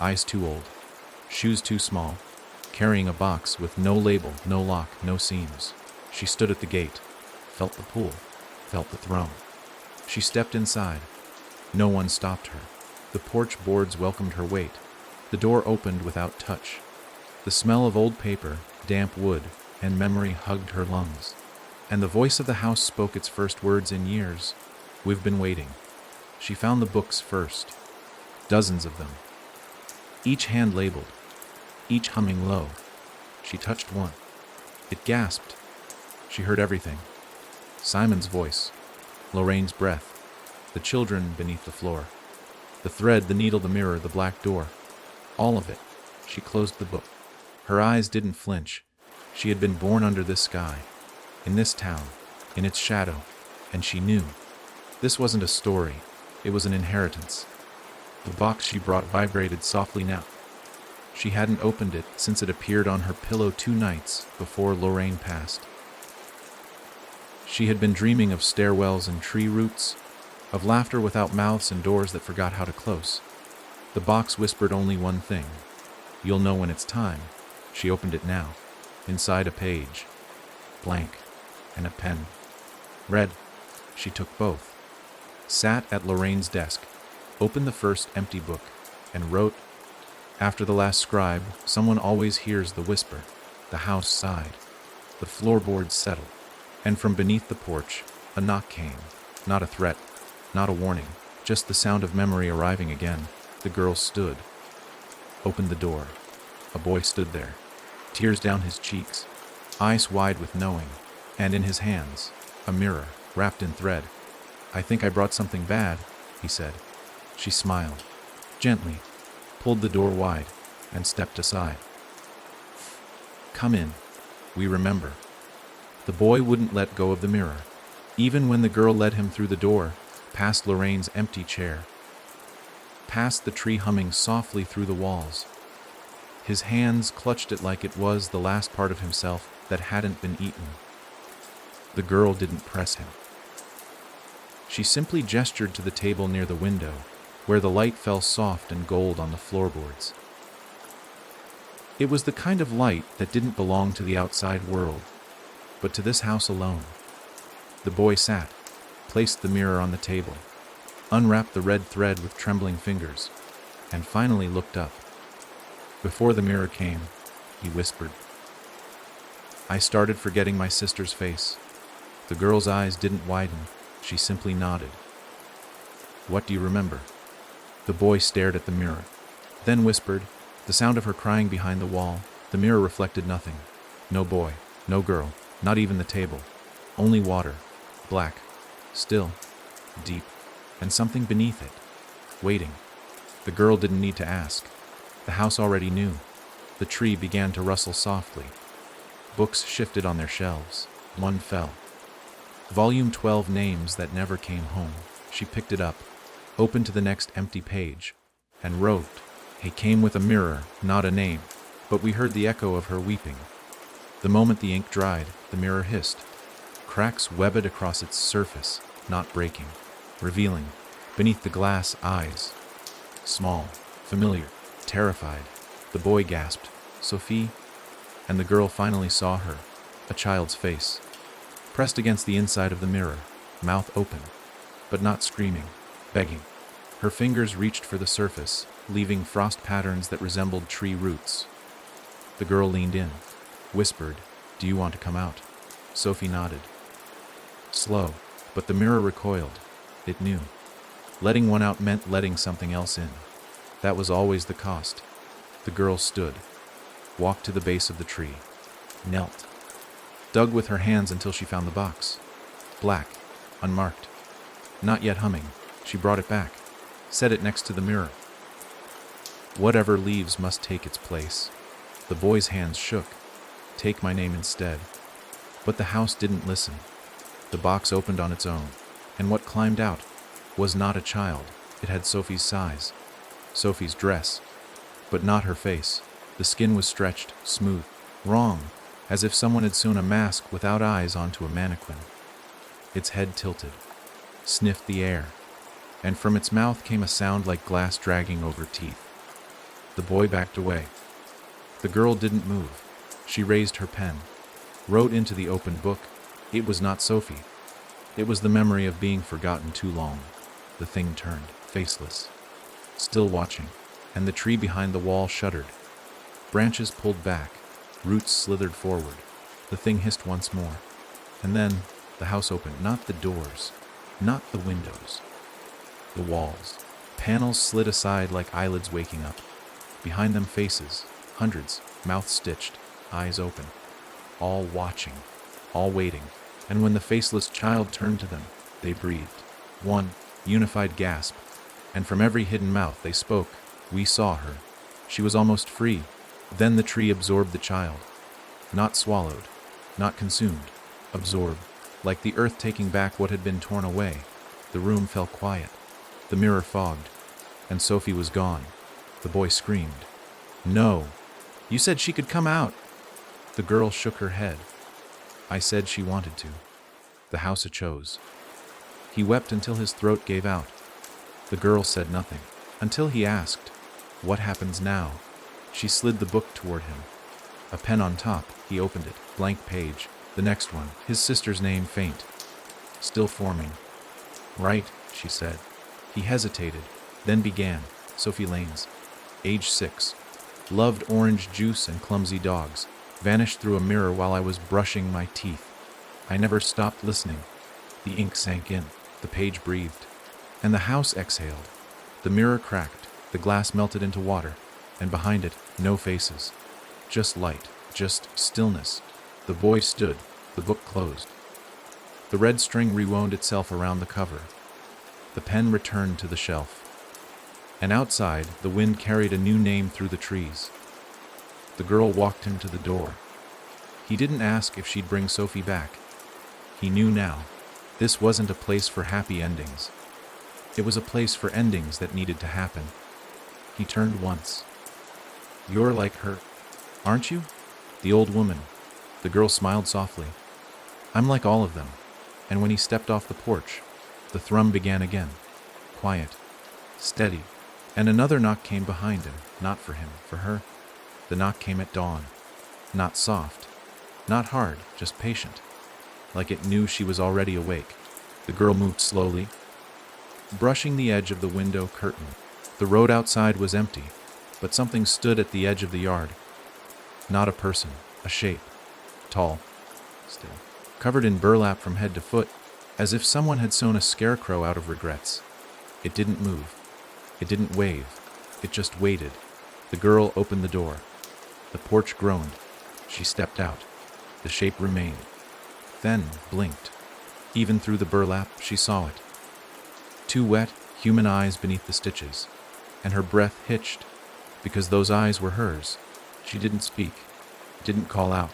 Eyes too old. Shoes too small. Carrying a box with no label, no lock, no seams. She stood at the gate. Felt the pull. Felt the throne. She stepped inside. No one stopped her. The porch boards welcomed her weight. The door opened without touch. The smell of old paper, damp wood, and memory hugged her lungs. And the voice of the house spoke its first words in years. We've been waiting. She found the books first. Dozens of them. Each hand labeled. Each humming low. She touched one. It gasped. She heard everything. Simon's voice. Lorraine's breath. The children beneath the floor. The thread, the needle, the mirror, the black door. All of it. She closed the book. Her eyes didn't flinch. She had been born under this sky. In this town. In its shadow. And she knew. This wasn't a story. It was an inheritance. The box she brought vibrated softly now. She hadn't opened it since it appeared on her pillow 2 nights before Lorraine passed. She had been dreaming of stairwells and tree roots, of laughter without mouths and doors that forgot how to close. The box whispered only one thing. You'll know when it's time. She opened it now. Inside a page. Blank. And a pen. Red. She took both. Sat at Lorraine's desk. Opened the first empty book. And wrote. After the last scribe, someone always hears the whisper. The house sighed. The floorboards settled. And from beneath the porch, a knock came. Not a threat. Not a warning. Just the sound of memory arriving again. The girl stood. Opened the door. A boy stood there. Tears down his cheeks. Eyes wide with knowing. And in his hands, a mirror, wrapped in thread. I think I brought something bad, he said. She smiled. Gently. Pulled the door wide. And stepped aside. Come in. We remember. The boy wouldn't let go of the mirror. Even when the girl led him through the door, past Lorraine's empty chair. Past the tree humming softly through the walls. His hands clutched it like it was the last part of himself that hadn't been eaten. The girl didn't press him. She simply gestured to the table near the window, where the light fell soft and gold on the floorboards. It was the kind of light that didn't belong to the outside world, but to this house alone. The boy sat, placed the mirror on the table, unwrapped the red thread with trembling fingers, and finally looked up. Before the mirror came, he whispered. I started forgetting my sister's face. The girl's eyes didn't widen, she simply nodded. What do you remember? The boy stared at the mirror, then whispered, the sound of her crying behind the wall. The mirror reflected nothing. No boy, no girl, not even the table. Only water, black, still, deep, and something beneath it, waiting. The girl didn't need to ask. The house already knew. The tree began to rustle softly. Books shifted on their shelves. One fell. Volume 12, Names That Never Came Home. She picked it up, opened to the next empty page, and wrote. He came with a mirror, not a name, but we heard the echo of her weeping. The moment the ink dried, the mirror hissed. Cracks webbed across its surface, not breaking, revealing, beneath the glass, eyes. Small, familiar, terrified. The boy gasped, Sophie? And the girl finally saw her, a child's face, pressed against the inside of the mirror, mouth open, but not screaming, begging. Her fingers reached for the surface, leaving frost patterns that resembled tree roots. The girl leaned in, whispered, Do you want to come out? Sophie nodded. Slow, but the mirror recoiled. It knew. Letting one out meant letting something else in. That was always the cost. The girl stood, walked to the base of the tree, knelt, dug with her hands until she found the box. Black, unmarked, not yet humming. She brought it back, set it next to the mirror. Whatever leaves must take its place. The boy's hands shook. Take my name instead. But the house didn't listen. The box opened on its own, and what climbed out was not a child. It had Sophie's size, Sophie's dress, but not her face. The skin was stretched, smooth, wrong, as if someone had sewn a mask without eyes onto a mannequin. Its head tilted, sniffed the air, and from its mouth came a sound like glass dragging over teeth. The boy backed away. The girl didn't move. She raised her pen, wrote into the open book. It was not Sophie. It was the memory of being forgotten too long. The thing turned, faceless, still watching, and the tree behind the wall shuddered. Branches pulled back, roots slithered forward. The thing hissed once more. And then the house opened, not the doors, not the windows, the walls. Panels slid aside like eyelids waking up. Behind them faces, hundreds, mouths stitched, eyes open, all watching, all waiting. And when the faceless child turned to them, they breathed. One unified gasp, and from every hidden mouth they spoke. We saw her. She was almost free. Then the tree absorbed the child. Not swallowed, not consumed, absorbed, like the earth taking back what had been torn away. The room fell quiet. The mirror fogged, and Sophie was gone. The boy screamed. No! You said she could come out! The girl shook her head. I said she wanted to. The house chose. He wept until his throat gave out. The girl said nothing, until he asked, What happens now? She slid the book toward him. A pen on top, he opened it. Blank page. The next one, his sister's name faint. Still forming. Right, she said. He hesitated, then began. Sophie Lanes. Age 6. Loved orange juice and clumsy dogs. Vanished through a mirror while I was brushing my teeth. I never stopped listening. The ink sank in. The page breathed. And the house exhaled. The mirror cracked. The glass melted into water. And behind it, no faces. Just light. Just stillness. The boy stood. The book closed. The red string rewound itself around the cover. The pen returned to the shelf. And outside, the wind carried a new name through the trees. The girl walked him to the door. He didn't ask if she'd bring Sophie back. He knew now. This wasn't a place for happy endings. It was a place for endings that needed to happen. He turned once. You're like her, aren't you? The old woman. The girl smiled softly. I'm like all of them. And when he stepped off the porch, the thrum began again. Quiet. Steady. And another knock came behind him. Not for him, for her. The knock came at dawn. Not soft. Not hard, just patient. Like it knew she was already awake. The girl moved slowly, brushing the edge of the window curtain. The road outside was empty, but something stood at the edge of the yard. Not a person, a shape. Tall. Still. Covered in burlap from head to foot, as if someone had sewn a scarecrow out of regrets. It didn't move. It didn't wave. It just waited. The girl opened the door. The porch groaned. She stepped out. The shape remained. Then blinked. Even through the burlap, she saw it. Two wet, human eyes beneath the stitches. And her breath hitched, because those eyes were hers. She didn't speak. Didn't call out.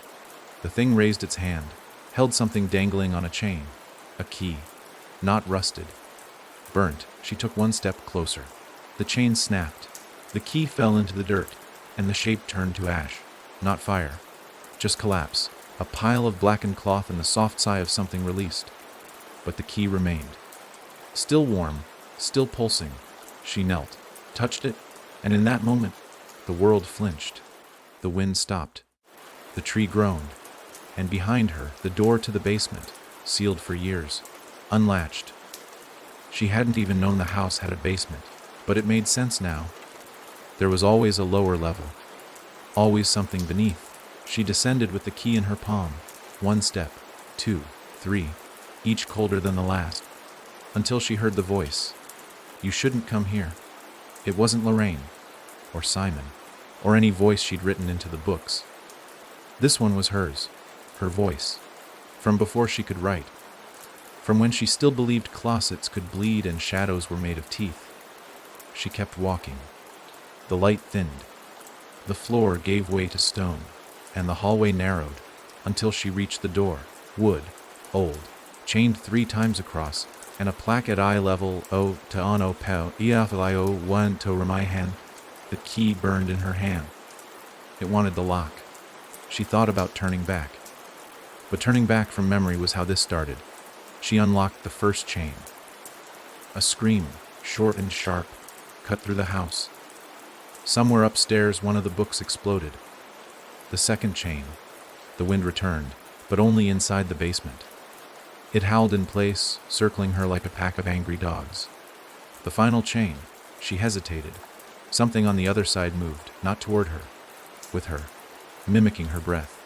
The thing raised its hand, held something dangling on a chain. A key. Not rusted. Burnt. She took one step closer. The chain snapped. The key fell into the dirt, and the shape turned to ash. Not fire. Just collapse. A pile of blackened cloth and the soft sigh of something released. But the key remained. Still warm, still pulsing. She knelt, touched it, and in that moment, the world flinched. The wind stopped. The tree groaned. And behind her, the door to the basement, sealed for years, unlatched. She hadn't even known the house had a basement, but it made sense now. There was always a lower level. Always something beneath. She descended with the key in her palm. 1 step, 2, 3, each colder than the last, until she heard the voice. You shouldn't come here. It wasn't Lorraine, or Simon, or any voice she'd written into the books. This one was hers, her voice, from before she could write, from when she still believed closets could bleed and shadows were made of teeth. She kept walking. The light thinned. The floor gave way to stone, and the hallway narrowed, until she reached the door. Wood, old, chained 3 times across, and a plaque at eye level, O to ono peo, iafilio 1 to Ramayan. The key burned in her hand. It wanted the lock. She thought about turning back. But turning back from memory was how this started. She unlocked the first chain. A scream, short and sharp, cut through the house. Somewhere upstairs, one of the books exploded. The second chain. The wind returned, but only inside the basement. It howled in place, circling her like a pack of angry dogs. The final chain. She hesitated. Something on the other side moved, not toward her, with her, mimicking her breath,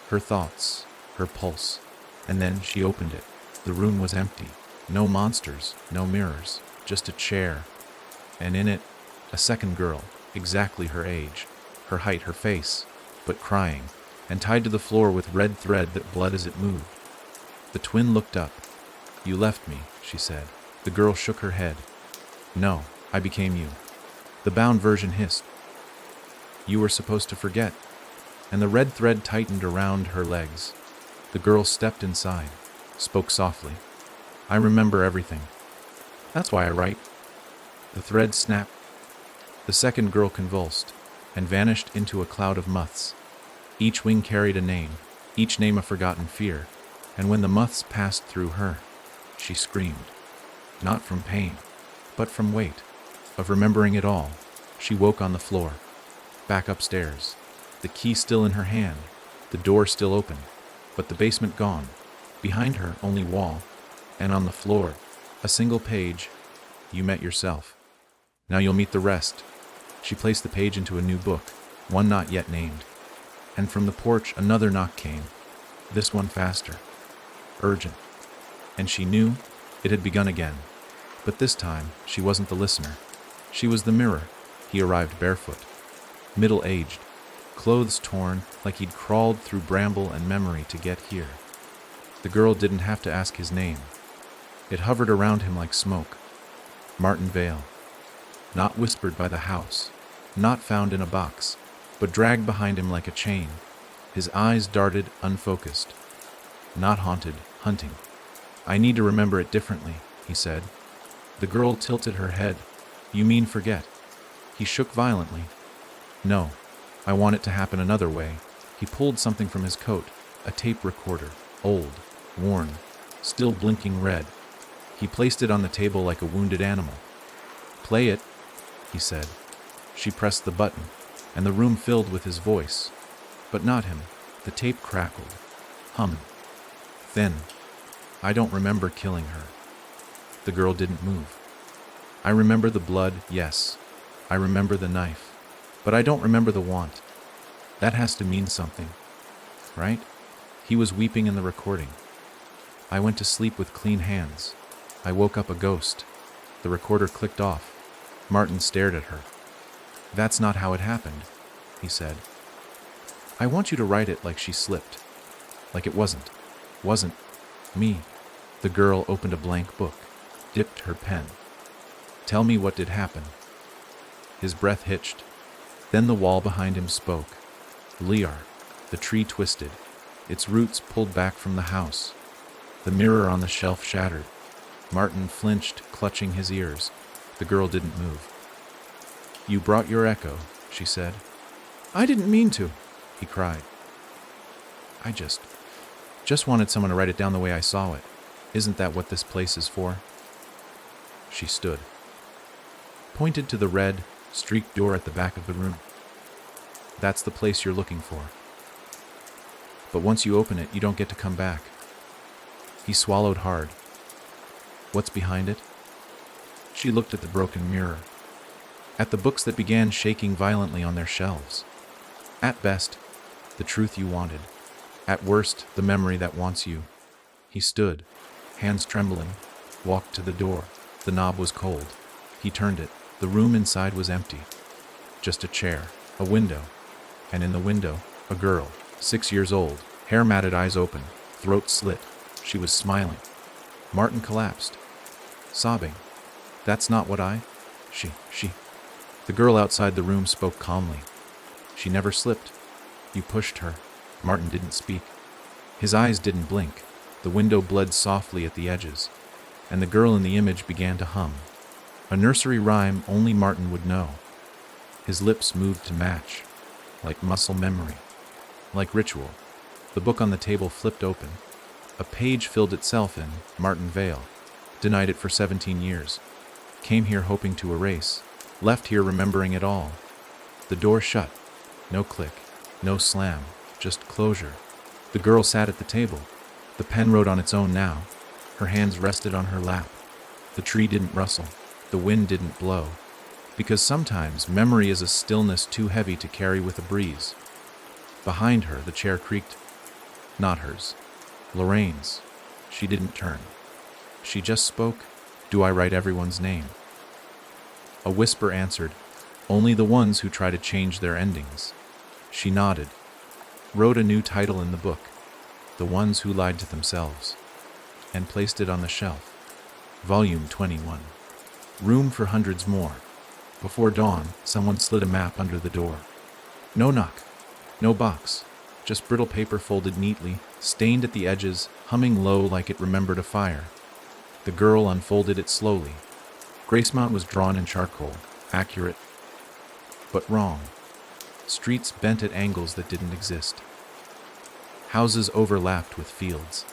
her thoughts, her pulse. And then she opened it. The room was empty. No monsters, no mirrors, just a chair. And in it, a second girl, exactly her age, her height, her face, but crying, and tied to the floor with red thread that bled as it moved. The twin looked up. You left me, she said. The girl shook her head. No, I became you. The bound version hissed. You were supposed to forget. And the red thread tightened around her legs. The girl stepped inside, spoke softly. I remember everything. That's why I write. The thread snapped. The second girl convulsed and vanished into a cloud of moths. Each wing carried a name, each name a forgotten fear, and when the moths passed through her, she screamed. Not from pain, but from weight, of remembering it all. She woke on the floor, back upstairs, the key still in her hand, the door still open, but the basement gone. Behind her, only wall, and on the floor, a single page. You met yourself. Now you'll meet the rest. She placed the page into a new book, one not yet named. And from the porch another knock came, this one faster, urgent. And she knew it had begun again. But this time, she wasn't the listener. She was the mirror. He arrived barefoot, middle-aged, clothes torn like he'd crawled through bramble and memory to get here. The girl didn't have to ask his name. It hovered around him like smoke. Martin Vale. Not whispered by the house, not found in a box, but dragged behind him like a chain. His eyes darted, unfocused. Not haunted, hunting. I need to remember it differently, he said. The girl tilted her head. You mean forget? He shook violently. No, I want it to happen another way. He pulled something from his coat, a tape recorder, old, worn, still blinking red. He placed it on the table like a wounded animal. Play it, he said. She pressed the button, and the room filled with his voice. But not him. The tape crackled, hummed, thin. I don't remember killing her. The girl didn't move. I remember the blood, yes. I remember the knife. But I don't remember the want. That has to mean something, right? He was weeping in the recording. I went to sleep with clean hands. I woke up a ghost. The recorder clicked off. Martin stared at her. That's not how it happened, he said. I want you to write it like she slipped. Like it wasn't me. The girl opened a blank book, dipped her pen. Tell me what did happen. His breath hitched. Then the wall behind him spoke. Liar. The tree twisted, its roots pulled back from the house. The mirror on the shelf shattered. Martin flinched, clutching his ears. The girl didn't move. You brought your echo, she said. I didn't mean to, he cried. I just wanted someone to write it down the way I saw it. Isn't that what this place is for? She stood, pointed to the red, streaked door at the back of the room. That's the place you're looking for. But once you open it, you don't get to come back. He swallowed hard. What's behind it? She looked at the broken mirror, at the books that began shaking violently on their shelves. At best, the truth you wanted. At worst, the memory that wants you. He stood, hands trembling, walked to the door. The knob was cold. He turned it. The room inside was empty. Just a chair, a window, and in the window, a girl, 6 years old, hair matted, eyes open, throat slit. She was smiling. Martin collapsed, sobbing. That's not what she. The girl outside the room spoke calmly. She never slipped. You pushed her. Martin didn't speak. His eyes didn't blink. The window bled softly at the edges, and the girl in the image began to hum. A nursery rhyme only Martin would know. His lips moved to match, like muscle memory, like ritual. The book on the table flipped open. A page filled itself in. Martin Vale. Denied it for 17 years. Came here hoping to erase. Left here remembering it all. The door shut. No click. No slam. Just closure. The girl sat at the table. The pen wrote on its own now. Her hands rested on her lap. The tree didn't rustle. The wind didn't blow. Because sometimes memory is a stillness too heavy to carry with a breeze. Behind her, the chair creaked. Not hers. Lorraine's. She didn't turn. She just spoke. Do I write everyone's name? A whisper answered. Only the ones who try to change their endings. She nodded. Wrote a new title in the book. The Ones Who Lied to Themselves. And placed it on the shelf. Volume 21. Room for hundreds more. Before dawn, someone slid a map under the door. No knock. No box. Just brittle paper folded neatly, stained at the edges, humming low like it remembered a fire. The girl unfolded it slowly. Gracemount was drawn in charcoal, accurate, but wrong. Streets bent at angles that didn't exist. Houses overlapped with fields.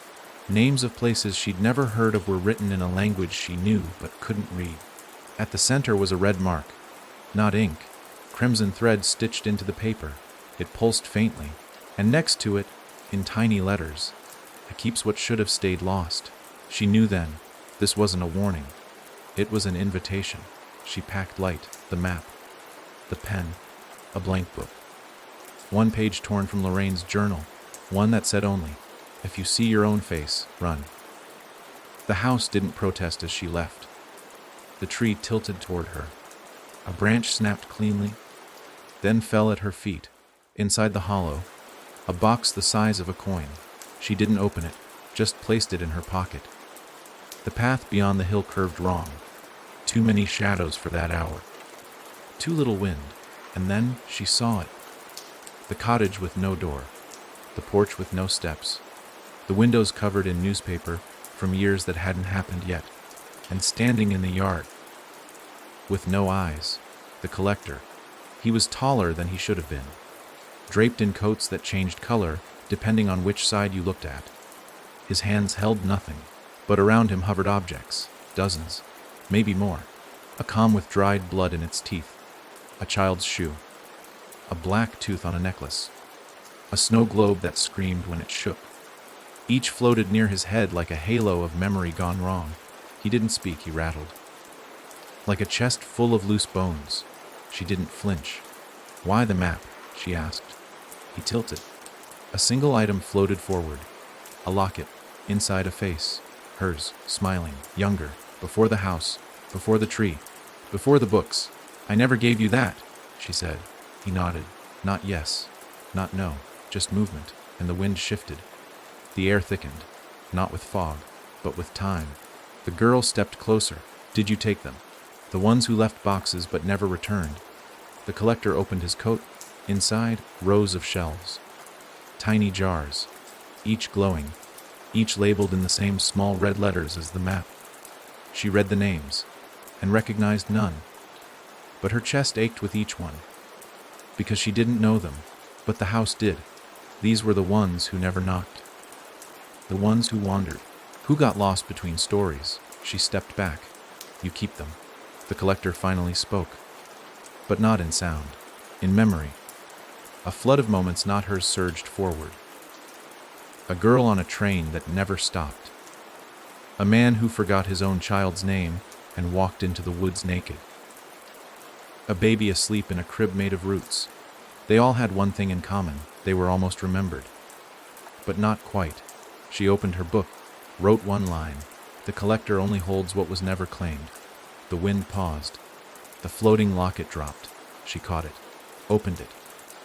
Names of places she'd never heard of were written in a language she knew but couldn't read. At the center was a red mark. Not ink, crimson thread stitched into the paper. It pulsed faintly, and next to it, in tiny letters, "I keeps what should have stayed lost." She knew then, this wasn't a warning. It was an invitation. She packed light, the map, the pen, a blank book. One page torn from Lorraine's journal, one that said only, "If you see your own face, run." The house didn't protest as she left. The tree tilted toward her. A branch snapped cleanly, then fell at her feet. Inside the hollow, a box the size of a coin. She didn't open it, just placed it in her pocket. The path beyond the hill curved wrong. Too many shadows for that hour. Too little wind, and then she saw it. The cottage with no door, the porch with no steps, the windows covered in newspaper from years that hadn't happened yet, and standing in the yard, with no eyes, the collector. He was taller than he should have been, draped in coats that changed color depending on which side you looked at. His hands held nothing, but around him hovered objects, dozens, maybe more. A comb with dried blood in its teeth, a child's shoe, a black tooth on a necklace, a snow globe that screamed when it shook. Each floated near his head like a halo of memory gone wrong. He didn't speak, he rattled. Like a chest full of loose bones. She didn't flinch. "Why the map?" she asked. He tilted. A single item floated forward. A locket, inside a face. Hers, smiling, younger, before the house, before the tree, before the books. "I never gave you that," she said. He nodded. Not yes, not no, just movement, and the wind shifted. The air thickened, not with fog, but with time. The girl stepped closer. "Did you take them? The ones who left boxes but never returned?" The collector opened his coat. Inside, rows of shelves. Tiny jars, each glowing, each labeled in the same small red letters as the map. She read the names, and recognized none. But her chest ached with each one, because she didn't know them, but the house did. These were the ones who never knocked. The ones who wandered, who got lost between stories. She stepped back. "You keep them." The collector finally spoke, but not in sound, in memory. A flood of moments not hers surged forward. A girl on a train that never stopped. A man who forgot his own child's name and walked into the woods naked. A baby asleep in a crib made of roots. They all had one thing in common. They were almost remembered. But not quite. She opened her book, wrote one line. "The collector only holds what was never claimed." The wind paused. The floating locket dropped. She caught it, opened it.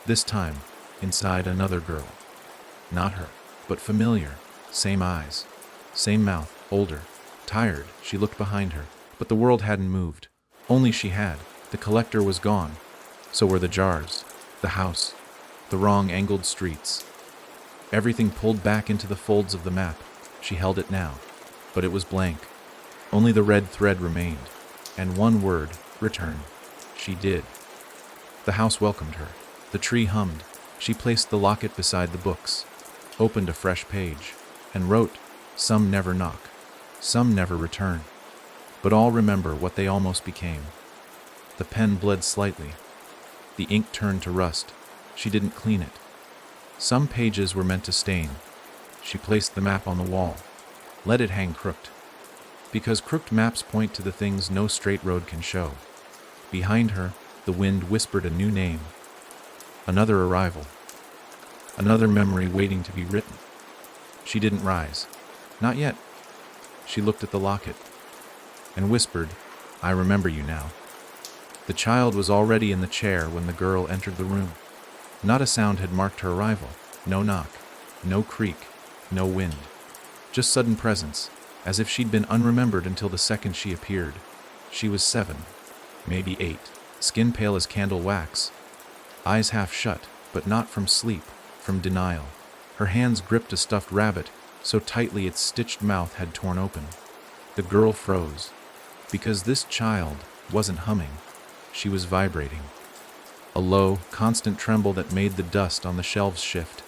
This time, inside another girl. Not her, but familiar. Same eyes, same mouth, older, tired. She looked behind her, but the world hadn't moved. Only she had. The collector was gone. So were the jars, the house, the wrong angled streets. Everything pulled back into the folds of the map. She held it now, but it was blank. Only the red thread remained, and one word, return. She did. The house welcomed her. The tree hummed. She placed the locket beside the books, opened a fresh page, and wrote, "Some never knock, some never return, but all remember what they almost became." The pen bled slightly. The ink turned to rust. She didn't clean it. Some pages were meant to stain. She placed the map on the wall. Let it hang crooked. Because crooked maps point to the things no straight road can show. Behind her, the wind whispered a new name. Another arrival. Another memory waiting to be written. She didn't rise. Not yet. She looked at the locket and whispered, "I remember you now." The child was already in the chair when the girl entered the room. Not a sound had marked her arrival. No knock, no creak, no wind. Just sudden presence, as if she'd been unremembered until the second she appeared. She was 7, maybe 8, skin pale as candle wax, eyes half shut, but not from sleep, from denial. Her hands gripped a stuffed rabbit, so tightly its stitched mouth had torn open. The girl froze, because this child wasn't humming. She was vibrating. A low, constant tremble that made the dust on the shelves shift.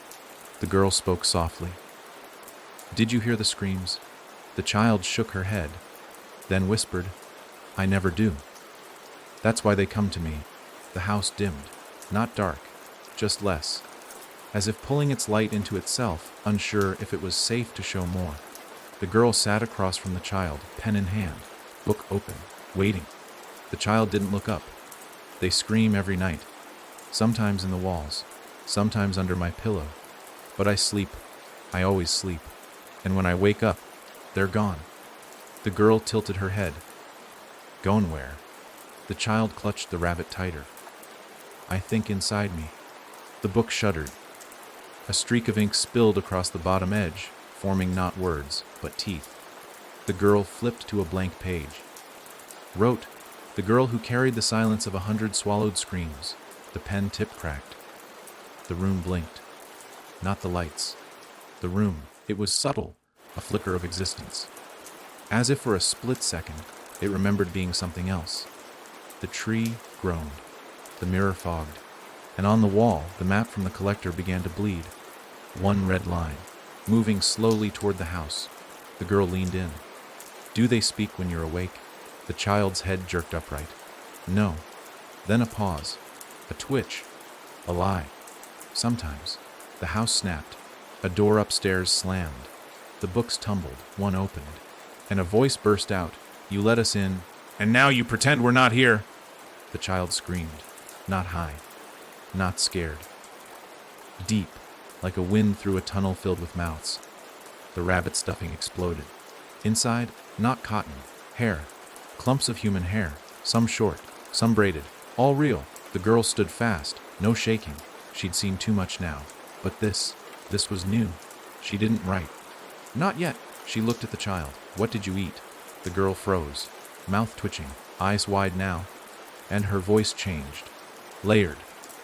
The girl spoke softly. "Did you hear the screams?" The child shook her head, then whispered, "I never do. That's why they come to me. The house dimmed. Not dark, just less. As if pulling its light into itself, unsure if it was safe to show more. The girl sat across from the child, pen in hand, book open, waiting. The child didn't look up. They scream every night. Sometimes in the walls, sometimes under my pillow. But I sleep. I always sleep. And when I wake up, they're gone. The girl tilted her head. Gone where? The child clutched the rabbit tighter. I think inside me. The book shuddered. A streak of ink spilled across the bottom edge, forming not words, but teeth. The girl flipped to a blank page. Wrote, the girl who carried the silence of 100 swallowed screams. The pen tip cracked. The room blinked. Not the lights. The room. It was subtle, a flicker of existence. As if for a split second, it remembered being something else. The tree groaned. The mirror fogged. And on the wall, the map from the collector began to bleed. One red line, moving slowly toward the house. The girl leaned in. Do they speak when you're awake? The child's head jerked upright. No. Then a pause. A twitch. A lie. Sometimes. The house snapped. A door upstairs slammed. The books tumbled, one opened. And a voice burst out. You let us in, and now you pretend we're not here. The child screamed. Not high. Not scared. Deep, like a wind through a tunnel filled with mouths. The rabbit stuffing exploded. Inside, not cotton, hair. Clumps of human hair, some short, some braided, all real. The girl stood fast, no shaking. She'd seen too much now. But this was new. She didn't write. Not yet. She looked at the child. What did you eat? The girl froze, mouth twitching, eyes wide now. And her voice changed. Layered,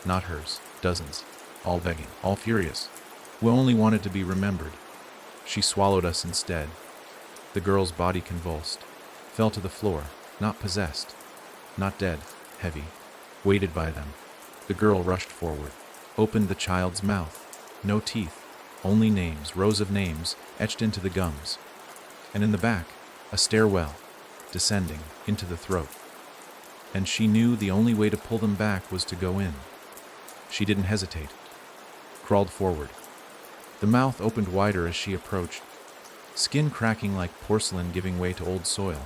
not hers, dozens, all begging, all furious. We only wanted to be remembered. She swallowed us instead. The girl's body convulsed, fell to the floor, not possessed, not dead, heavy, weighted by them. The girl rushed forward, opened the child's mouth. No teeth, only names, rows of names, etched into the gums. And in the back, a stairwell, descending, into the throat. And she knew the only way to pull them back was to go in. She didn't hesitate. Crawled forward. The mouth opened wider as she approached, skin cracking like porcelain giving way to old soil.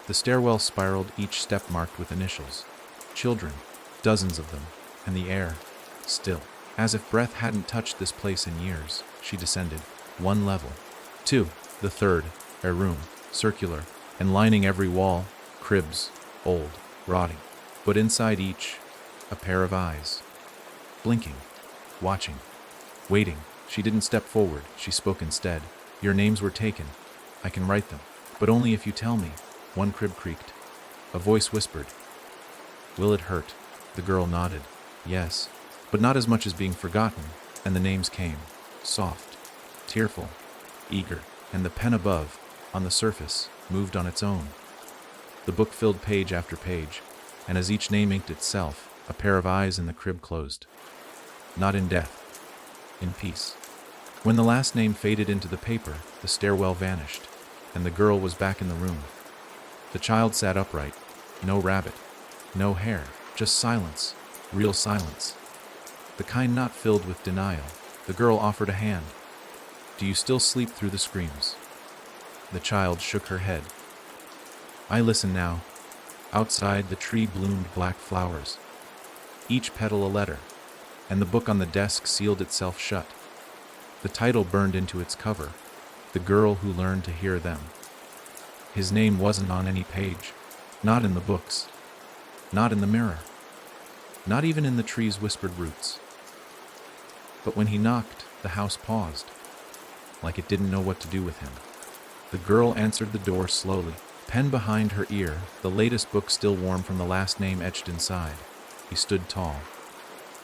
The stairwell spiraled, each step marked with initials. Children, dozens of them, and the air, still. As if breath hadn't touched this place in years, she descended. 1 level. 2. The third, a room, circular, and lining every wall, cribs, old, rotting. But inside each, a pair of eyes. Blinking, watching, waiting. She didn't step forward, she spoke instead. Your names were taken. I can write them, but only if you tell me. One crib creaked. A voice whispered. Will it hurt? The girl nodded. Yes, but not as much as being forgotten, and the names came. Soft, tearful, eager, and the pen above, on the surface, moved on its own. The book filled page after page, and as each name inked itself, a pair of eyes in the crib closed. Not in death, in peace. When the last name faded into the paper, the stairwell vanished, and the girl was back in the room. The child sat upright. No rabbit, no hair, just silence, real silence. The kind not filled with denial. The girl offered a hand. Do you still sleep through the screams? The child shook her head. I listen now. Outside, the tree bloomed black flowers, each petal a letter, and the book on the desk sealed itself shut. The title burned into its cover, The Girl Who Learned to Hear Them. His name wasn't on any page, not in the books, not in the mirror, not even in the tree's whispered roots. But when he knocked, the house paused, like it didn't know what to do with him. The girl answered the door slowly, pen behind her ear, the latest book still warm from the last name etched inside. He stood tall,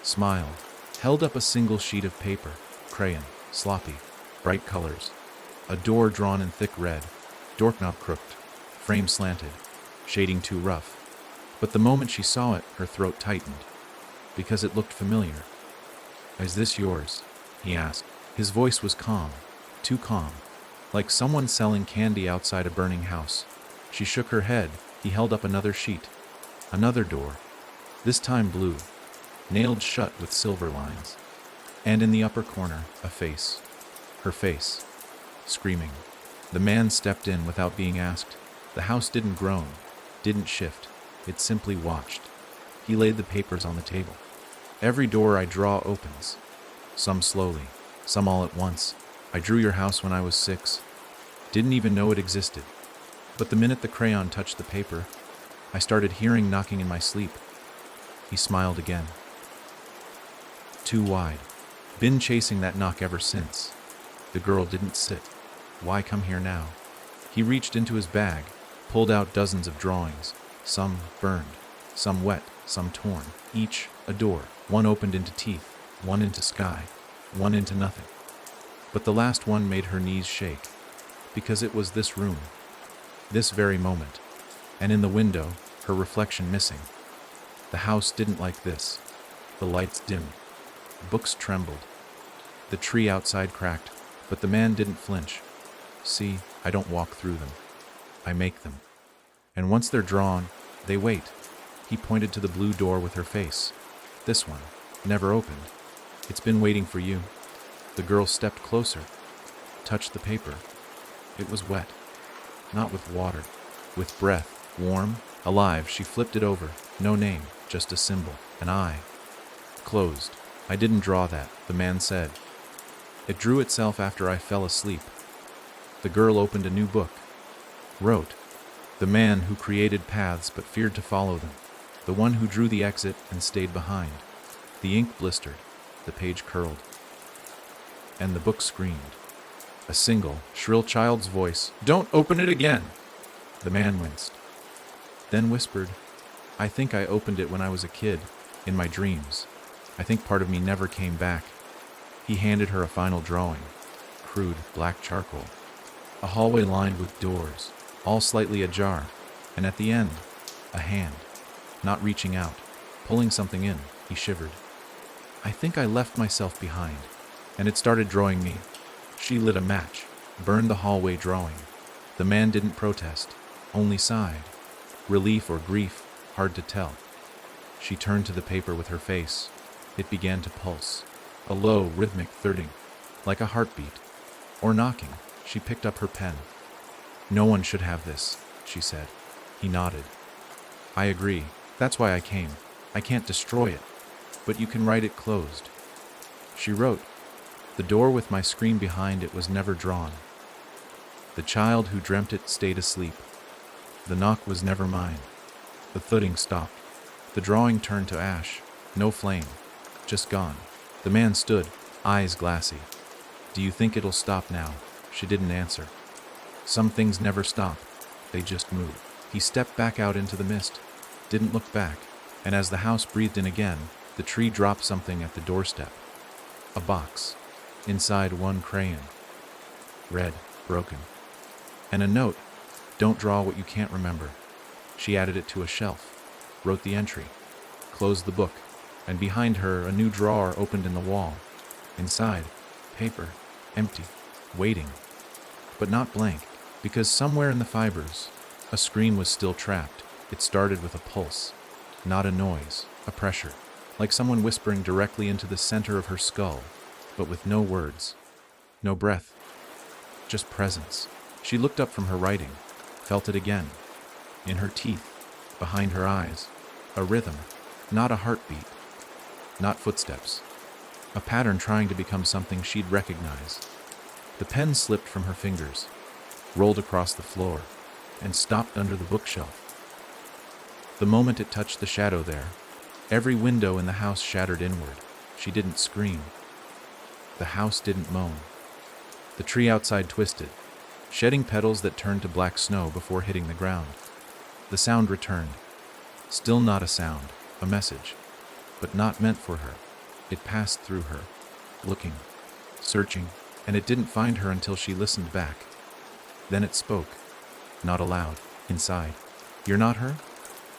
smiled, held up a single sheet of paper, crayon, sloppy, bright colors. A door drawn in thick red, doorknob crooked, frame slanted, shading too rough. But the moment she saw it, her throat tightened, because it looked familiar. Is this yours? He asked. His voice was calm, too calm, like someone selling candy outside a burning house. She shook her head. He held up another sheet. Another door. this time blue, nailed shut with silver lines. And in the upper corner, a face. Her face. Screaming. The man stepped in without being asked. The house didn't groan, didn't shift. It simply watched. He laid the papers on the table. Every door I draw opens. Some slowly, some all at once. I drew your house when I was 6. Didn't even know it existed. But the minute the crayon touched the paper, I started hearing knocking in my sleep. He smiled again. Too wide. Been chasing that knock ever since. The girl didn't sit. Why come here now? He reached into his bag, pulled out dozens of drawings, some burned, some wet, some torn, each a door. One opened into teeth, one into sky, one into nothing. But the last one made her knees shake, because it was this room, this very moment, and in the window, her reflection missing. The house didn't like this. The lights dimmed. Books trembled. The tree outside cracked, but the man didn't flinch. See, I don't walk through them. I make them. And once they're drawn, they wait. He pointed to the blue door with her face. This one, never opened. It's been waiting for you. The girl stepped closer, touched the paper. It was wet. Not with water, with breath, warm, alive. She flipped it over. No name, just a symbol, an eye. Closed. I didn't draw that, the man said. It drew itself after I fell asleep. The girl opened a new book. Wrote. The man who created paths but feared to follow them. The one who drew the exit and stayed behind. The ink blistered. The page curled. And the book screamed. A single, shrill child's voice. Don't open it again! The man winced. Then whispered, I think I opened it when I was a kid, in my dreams. I think part of me never came back. He handed her a final drawing. Crude, black charcoal. A hallway lined with doors, all slightly ajar, and at the end, a hand. Not reaching out, pulling something in, he shivered. I think I left myself behind, and it started drawing me. She lit a match, burned the hallway drawing. The man didn't protest, only sighed. Relief or grief, hard to tell. She turned to the paper with her face. It began to pulse, a low, rhythmic thudding, like a heartbeat, or knocking. She picked up her pen. No one should have this, she said. He nodded. I agree. That's why I came. I can't destroy it, but you can write it closed. She wrote. The door with my screen behind it was never drawn. The child who dreamt it stayed asleep. The knock was never mine. The thudding stopped. The drawing turned to ash. No flame. Just gone. The man stood, eyes glassy. Do you think it'll stop now? She didn't answer. Some things never stop. They just move. He stepped back out into the mist, didn't look back, and as the house breathed in again, the tree dropped something at the doorstep. A box. Inside one crayon. Red, broken. And a note. Don't draw what you can't remember. She added it to a shelf, wrote the entry, closed the book, and behind her a new drawer opened in the wall. Inside, paper, empty, waiting. But not blank, because somewhere in the fibers, a scream was still trapped. It started with a pulse, not a noise, a pressure, like someone whispering directly into the center of her skull, but with no words, no breath, just presence. She looked up from her writing, felt it again, in her teeth, behind her eyes, a rhythm, not a heartbeat, not footsteps, a pattern trying to become something she'd recognize. The pen slipped from her fingers, rolled across the floor, and stopped under the bookshelf. The moment it touched the shadow there, every window in the house shattered inward. She didn't scream. The house didn't moan. The tree outside twisted, shedding petals that turned to black snow before hitting the ground. The sound returned. Still not a sound, a message, but not meant for her. It passed through her, looking, searching, and it didn't find her until she listened back. Then it spoke, not aloud, inside. You're not her?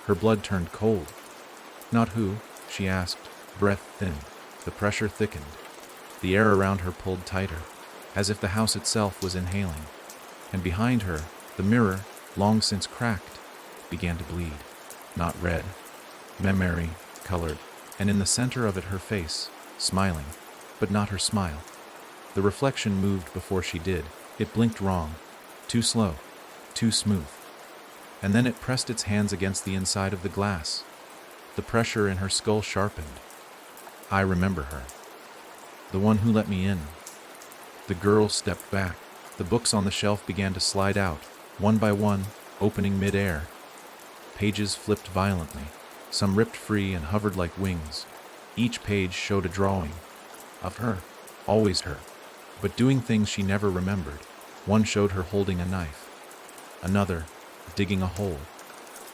Her blood turned cold. Not who? She asked, breath thin. The pressure thickened. The air around her pulled tighter, as if the house itself was inhaling. And behind her, the mirror, long since cracked, began to bleed. Not red. Memory. colored, and in the center of it her face, smiling, but not her smile. The reflection moved before she did. It blinked wrong, too slow, too smooth. And then it pressed its hands against the inside of the glass. The pressure in her skull sharpened. I remember her. The one who let me in. The girl stepped back. The books on the shelf began to slide out, one by one, opening mid-air. Pages flipped violently. Some ripped free and hovered like wings. Each page showed a drawing. Of her. Always her. But doing things she never remembered. One showed her holding a knife. Another, digging a hole.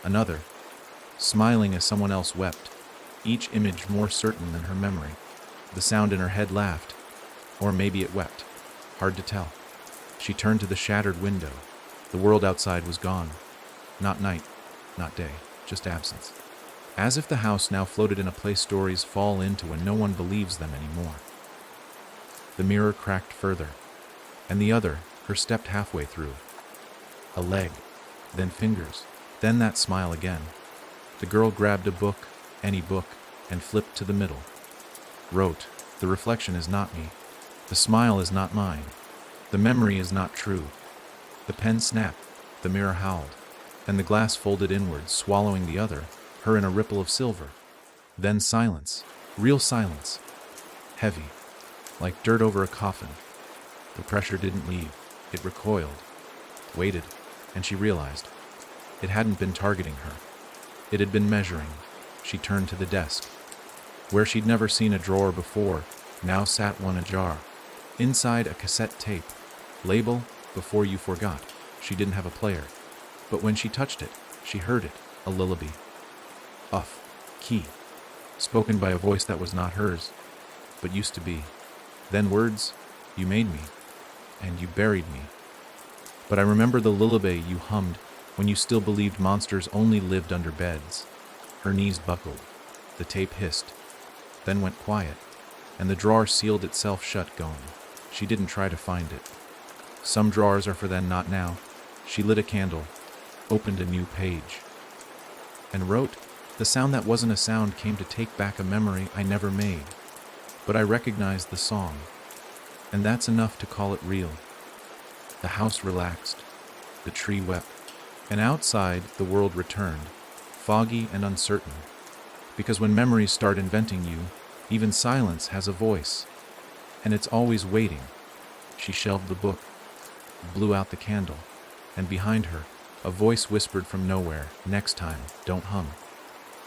Another, smiling as someone else wept. Each image more certain than her memory. The sound in her head laughed. Or maybe it wept. Hard to tell. She turned to the shattered window. The world outside was gone. Not night, not day, just absence. As if the house now floated in a place stories fall into when no one believes them anymore. The mirror cracked further, and the other, her stepped halfway through. A leg, then fingers, then that smile again. The girl grabbed a book, any book, and flipped to the middle. Wrote, "The reflection is not me. The smile is not mine. The memory is not true." The pen snapped, the mirror howled, and the glass folded inwards, swallowing the other, her in a ripple of silver. Then silence, real silence. Heavy, like dirt over a coffin. The pressure didn't leave. It recoiled, waited, and she realized. It hadn't been targeting her. It had been measuring. She turned to the desk. Where she'd never seen a drawer before, now sat one ajar. Inside a cassette tape. Label, "Before You Forgot." She didn't have a player. But when she touched it, she heard it, a lullaby. Off, key. Spoken by a voice that was not hers, but used to be. Then words, "You made me, and you buried me." But I remember the lullaby you hummed when you still believed monsters only lived under beds. Her knees buckled. The tape hissed, then went quiet, and the drawer sealed itself shut, going. She didn't try to find it. Some drawers are for then, not now. She lit a candle, opened a new page, and wrote. The sound that wasn't a sound came to take back a memory I never made. But I recognized the song, and that's enough to call it real. The house relaxed, the tree wept, and outside the world returned, foggy and uncertain. Because when memories start inventing you, even silence has a voice, and it's always waiting. She shelved the book, blew out the candle, and behind her, a voice whispered from nowhere, "Next time, don't hum."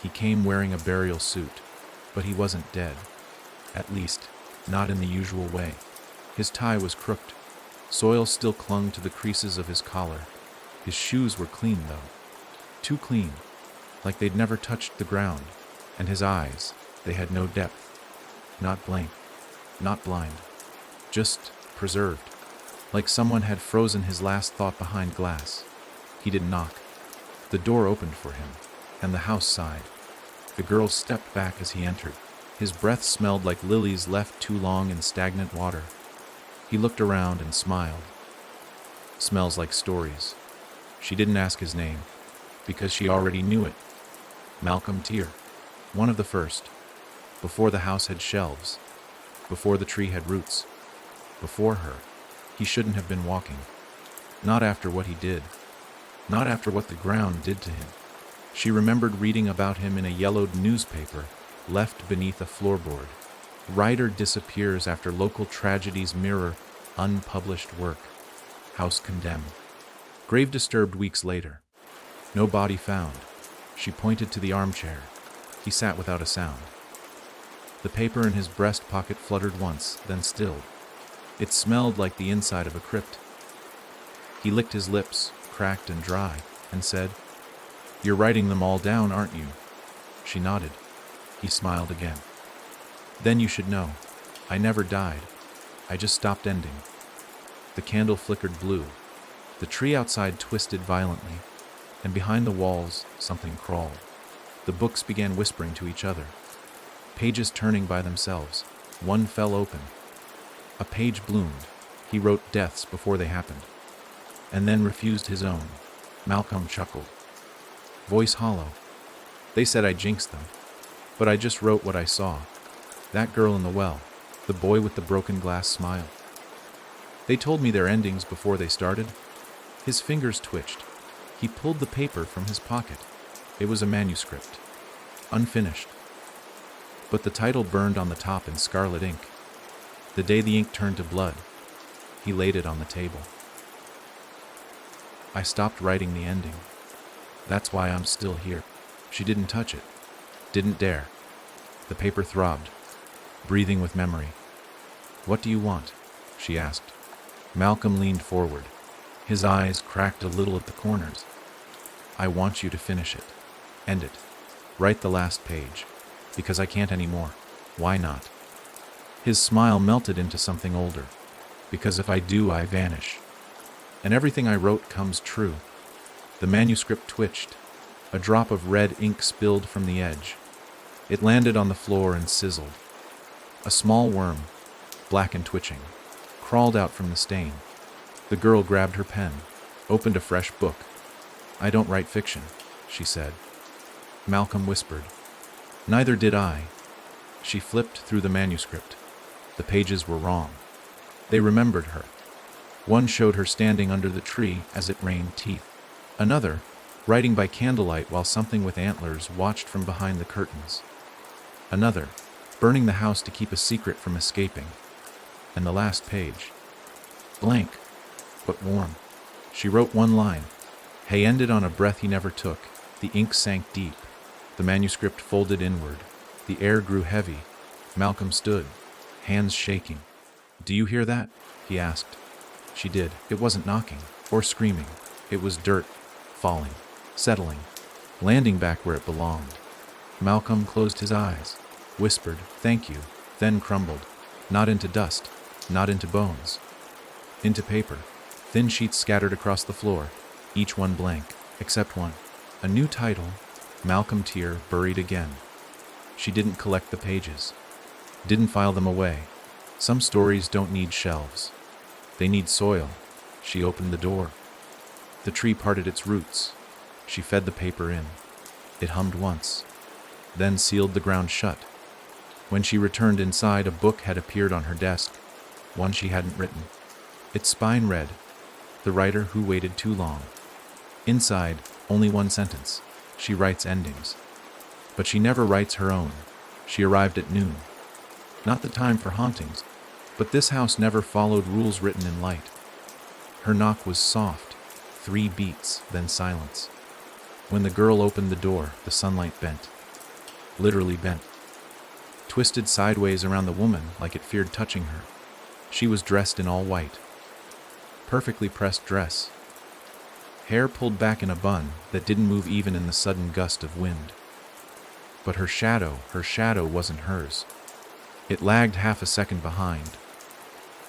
He came wearing a burial suit, but he wasn't dead. At least, not in the usual way. His tie was crooked. Soil still clung to the creases of his collar. His shoes were clean, though. Too clean, like they'd never touched the ground. And his eyes, they had no depth. Not blank, not blind. Just preserved. Like someone had frozen his last thought behind glass. He didn't knock. The door opened for him, and the house sighed. The girl stepped back as he entered. His breath smelled like lilies left too long in stagnant water. He looked around and smiled. Smells like stories. She didn't ask his name, because she already knew it. Malcolm Tier. One of the first. Before the house had shelves. Before the tree had roots. Before her. He shouldn't have been walking. Not after what he did. Not after what the ground did to him. She remembered reading about him in a yellowed newspaper left beneath a floorboard. Writer disappears after local tragedies mirror unpublished work. House condemned. Grave disturbed weeks later. No body found. She pointed to the armchair. He sat without a sound. The paper in his breast pocket fluttered once, then stilled. It smelled like the inside of a crypt. He licked his lips, cracked and dry, and said, "You're writing them all down, aren't you?" She nodded. He smiled again. "Then you should know. I never died. I just stopped ending." The candle flickered blue. The tree outside twisted violently, and behind the walls, something crawled. The books began whispering to each other. Pages turning by themselves. One fell open. A page bloomed. He wrote deaths before they happened, and then refused his own. Malcolm chuckled. Voice hollow. "They said I jinxed them, But I just wrote what I saw. That girl in the well, the boy with the broken glass smile. They told me their endings before they started. His fingers twitched. He pulled the paper from his pocket. It was a manuscript, unfinished. But the title burned on the top in scarlet ink. The day the ink turned to blood, he laid it on the table. I stopped writing the ending. That's why I'm still here. She didn't touch it. Didn't dare. The paper throbbed, breathing with memory. "What do you want?" she asked. Malcolm leaned forward. His eyes cracked a little at the corners. "I want you to finish it. End it. Write the last page. Because I can't anymore." "Why not?" His smile melted into something older. "Because if I do, I vanish. And everything I wrote comes true." The manuscript twitched. A drop of red ink spilled from the edge. It landed on the floor and sizzled. A small worm, black and twitching, crawled out from the stain. The girl grabbed her pen, opened a fresh book. "I don't write fiction," she said. Malcolm whispered. "Neither did I." She flipped through the manuscript. The pages were wrong. They remembered her. One showed her standing under the tree as it rained teeth. Another, writing by candlelight while something with antlers watched from behind the curtains. Another, burning the house to keep a secret from escaping. And the last page, blank, but warm. She wrote one line. Hay ended on a breath he never took. The ink sank deep. The manuscript folded inward. The air grew heavy. Malcolm stood, hands shaking. "Do you hear that?" he asked. She did. It wasn't knocking or screaming. It was dirt, falling, settling, landing back where it belonged. Malcolm closed his eyes, whispered, "Thank you," then crumbled, not into dust, not into bones, into paper. Thin sheets scattered across the floor, each one blank, except one. A new title, Malcolm Tier, buried again. She didn't collect the pages, didn't file them away. Some stories don't need shelves. They need soil. She opened the door. The tree parted its roots. She fed the paper in. It hummed once, then sealed the ground shut. When she returned inside, a book had appeared on her desk, one she hadn't written. Its spine read, "The writer who waited too long." Inside, only one sentence. She writes endings. But she never writes her own. She arrived at noon. Not the time for hauntings, but this house never followed rules written in light. Her knock was soft, 3 beats, then silence. When the girl opened the door, the sunlight bent. Literally bent. Twisted sideways around the woman like it feared touching her. She was dressed in all white. Perfectly pressed dress. Hair pulled back in a bun that didn't move even in the sudden gust of wind. But her shadow wasn't hers. It lagged half a second behind,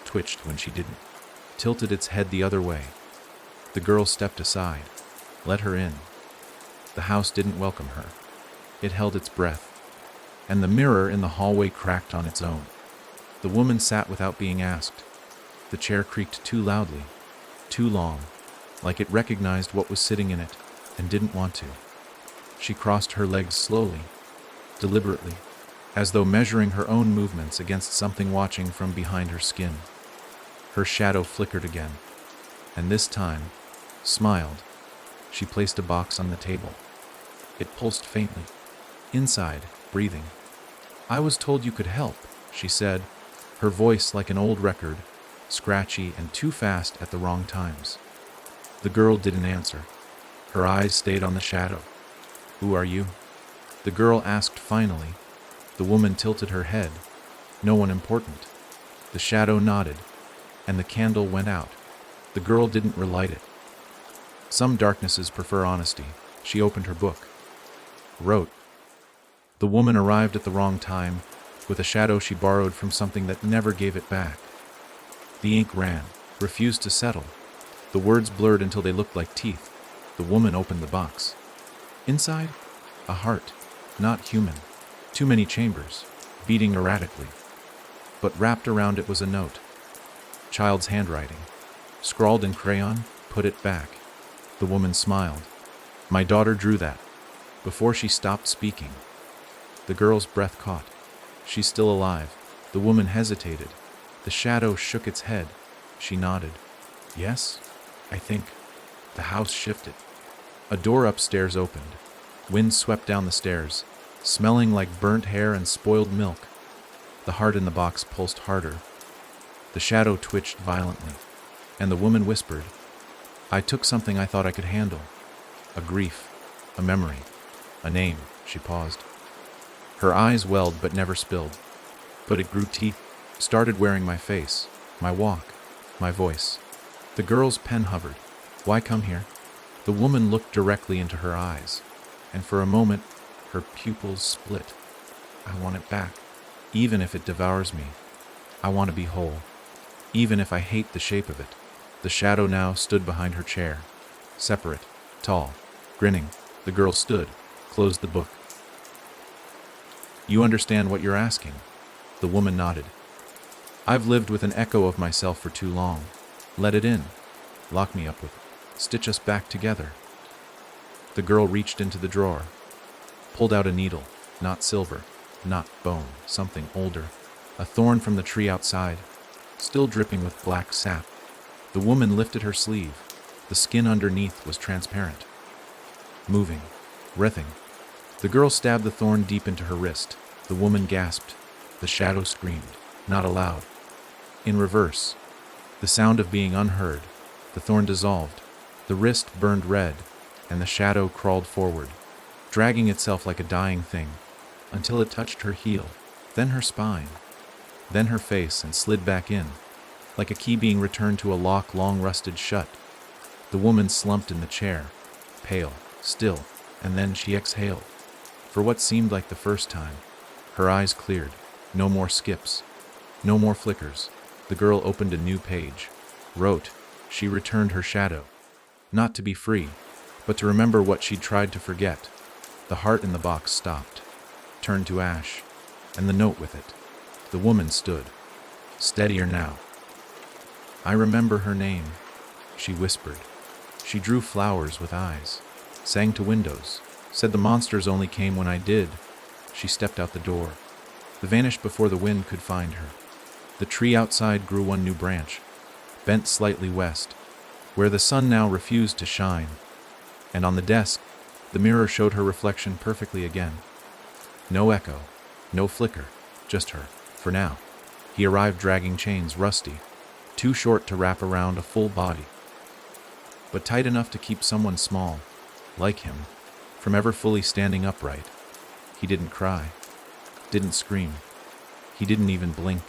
twitched when she didn't, tilted its head the other way. The girl stepped aside, let her in. The house didn't welcome her. It held its breath, and the mirror in the hallway cracked on its own. The woman sat without being asked. The chair creaked too loudly, too long, like it recognized what was sitting in it and didn't want to. She crossed her legs slowly, deliberately, as though measuring her own movements against something watching from behind her skin. Her shadow flickered again, and this time, smiled. She placed a box on the table. It pulsed faintly. Inside, breathing. "I was told you could help," she said, her voice like an old record, scratchy and too fast at the wrong times. The girl didn't answer. Her eyes stayed on the shadow. "Who are you?" the girl asked finally. The woman tilted her head. "No one important." The shadow nodded, and the candle went out. The girl didn't relight it. Some darknesses prefer honesty. She opened her book. Wrote. The woman arrived at the wrong time, with a shadow she borrowed from something that never gave it back. The ink ran, refused to settle. The words blurred until they looked like teeth. The woman opened the box. Inside, a heart, not human. Too many chambers, beating erratically. But wrapped around it was a note. Child's handwriting. Scrawled in crayon, "Put it back." The woman smiled. "My daughter drew that." Before she stopped speaking. The girl's breath caught. She's still alive. The woman hesitated. The shadow shook its head. She nodded. Yes, I think. The house shifted. A door upstairs opened. Wind swept down the stairs, smelling like burnt hair and spoiled milk. The heart in the box pulsed harder. The shadow twitched violently, and the woman whispered, I took something I thought I could handle. A grief, a memory, a name. She paused. Her eyes welled but never spilled. But it grew teeth, started wearing my face, my walk, my voice. The girl's pen hovered. Why come here? The woman looked directly into her eyes, and for a moment, her pupils split. I want it back, even if it devours me. I want to be whole, even if I hate the shape of it. The shadow now stood behind her chair, separate, tall, grinning. The girl stood, closed the book. You understand what you're asking? The woman nodded. I've lived with an echo of myself for too long. Let it in. Lock me up with it. Stitch us back together. The girl reached into the drawer, pulled out a needle, not silver, not bone, something older, a thorn from the tree outside, still dripping with black sap. The woman lifted her sleeve. The skin underneath was transparent, moving, writhing. The girl stabbed the thorn deep into her wrist. The woman gasped. The shadow screamed, not aloud. In reverse, the sound of being unheard. The thorn dissolved. The wrist burned red, and the shadow crawled forward, dragging itself like a dying thing, until it touched her heel, then her spine, then her face, and slid back in, like a key being returned to a lock long rusted shut. The woman slumped in the chair, pale, still, and then she exhaled. For what seemed like the first time, her eyes cleared. No more skips, no more flickers. The girl opened a new page, wrote. She returned her shadow, not to be free, but to remember what she'd tried to forget. The heart in the box stopped, turned to ash, and the note with it. The woman stood, steadier now. I remember her name, she whispered. She drew flowers with eyes, sang to windows, said the monsters only came when I did. She stepped out the door. They vanished before the wind could find her. The tree outside grew one new branch, bent slightly west, where the sun now refused to shine. And on the desk, the mirror showed her reflection perfectly again. No echo, no flicker, just her, for now. He arrived dragging chains, rusty, too short to wrap around a full body, but tight enough to keep someone small, like him, from ever fully standing upright. He didn't cry, didn't scream. He didn't even blink,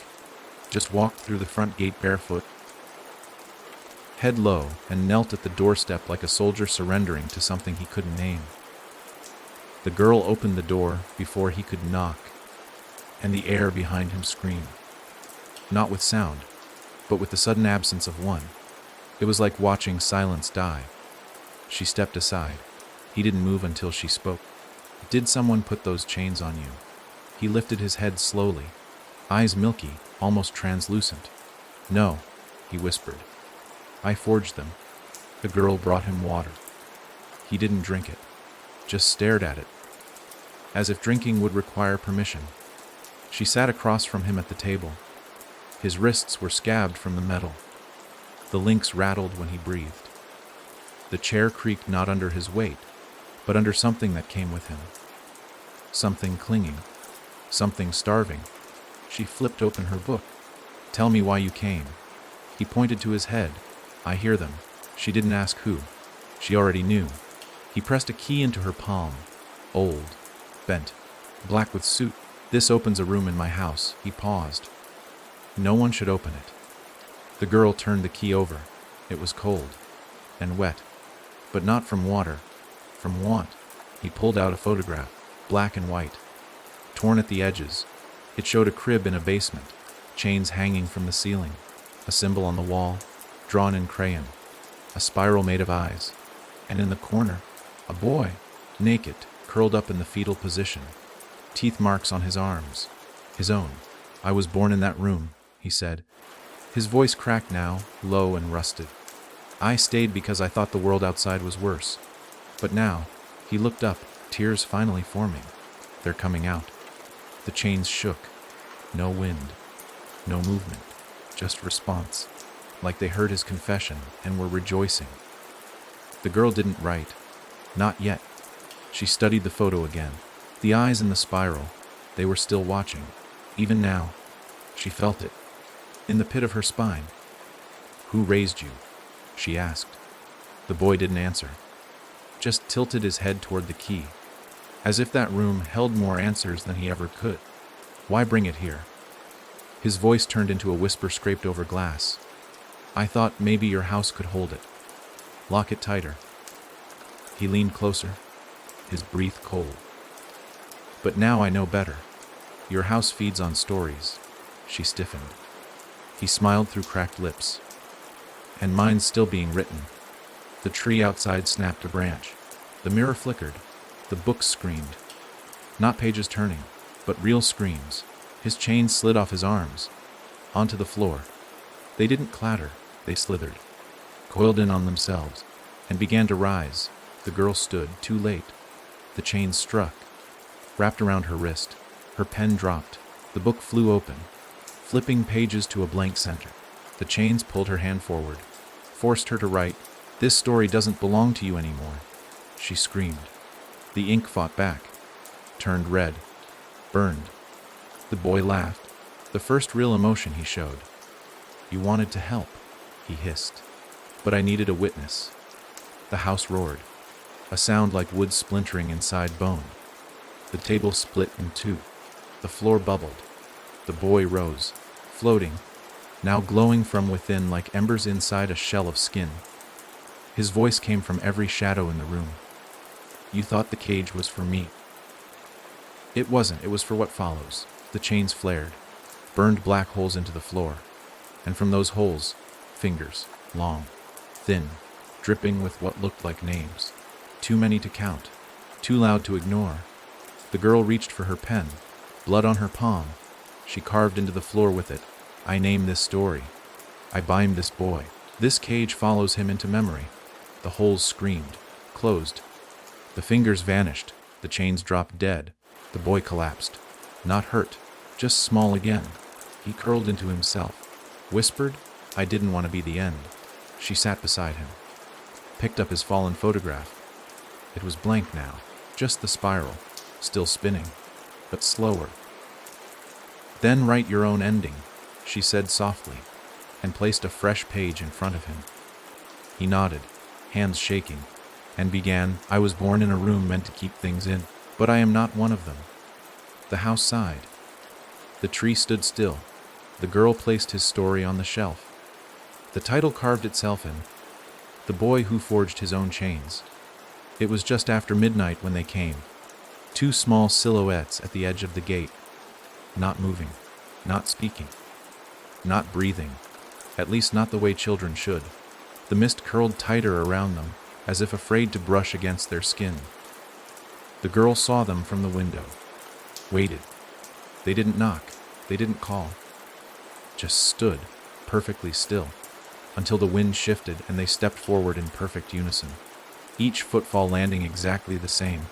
just walked through the front gate barefoot, head low, and knelt at the doorstep like a soldier surrendering to something he couldn't name. The girl opened the door before he could knock, and the air behind him screamed. Not with sound, but with the sudden absence of one. It was like watching silence die. She stepped aside. He didn't move until she spoke. Did someone put those chains on you? He lifted his head slowly, eyes milky, almost translucent. No, he whispered. I forged them. The girl brought him water. He didn't drink it, just stared at it, as if drinking would require permission. She sat across from him at the table. His wrists were scabbed from the metal. The links rattled when he breathed. The chair creaked not under his weight, but under something that came with him. Something clinging, something starving. She flipped open her book. Tell me why you came. He pointed to his head. I hear them. She didn't ask who. She already knew. He pressed a key into her palm. Old, bent, black with soot. This opens a room in my house. He paused. No one should open it. The girl turned the key over. It was cold and wet, but not from water, from want. He pulled out a photograph, black and white, torn at the edges. It showed a crib in a basement, chains hanging from the ceiling, a symbol on the wall, drawn in crayon, a spiral made of eyes, and in the corner, a boy, naked, curled up in the fetal position, teeth marks on his arms, his own. I was born in that room, he said. His voice cracked now, low and rusted. I stayed because I thought the world outside was worse. But now, he looked up, tears finally forming. They're coming out. The chains shook. No wind, no movement, just response, like they heard his confession and were rejoicing. The girl didn't write. Not yet. She studied the photo again. The eyes in the spiral, they were still watching. Even now, she felt it, in the pit of her spine. "Who raised you?" she asked. The boy didn't answer, just tilted his head toward the key, as if that room held more answers than he ever could. "Why bring it here?" His voice turned into a whisper scraped over glass. "I thought maybe your house could hold it. Lock it tighter." He leaned closer, his breath cold. "But now I know better. Your house feeds on stories." She stiffened. He smiled through cracked lips. "And mine's still being written." The tree outside snapped a branch. The mirror flickered. The book screamed. Not pages turning, but real screams. His chains slid off his arms, onto the floor. They didn't clatter, they slithered, coiled in on themselves, and began to rise. The girl stood, too late. The chains struck, wrapped around her wrist. Her pen dropped. The book flew open, flipping pages to a blank center. The chains pulled her hand forward, forced her to write. "This story doesn't belong to you anymore," she screamed. The ink fought back, turned red, burned. The boy laughed, the first real emotion he showed. "You wanted to help," he hissed. "But I needed a witness." The house roared, a sound like wood splintering inside bone. The table split in two. The floor bubbled. The boy rose, floating, now glowing from within like embers inside a shell of skin. His voice came from every shadow in the room. "You thought the cage was for me." It wasn't, it was for what follows. The chains flared, burned black holes into the floor, and from those holes, fingers, long, thin, dripping with what looked like names. Too many to count, too loud to ignore. The girl reached for her pen, blood on her palm. She carved into the floor with it. "I name this story. I bind this boy. This cage follows him into memory." The holes screamed, closed. The fingers vanished. The chains dropped dead. The boy collapsed. Not hurt, just small again. He curled into himself, whispered, "I didn't want to be the end." She sat beside him, picked up his fallen photograph. It was blank now, just the spiral, still spinning, but slower. "Then write your own ending," she said softly, and placed a fresh page in front of him. He nodded, hands shaking, and began, "I was born in a room meant to keep things in, but I am not one of them." The house sighed. The tree stood still. The girl placed his story on the shelf. The title carved itself in, "The Boy Who Forged His Own Chains." It was just after midnight when they came. Two small silhouettes at the edge of the gate. Not moving, not speaking, not breathing, at least not the way children should. The mist curled tighter around them, as if afraid to brush against their skin. The girl saw them from the window, waited. They didn't knock, they didn't call. Just stood, perfectly still, until the wind shifted and they stepped forward in perfect unison. Each footfall landing exactly the same.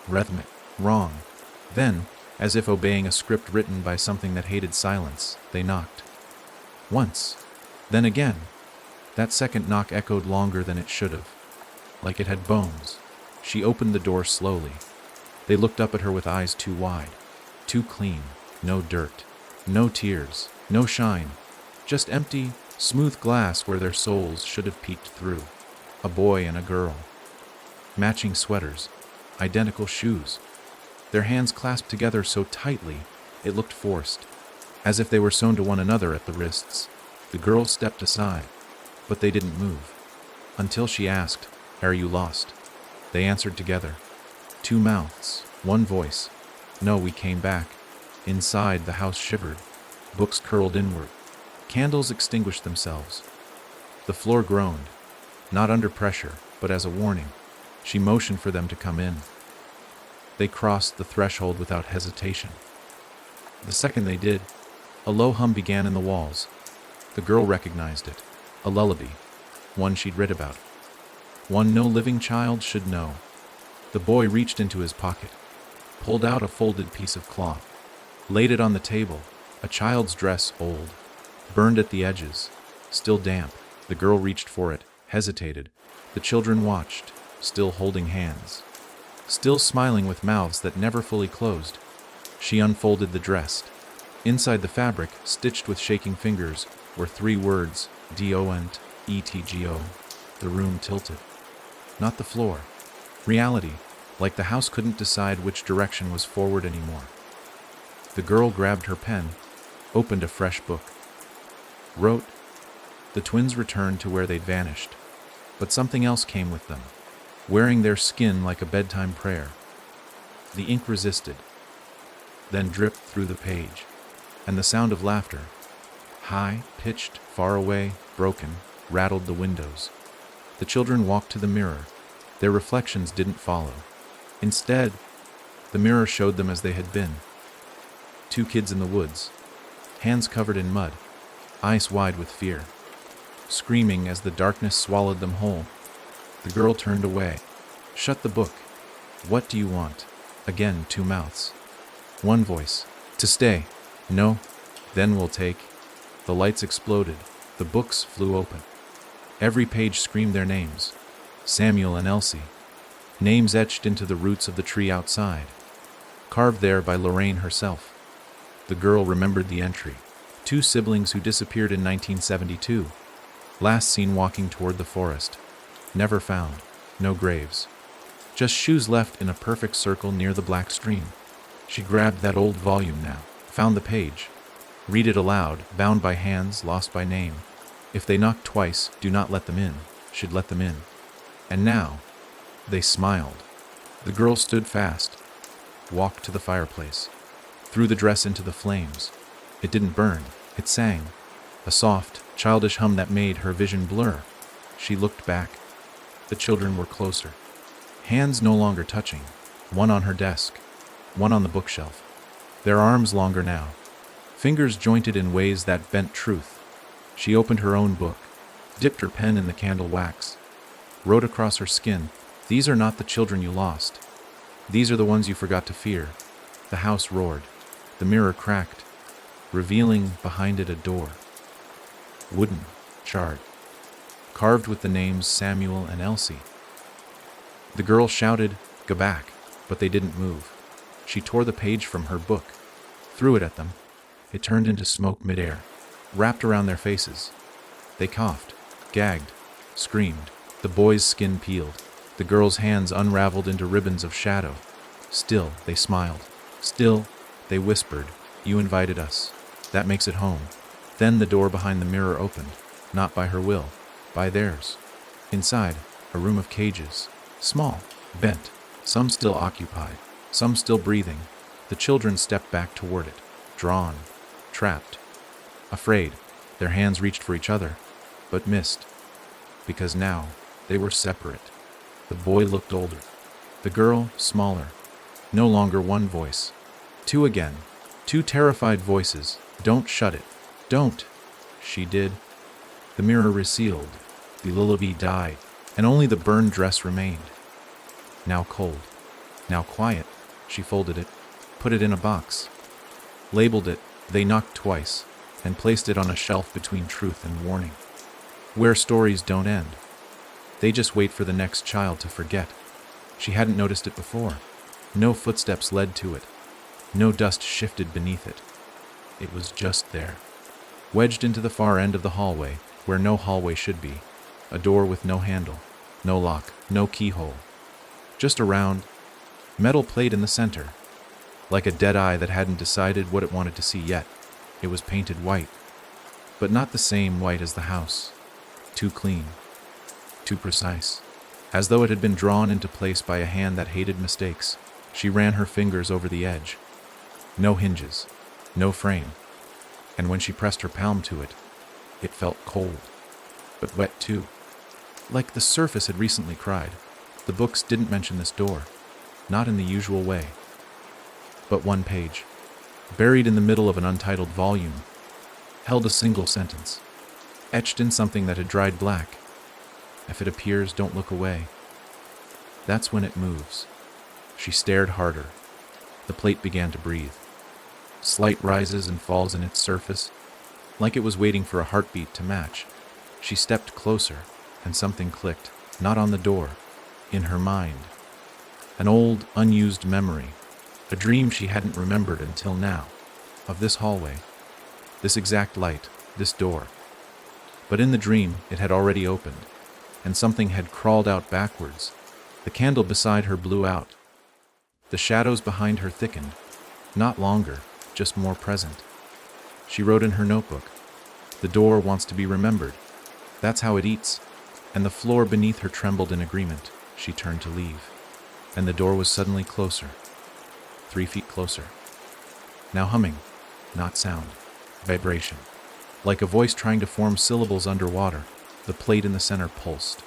Rhythmic, wrong. Then, as if obeying a script written by something that hated silence, they knocked. Once, then again. That second knock echoed longer than it should have, like it had bones. She opened the door slowly. They looked up at her with eyes too wide, too clean, no dirt, no tears, no shine, just empty, smooth glass where their souls should have peeked through. A boy and a girl. Matching sweaters, identical shoes. Their hands clasped together so tightly, it looked forced, as if they were sewn to one another at the wrists. The girl stepped aside, but they didn't move. Until she asked, "Are you lost?" They answered together. Two mouths, one voice. "No, we came back." Inside, the house shivered. Books curled inward. Candles extinguished themselves. The floor groaned, not under pressure, but as a warning. She motioned for them to come in. They crossed the threshold without hesitation. The second they did, a low hum began in the walls. The girl recognized it. A lullaby, one she'd read about. One no living child should know. The boy reached into his pocket, pulled out a folded piece of cloth. laid it on the table, a child's dress, old, burned at the edges, still damp. The girl reached for it, hesitated. The children watched, still holding hands, still smiling with mouths that never fully closed. She unfolded the dress. Inside the fabric, stitched with shaking fingers, were 3 words, D-O-N-T, E-T-G-O. The room tilted. Not the floor. Reality, like the house couldn't decide which direction was forward anymore. The girl grabbed her pen, opened a fresh book. Wrote. The twins returned to where they'd vanished. But something else came with them, wearing their skin like a bedtime prayer. The ink resisted, then dripped through the page, and the sound of laughter, high-pitched, far away, broken, rattled the windows. The children walked to the mirror. Their reflections didn't follow. Instead, the mirror showed them as they had been. 2 kids in the woods, hands covered in mud, eyes wide with fear, screaming as the darkness swallowed them whole. The girl turned away. Shut the book. What do you want? Again, 2 mouths. 1 voice. To stay. No. Then we'll take. The lights exploded. The books flew open. Every page screamed their names. Samuel and Elsie. Names etched into the roots of the tree outside. Carved there by Lorraine herself. The girl remembered the entry. 2 siblings who disappeared in 1972. Last seen walking toward the forest. Never found. No graves. Just shoes left in a perfect circle near the black stream. She grabbed that old volume now. Found the page. Read it aloud, bound by hands, lost by name. If they knocked twice, do not let them in. She'd let them in. And now, they smiled. The girl stood fast, walked to the fireplace, threw the dress into the flames. It didn't burn, it sang, a soft, childish hum that made her vision blur. She looked back. The children were closer. Hands no longer touching, one on her desk, one on the bookshelf. Their arms longer now, fingers jointed in ways that bent truth. She opened her own book, dipped her pen in the candle wax, wrote across her skin, "These are not the children you lost. These are the ones you forgot to fear." The house roared. The mirror cracked, revealing behind it a door. Wooden, charred, carved with the names Samuel and Elsie. The girl shouted, "Go back," but they didn't move. She tore the page from her book, threw it at them. It turned into smoke midair, wrapped around their faces. They coughed, gagged, screamed. The boy's skin peeled. The girl's hands unraveled into ribbons of shadow. Still, they smiled. Still, they whispered, "You invited us. That makes it home." Then the door behind the mirror opened, not by her will, by theirs. Inside, a room of cages, small, bent, some still occupied, some still breathing. The children stepped back toward it, drawn, trapped, afraid. Their hands reached for each other, but missed, because now they were separate. The boy looked older, the girl smaller. No longer one voice. 2 again, 2 terrified voices. "Don't shut it. Don't." She did. The mirror resealed. The lullaby died, and only the burned dress remained. Now cold, now quiet. She folded it, put it in a box, labeled it. They knocked twice, and placed it on a shelf between truth and warning. Where stories don't end. They just wait for the next child to forget. She hadn't noticed it before. No footsteps led to it. No dust shifted beneath it. It was just there, wedged into the far end of the hallway, where no hallway should be. A door with no handle, no lock, no keyhole. Just a round, metal plate in the center, like a dead eye that hadn't decided what it wanted to see yet. It was painted white, but not the same white as the house. Too clean, too precise, as though it had been drawn into place by a hand that hated mistakes. She ran her fingers over the edge. No hinges, no frame, and when she pressed her palm to it, it felt cold, but wet too. Like the surface had recently cried. The books didn't mention this door, not in the usual way. But one page, buried in the middle of an untitled volume, held a single sentence, etched in something that had dried black. "If it appears, don't look away." That's when it moves. She stared harder. The plate began to breathe. slight rises and falls in its surface, like it was waiting for a heartbeat to match. She stepped closer, and something clicked, not on the door, in her mind. An old, unused memory, a dream she hadn't remembered until now, of this hallway, this exact light, this door. But in the dream, it had already opened, and something had crawled out backwards. The candle beside her blew out. The shadows behind her thickened, not longer, just more present. She wrote in her notebook, "The door wants to be remembered. That's how it eats." And the floor beneath her trembled in agreement. She turned to leave, and the door was suddenly closer, 3 feet closer. Now humming, not sound, vibration. Like a voice trying to form syllables underwater, the plate in the center pulsed.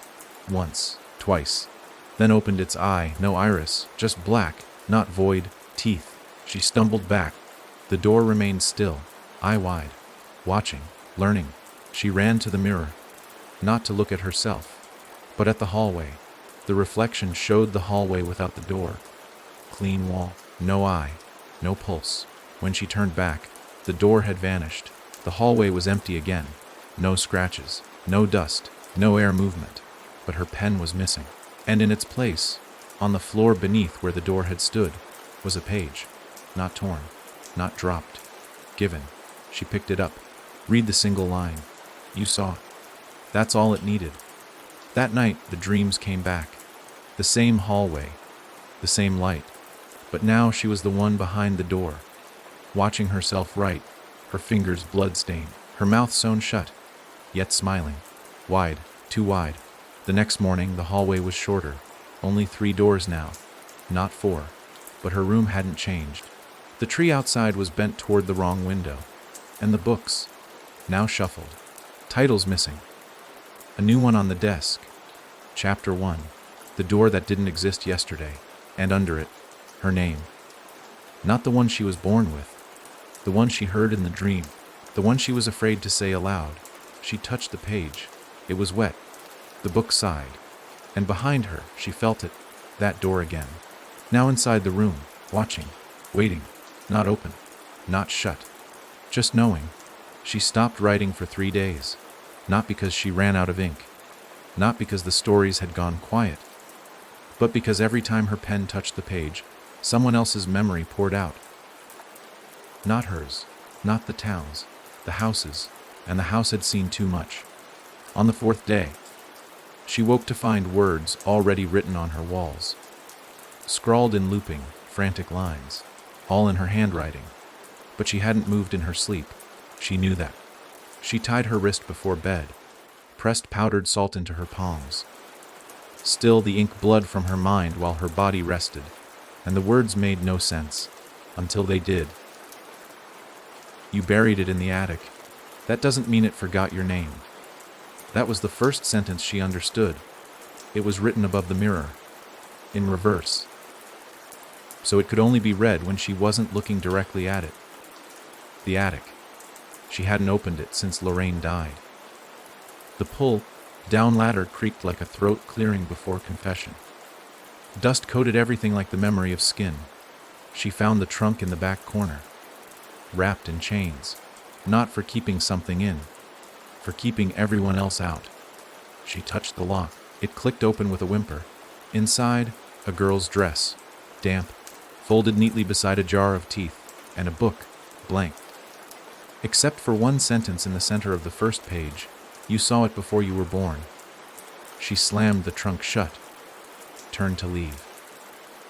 Once, twice, then opened its eye, no iris, just black, not void, teeth. She stumbled back. The door remained still, eye wide, watching, learning. She ran to the mirror, not to look at herself, but at the hallway. The reflection showed the hallway without the door. Clean wall, no eye, no pulse. When she turned back, the door had vanished. The hallway was empty again. No scratches, no dust, no air movement. But her pen was missing. And in its place, on the floor beneath where the door had stood, was a page. Not torn, not dropped. Given. She picked it up. Read the single line. You saw. That's all it needed. That night, the dreams came back. The same hallway, the same light. But now she was the one behind the door, watching herself write, her fingers blood-stained, her mouth sewn shut, yet smiling. Wide, too wide. The next morning, the hallway was shorter. Only 3 doors now, not 4. But her room hadn't changed. The tree outside was bent toward the wrong window, and the books, now shuffled. Titles missing. A new one on the desk. Chapter 1. The door that didn't exist yesterday, and under it, her name. Not the one she was born with, the one she heard in the dream, the one she was afraid to say aloud. She touched the page. It was wet. The book sighed. And behind her, she felt it, that door again. Now inside the room, watching, waiting, not open, not shut, just knowing. She stopped writing for 3 days, not because she ran out of ink, not because the stories had gone quiet, but because every time her pen touched the page, someone else's memory poured out. Not hers, not the town's, the house's, and the house had seen too much. On the 4th day, she woke to find words already written on her walls, scrawled in looping, frantic lines, all in her handwriting. But she hadn't moved in her sleep. She knew that. She tied her wrist before bed, pressed powdered salt into her palms. Still the ink bled from her mind while her body rested, and the words made no sense, until they did. You buried it in the attic. That doesn't mean it forgot your name. That was the first sentence she understood. It was written above the mirror, in reverse. So it could only be read when she wasn't looking directly at it. The attic. She hadn't opened it since Lorraine died. The pull-down ladder creaked like a throat clearing before confession. Dust coated everything like the memory of skin. She found the trunk in the back corner, wrapped in chains, not for keeping something in, for keeping everyone else out. She touched the lock. It clicked open with a whimper. Inside, a girl's dress, damp, folded neatly beside a jar of teeth, and a book, blank. Except for one sentence in the center of the first page, "You saw it before you were born." She slammed the trunk shut, turned to leave.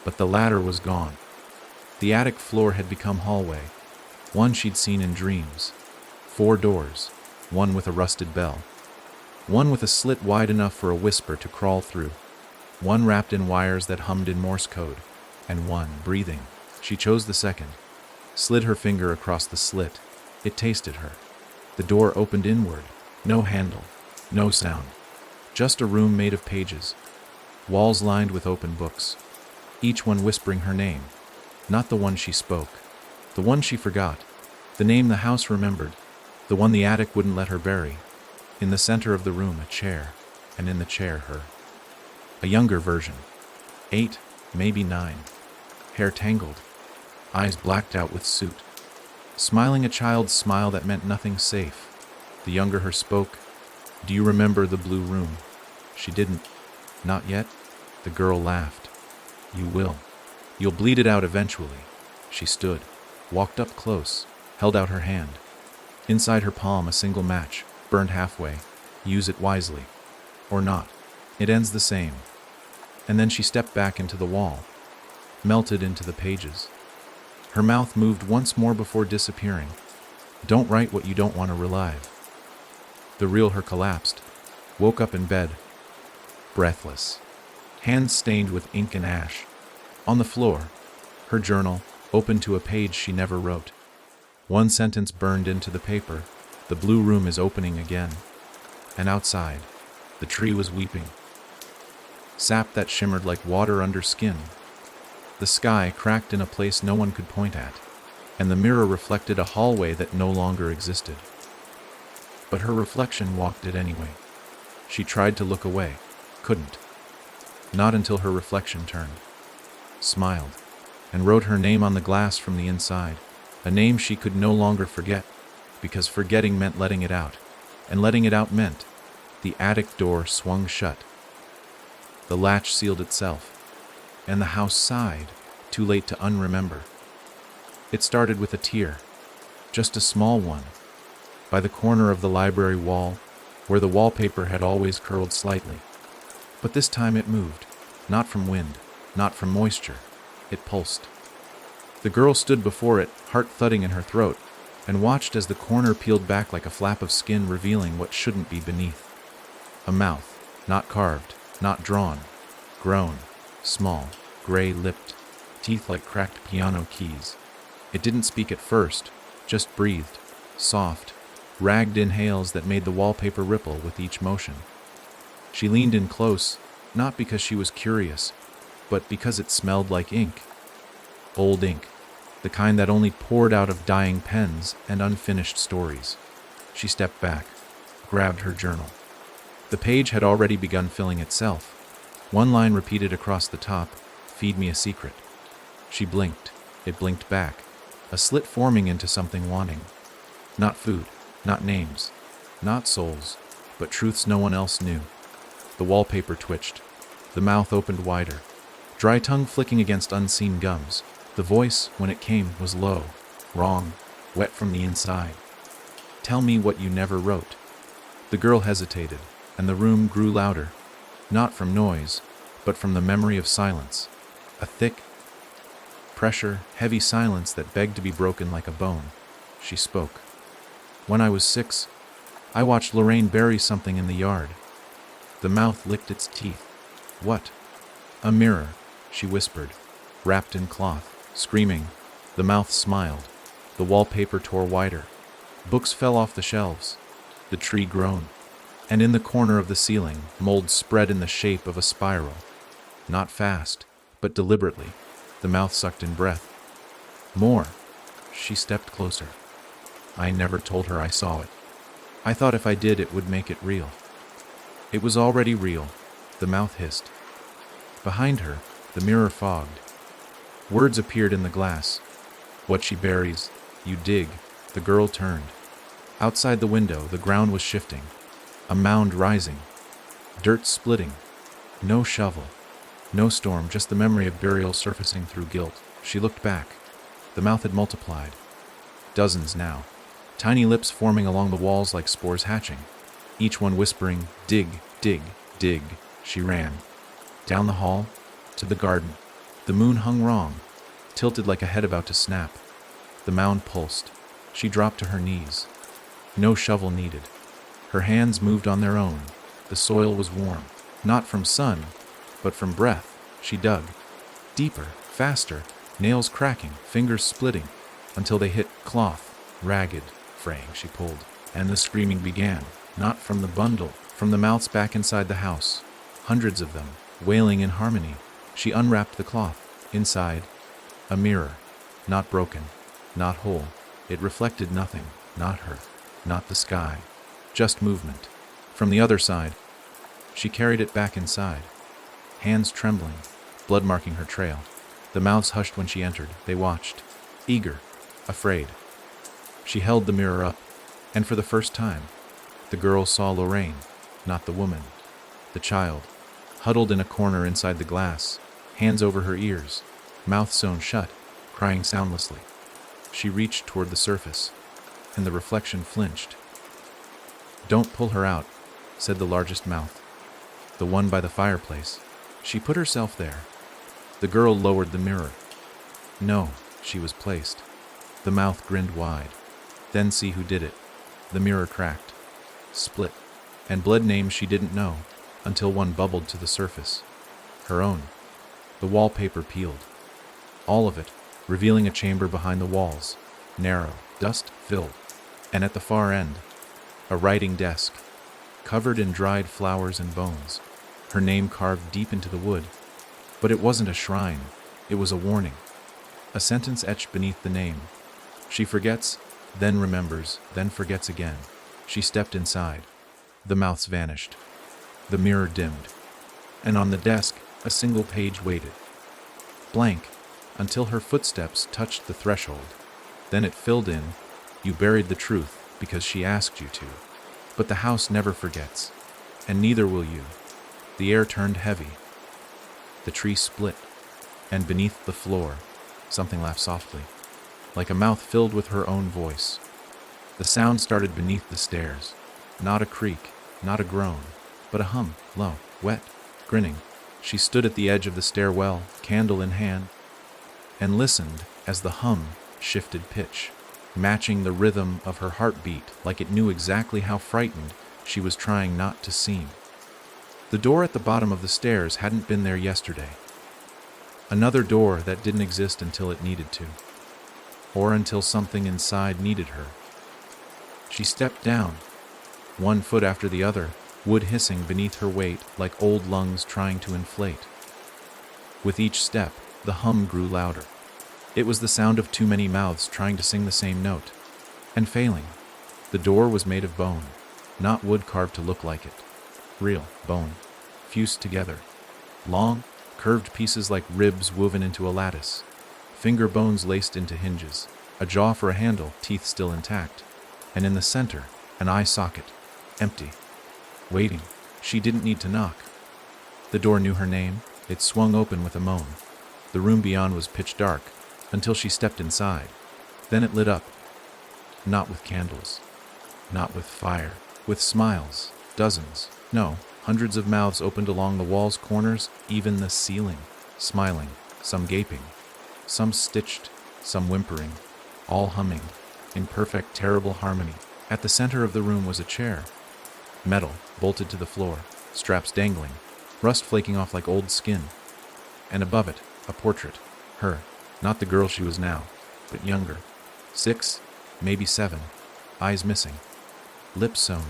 But the ladder was gone. The attic floor had become hallway, one she'd seen in dreams. 4 doors, one with a rusted bell, one with a slit wide enough for a whisper to crawl through, one wrapped in wires that hummed in Morse code, and one breathing. She chose the second, slid her finger across the slit. It tasted her. The door opened inward, no handle, no sound, just a room made of pages, walls lined with open books, each one whispering her name, not the one she spoke, the one she forgot, the name the house remembered, the one the attic wouldn't let her bury. In the center of the room, a chair, and in the chair, her. A younger version, 8, maybe 9, hair tangled, eyes blacked out with soot. smiling a child's smile that meant nothing safe. The younger her spoke. Do you remember the blue room? She didn't. Not yet? The girl laughed. You will. You'll bleed it out eventually. She stood, walked up close, held out her hand. Inside her palm a single match, burned halfway. Use it wisely. Or not. It ends the same. And then she stepped back into the wall, melted into the pages. Her mouth moved once more before disappearing. Don't write what you don't want to relive. The real her collapsed, woke up in bed, breathless, hands stained with ink and ash. On the floor, her journal, open to a page she never wrote. One sentence burned into the paper. The blue room is opening again. And outside, the tree was weeping. Sap that shimmered like water under skin. The sky cracked in a place no one could point at, and the mirror reflected a hallway that no longer existed. But her reflection walked it anyway. She tried to look away, couldn't. Not until her reflection turned, smiled, and wrote her name on the glass from the inside, a name she could no longer forget, because forgetting meant letting it out, and letting it out meant the attic door swung shut. The latch sealed itself, and the house sighed, too late to unremember. It started with a tear, just a small one, by the corner of the library wall, where the wallpaper had always curled slightly. But this time it moved, not from wind, not from moisture. It pulsed. The girl stood before it, heart thudding in her throat, and watched as the corner peeled back like a flap of skin revealing what shouldn't be beneath. A mouth, not carved, not drawn, grown, small, gray-lipped, teeth like cracked piano keys. It didn't speak at first, just breathed, soft, ragged inhales that made the wallpaper ripple with each motion. She leaned in close, not because she was curious, but because it smelled like ink. Old ink, the kind that only poured out of dying pens and unfinished stories. She stepped back, grabbed her journal. The page had already begun filling itself. One line repeated across the top, "Feed me a secret." She blinked. It blinked back, a slit forming into something wanting. Not food, not names, not souls, but truths no one else knew. The wallpaper twitched. The mouth opened wider, dry tongue flicking against unseen gums. The voice, when it came, was low, wrong, wet from the inside. Tell me what you never wrote. The girl hesitated, and the room grew louder, not from noise, but from the memory of silence. A thick, pressure, heavy silence that begged to be broken like a bone. She spoke. When I was 6, I watched Lorraine bury something in the yard. The mouth licked its teeth. What? A mirror, she whispered, wrapped in cloth. Screaming, the mouth smiled. The wallpaper tore wider. Books fell off the shelves. The tree groaned. And in the corner of the ceiling, mold spread in the shape of a spiral. Not fast, but deliberately. The mouth sucked in breath. More. She stepped closer. I never told her I saw it. I thought if I did, it would make it real. It was already real. The mouth hissed. Behind her, the mirror fogged. Words appeared in the glass. What she buries, you dig. The girl turned. Outside the window, the ground was shifting. A mound rising. Dirt splitting. No shovel. No storm, just the memory of burial surfacing through guilt. She looked back. The mouth had multiplied. Dozens now. Tiny lips forming along the walls like spores hatching. Each one whispering, dig, dig, dig. She ran. Down the hall, to the garden. The moon hung wrong, tilted like a head about to snap. The mound pulsed. She dropped to her knees. No shovel needed. Her hands moved on their own. The soil was warm, not from sun, but from breath. She dug. Deeper, faster, nails cracking, fingers splitting, until they hit cloth, ragged, fraying. She pulled, and the screaming began, not from the bundle, from the mouths back inside the house. Hundreds of them, wailing in harmony. She unwrapped the cloth. Inside, a mirror, not broken, not whole. It reflected nothing, not her, not the sky, just movement. From the other side, she carried it back inside, hands trembling, blood marking her trail. The mouths hushed when she entered. They watched, eager, afraid. She held the mirror up, and for the first time, the girl saw Lorraine, not the woman, the child, huddled in a corner inside the glass, hands over her ears, mouth sewn shut, crying soundlessly. She reached toward the surface, and the reflection flinched. "Don't pull her out," said the largest mouth, the one by the fireplace. She put herself there. The girl lowered the mirror. No, she was placed. The mouth grinned wide. Then see who did it. The mirror cracked, split, and bled names she didn't know until one bubbled to the surface. Her own. The wallpaper peeled. All of it, revealing a chamber behind the walls, narrow, dust-filled, and at the far end, a writing desk, covered in dried flowers and bones, her name carved deep into the wood. But it wasn't a shrine, it was a warning. A sentence etched beneath the name. She forgets, then remembers, then forgets again. She stepped inside. The mouths vanished. The mirror dimmed. And on the desk, a single page waited. Blank, until her footsteps touched the threshold. Then it filled in. You buried the truth because she asked you to. But the house never forgets, and neither will you. The air turned heavy. The tree split, and beneath the floor, something laughed softly, like a mouth filled with her own voice. The sound started beneath the stairs. Not a creak, not a groan, but a hum, low, wet, grinning. She stood at the edge of the stairwell, candle in hand, and listened as the hum shifted pitch, matching the rhythm of her heartbeat like it knew exactly how frightened she was trying not to seem. The door at the bottom of the stairs hadn't been there yesterday. Another door that didn't exist until it needed to, or until something inside needed her. She stepped down, one foot after the other, wood hissing beneath her weight like old lungs trying to inflate. With each step, the hum grew louder. It was the sound of too many mouths trying to sing the same note, and failing. The door was made of bone, not wood carved to look like it. Real bone, fused together. Long, curved pieces like ribs woven into a lattice. Finger bones laced into hinges. A jaw for a handle, teeth still intact. And in the center, an eye socket, empty. Waiting. She didn't need to knock. The door knew her name. It swung open with a moan. The room beyond was pitch dark, until she stepped inside. Then it lit up. Not with candles. Not with fire. With smiles. Dozens. No, hundreds of mouths opened along the wall's corners, even the ceiling. Smiling. Some gaping. Some stitched. Some whimpering. All humming. In perfect, terrible harmony. At the center of the room was a chair. Metal, bolted to the floor. Straps dangling. Rust flaking off like old skin. And above it, a portrait. Her. Not the girl she was now, but younger. 6, maybe 7. Eyes missing. Lips sewn.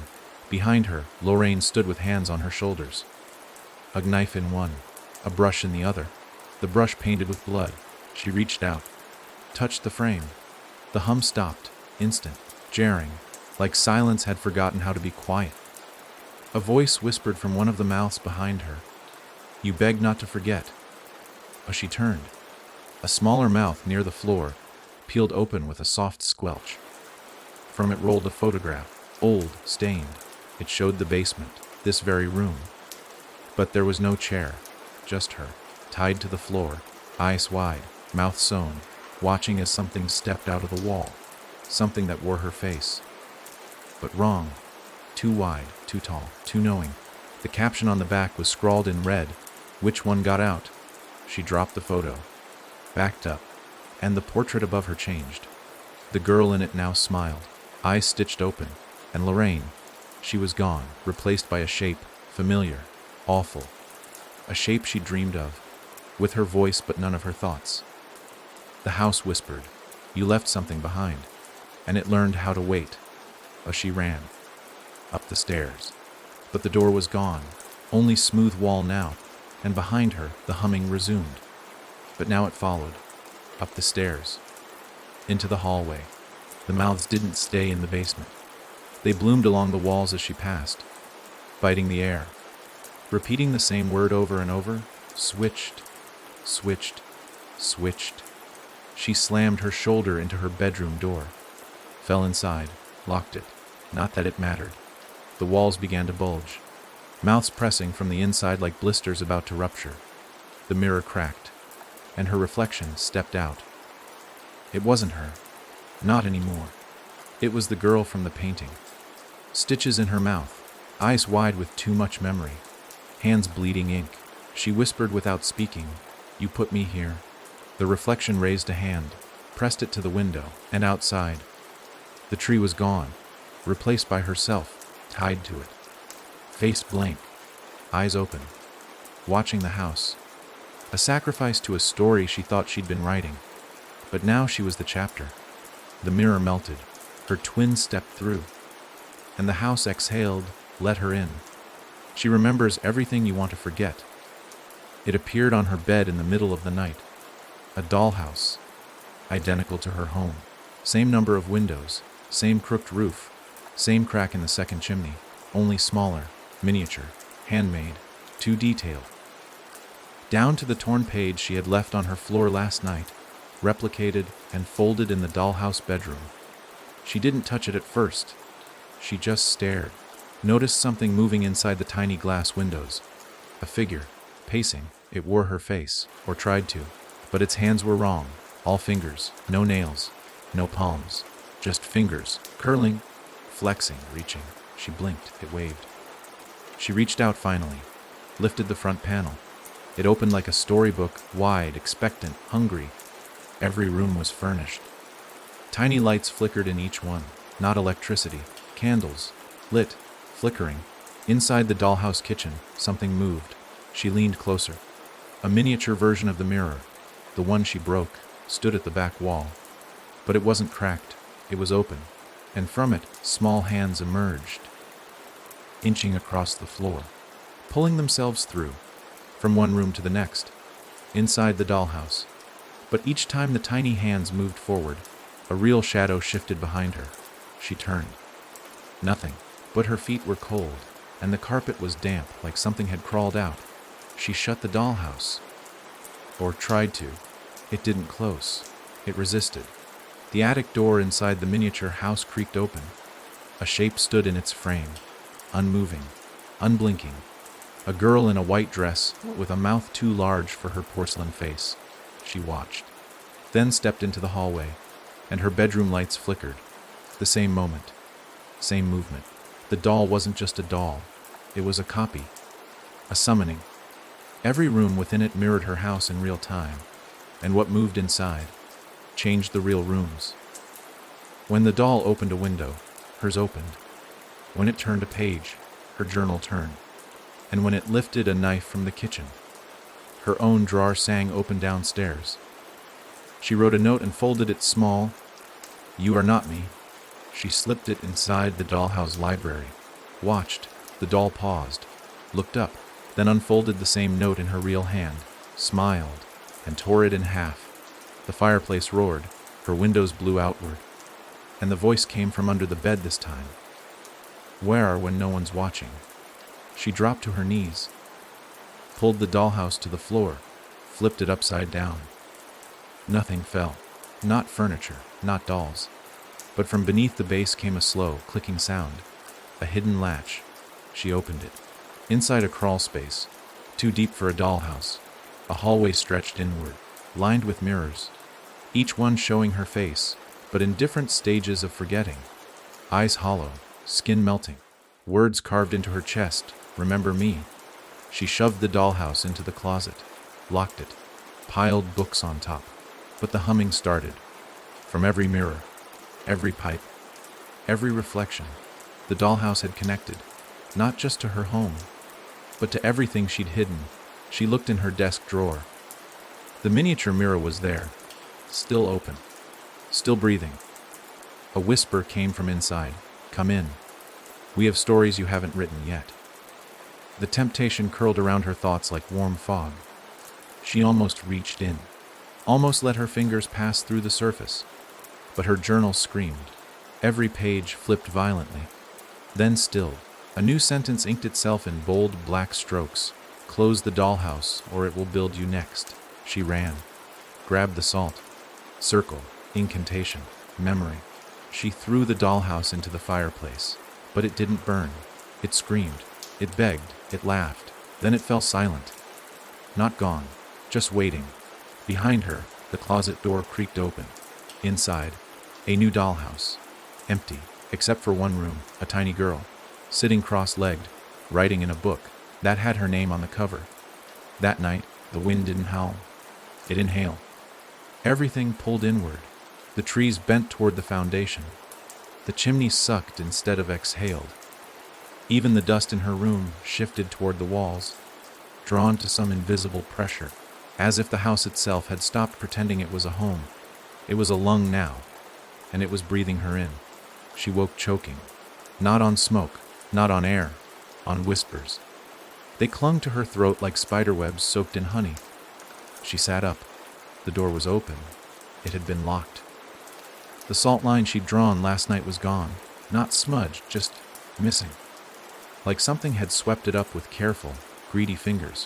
Behind her, Lorraine stood with hands on her shoulders. A knife in one, a brush in the other. The brush painted with blood. She reached out, touched the frame. The hum stopped, instant, jarring, like silence had forgotten how to be quiet. A voice whispered from one of the mouths behind her. You begged not to forget. But she turned. A smaller mouth near the floor peeled open with a soft squelch. From it rolled a photograph, old, stained. It showed the basement, this very room. But there was no chair, just her, tied to the floor, eyes wide, mouth sewn, watching as something stepped out of the wall, something that wore her face. But wrong. Too wide, too tall, too knowing. The caption on the back was scrawled in red. Which one got out? She dropped the photo, backed up, and the portrait above her changed. The girl in it now smiled, eyes stitched open, and Lorraine, she was gone, replaced by a shape, familiar, awful. A shape she dreamed of, with her voice but none of her thoughts. The house whispered, you left something behind, and it learned how to wait. She ran, up the stairs. But the door was gone, only smooth wall now, and behind her the humming resumed. But now it followed, up the stairs, into the hallway. The mouths didn't stay in the basement. They bloomed along the walls as she passed, biting the air, repeating the same word over and over, switched, switched, switched. She slammed her shoulder into her bedroom door, fell inside, locked it. Not that it mattered. The walls began to bulge, mouths pressing from the inside like blisters about to rupture. The mirror cracked, and her reflection stepped out. It wasn't her. Not anymore. It was the girl from the painting. Stitches in her mouth, eyes wide with too much memory, hands bleeding ink. She whispered without speaking, "You put me here." The reflection raised a hand, pressed it to the window, and outside. The tree was gone, replaced by herself, tied to it. Face blank, eyes open, watching the house. A sacrifice to a story she thought she'd been writing. But now she was the chapter. The mirror melted, her twin stepped through, and the house exhaled, let her in. She remembers everything you want to forget. It appeared on her bed in the middle of the night. A dollhouse, identical to her home. Same number of windows, same crooked roof, same crack in the second chimney, only smaller, miniature, handmade, too detailed. Down to the torn page she had left on her floor last night, replicated and folded in the dollhouse bedroom. She didn't touch it at first. She just stared, noticed something moving inside the tiny glass windows. A figure, pacing. It wore her face, or tried to, but its hands were wrong. All fingers, no nails, no palms, just fingers, curling, flexing, reaching. She blinked, it waved. She reached out finally, lifted the front panel. It opened like a storybook, wide, expectant, hungry. Every room was furnished. Tiny lights flickered in each one, not electricity, candles, lit, flickering. Inside the dollhouse kitchen, something moved. She leaned closer. A miniature version of the mirror, the one she broke, stood at the back wall. But it wasn't cracked, it was open, and from it, small hands emerged, inching across the floor, pulling themselves through, from one room to the next, inside the dollhouse. But each time the tiny hands moved forward, a real shadow shifted behind her. She turned. Nothing, but her feet were cold, and the carpet was damp like something had crawled out. She shut the dollhouse. Or tried to. It didn't close. It resisted. The attic door inside the miniature house creaked open. A shape stood in its frame, unmoving, unblinking. A girl in a white dress, with a mouth too large for her porcelain face. She watched, then stepped into the hallway, and her bedroom lights flickered. The same moment, same movement. The doll wasn't just a doll. It was a copy, a summoning. Every room within it mirrored her house in real time, and what moved inside changed the real rooms. When the doll opened a window, hers opened. When it turned a page, her journal turned. And when it lifted a knife from the kitchen, her own drawer sang open downstairs. She wrote a note and folded it small. "You are not me." She slipped it inside the dollhouse library, watched. The doll paused, looked up, then unfolded the same note in her real hand, smiled, and tore it in half. The fireplace roared, her windows blew outward, and the voice came from under the bed this time. "Where when no one's watching?" She dropped to her knees, pulled the dollhouse to the floor, flipped it upside down. Nothing fell. Not furniture, not dolls. But from beneath the base came a slow, clicking sound. A hidden latch. She opened it. Inside a crawl space, too deep for a dollhouse, a hallway stretched inward, lined with mirrors, each one showing her face, but in different stages of forgetting. Eyes hollow, skin melting, words carved into her chest, "Remember me." She shoved the dollhouse into the closet, locked it, piled books on top. But the humming started. From every mirror, every pipe, every reflection, the dollhouse had connected, not just to her home, but to everything she'd hidden. She looked in her desk drawer. The miniature mirror was there, still open, still breathing. A whisper came from inside. "Come in. We have stories you haven't written yet." The temptation curled around her thoughts like warm fog. She almost reached in, almost let her fingers pass through the surface. But her journal screamed. Every page flipped violently, then stilled. A new sentence inked itself in bold black strokes. "Close the dollhouse, or it will build you next." She ran, grabbed the salt. Circle, incantation, memory. She threw the dollhouse into the fireplace, but it didn't burn. It screamed, it begged, it laughed, then it fell silent. Not gone, just waiting. Behind her, the closet door creaked open. Inside, a new dollhouse, empty, except for one room, a tiny girl, sitting cross-legged, writing in a book that had her name on the cover. That night, the wind didn't howl. It didn't hail. Everything pulled inward. The trees bent toward the foundation. The chimney sucked instead of exhaled. Even the dust in her room shifted toward the walls, drawn to some invisible pressure, as if the house itself had stopped pretending it was a home. It was a lung now, and it was breathing her in. She woke choking, not on smoke, not on air, on whispers. They clung to her throat like spiderwebs soaked in honey. She sat up. The door was open. It had been locked. The salt line she'd drawn last night was gone, not smudged, just missing. Like something had swept it up with careful, greedy fingers.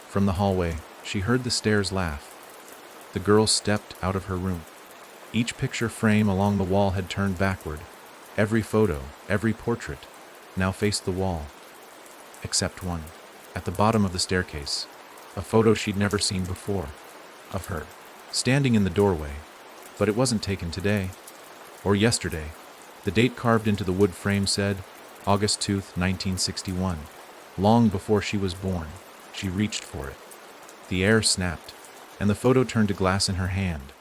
From the hallway, she heard the stairs laugh. The girl stepped out of her room. Each picture frame along the wall had turned backward. Every photo, every portrait, now faced the wall. Except one. At the bottom of the staircase, a photo she'd never seen before, of her, standing in the doorway. But it wasn't taken today, or yesterday. The date carved into the wood frame said, August 2nd, 1961. Long before she was born, she reached for it. The air snapped, and the photo turned to glass in her hand.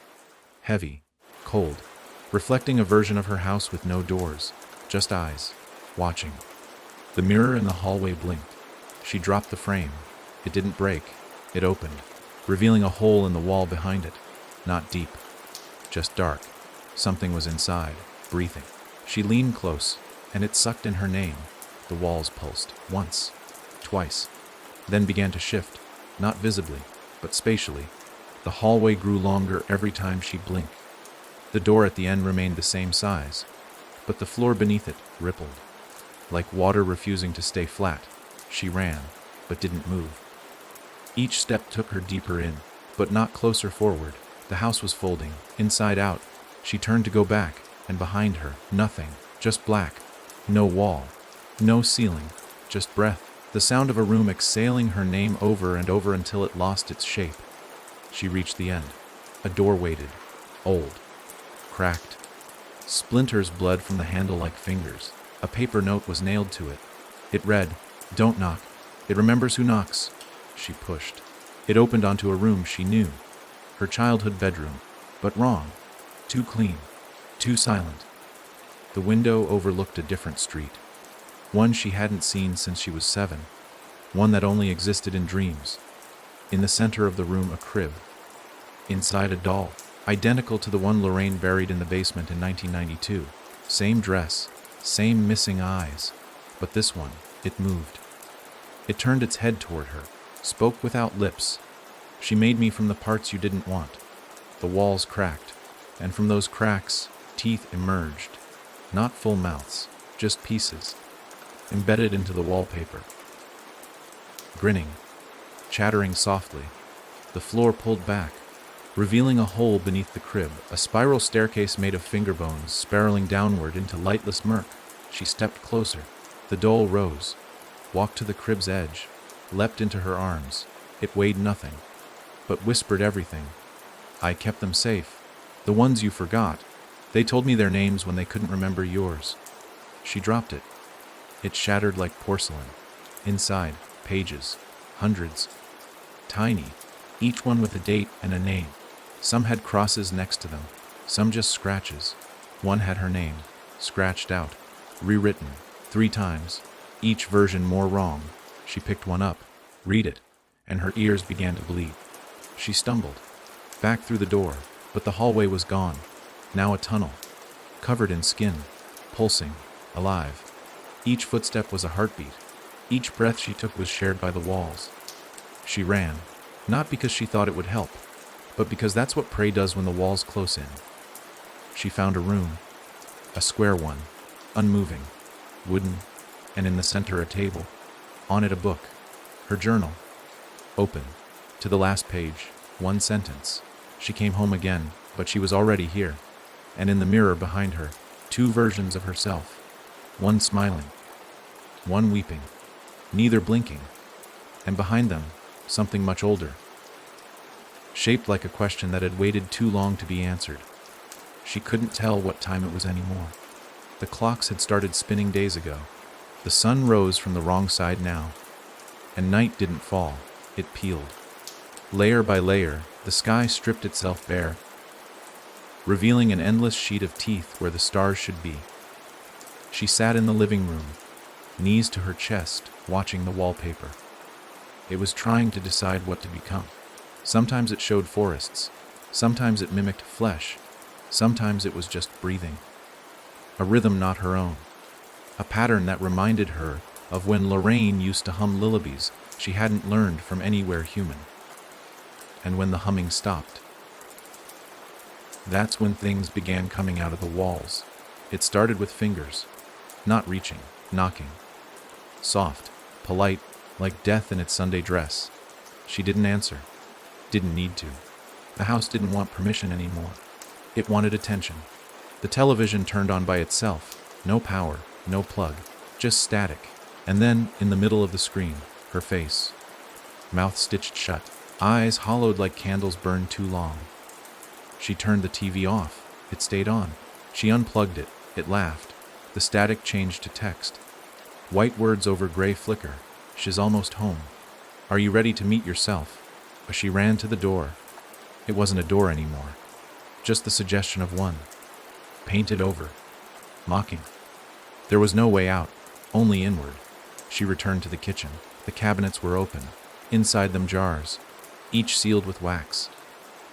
Heavy, cold, reflecting a version of her house with no doors, just eyes, watching. The mirror in the hallway blinked. She dropped the frame. It didn't break. It opened, revealing a hole in the wall behind it. Not deep, just dark. Something was inside, breathing. She leaned close, and it sucked in her name. The walls pulsed, once, twice, then began to shift, not visibly, but spatially. The hallway grew longer every time she blinked. The door at the end remained the same size, but the floor beneath it rippled. Like water refusing to stay flat, she ran, but didn't move. Each step took her deeper in, but not closer forward. The house was folding, inside out. She turned to go back, and behind her, nothing, just black. No wall, no ceiling, just breath. The sound of a room exhaling her name over and over until it lost its shape. She reached the end. A door waited, old, cracked. Splinters bled from the handle like fingers. A paper note was nailed to it. It read, "Don't knock. It remembers who knocks." She pushed. It opened onto a room she knew. Her childhood bedroom, but wrong. Too clean, too silent. The window overlooked a different street. One she hadn't seen since she was 7. One that only existed in dreams. In the center of the room, a crib. Inside, a doll, identical to the one Lorraine buried in the basement in 1992. Same dress, same missing eyes. But this one, it moved. It turned its head toward her, spoke without lips. "She made me from the parts you didn't want." The walls cracked, and from those cracks, teeth emerged. Not full mouths, just pieces, embedded into the wallpaper. Grinning, chattering softly, the floor pulled back, revealing a hole beneath the crib, a spiral staircase made of finger bones spiraling downward into lightless murk. She stepped closer. The doll rose, walked to the crib's edge, leapt into her arms. It weighed nothing, but whispered everything. "I kept them safe. The ones you forgot. They told me their names when they couldn't remember yours." She dropped it. It shattered like porcelain. Inside, pages, hundreds. Tiny, each one with a date and a name. Some had crosses next to them, some just scratches. One had her name, scratched out, rewritten, 3 times, each version more wrong. She picked one up, read it, and her ears began to bleed. She stumbled, back through the door, but the hallway was gone. Now a tunnel, covered in skin, pulsing, alive. Each footstep was a heartbeat. Each breath she took was shared by the walls. She ran, not because she thought it would help, but because that's what prey does when the walls close in. She found a room, a square one, unmoving, wooden, and in the center a table. On it a book, her journal, open, to the last page, one sentence. She came home again, but she was already here. and in the mirror behind her, two versions of herself, one smiling, one weeping, neither blinking, and behind them, something much older, shaped like a question that had waited too long to be answered. She couldn't tell what time it was anymore. The clocks had started spinning days ago. The sun rose from the wrong side now, and night didn't fall, it peeled. Layer by layer, the sky stripped itself bare, revealing an endless sheet of teeth where the stars should be. She sat in the living room, knees to her chest, watching the wallpaper. It was trying to decide what to become. Sometimes it showed forests, sometimes it mimicked flesh, sometimes it was just breathing. A rhythm not her own, a pattern that reminded her of when Lorraine used to hum lullabies she hadn't learned from anywhere human. And when the humming stopped, that's when things began coming out of the walls. It started with fingers, not reaching, knocking. Soft, polite, like death in its Sunday dress. She didn't answer. Didn't need to. The house didn't want permission anymore. It wanted attention. The television turned on by itself. No power, no plug, just static. And then, in the middle of the screen, her face. Mouth stitched shut, eyes hollowed like candles burned too long. She turned the TV off. It stayed on. She unplugged it. It laughed. The static changed to text. White words over gray flicker. She's almost home. Are you ready to meet yourself? She ran to the door. It wasn't a door anymore. Just the suggestion of one. Painted over. Mocking. There was no way out. Only inward. She returned to the kitchen. The cabinets were open. Inside them jars. Each sealed with wax.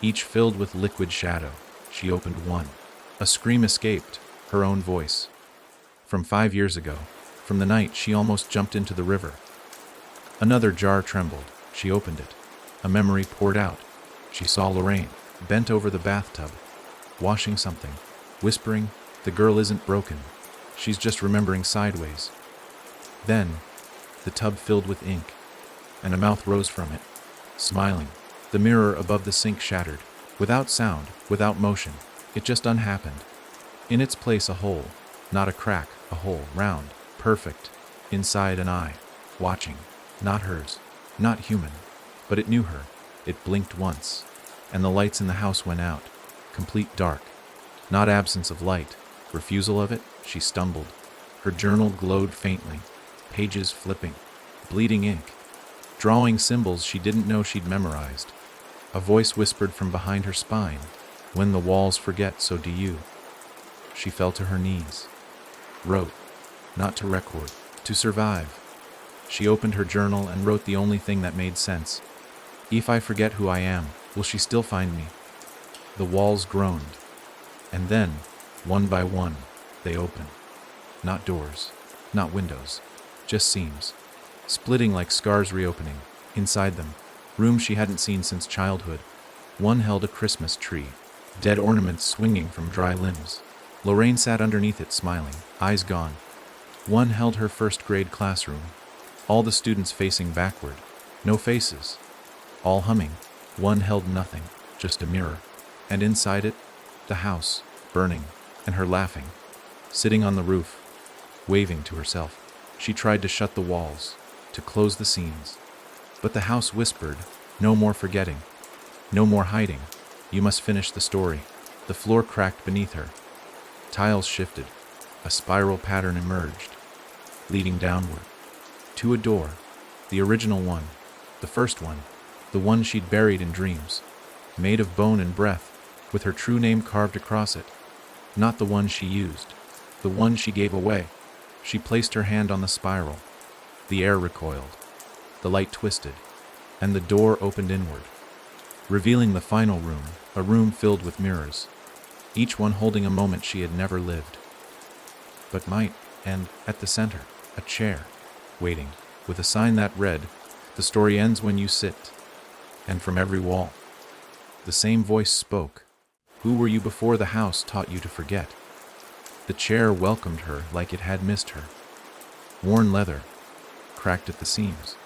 Each filled with liquid shadow. She opened one. A scream escaped. Her own voice. From 5 years ago. From the night she almost jumped into the river. Another jar trembled. She opened it. A memory poured out. She saw Lorraine, bent over the bathtub, washing something, whispering, "The girl isn't broken. She's just remembering sideways." Then, the tub filled with ink, and a mouth rose from it, smiling. The mirror above the sink shattered, without sound, without motion. It just unhappened. In its place a hole, not a crack, a hole, round, perfect. Inside an eye, watching, not hers, not human, but it knew her. It blinked once, and the lights in the house went out. Complete dark. Not absence of light, refusal of it. She stumbled. Her journal glowed faintly, pages flipping, bleeding ink, drawing symbols she didn't know she'd memorized. A voice whispered from behind her spine, "When the walls forget, so do you." She fell to her knees. Wrote, not to record, to survive. She opened her journal and wrote the only thing that made sense. If I forget who I am, will she still find me? The walls groaned. And then, one by one, they opened. Not doors, not windows, just seams, splitting like scars reopening. Inside them, rooms she hadn't seen since childhood. One held a Christmas tree, dead ornaments swinging from dry limbs. Lorraine sat underneath it smiling, eyes gone. One held her first-grade classroom, all the students facing backward, no faces, all humming. One held nothing, just a mirror, and inside it, the house, burning, and her laughing, sitting on the roof, waving to herself. She tried to shut the walls, to close the scenes, but the house whispered, "No more forgetting, no more hiding. You must finish the story." The floor cracked beneath her. Tiles shifted. A spiral pattern emerged, leading downward, to a door, the original one, the first one, the one she'd buried in dreams, made of bone and breath, with her true name carved across it. Not the one she used, the one she gave away. She placed her hand on the spiral. The air recoiled, the light twisted, and the door opened inward, revealing the final room, a room filled with mirrors, each one holding a moment she had never lived, but might, and, at the center, a chair, waiting, with a sign that read, "The story ends when you sit." And from every wall, the same voice spoke, "Who were you before the house taught you to forget?" The chair welcomed her like it had missed her. Worn leather, cracked at the seams,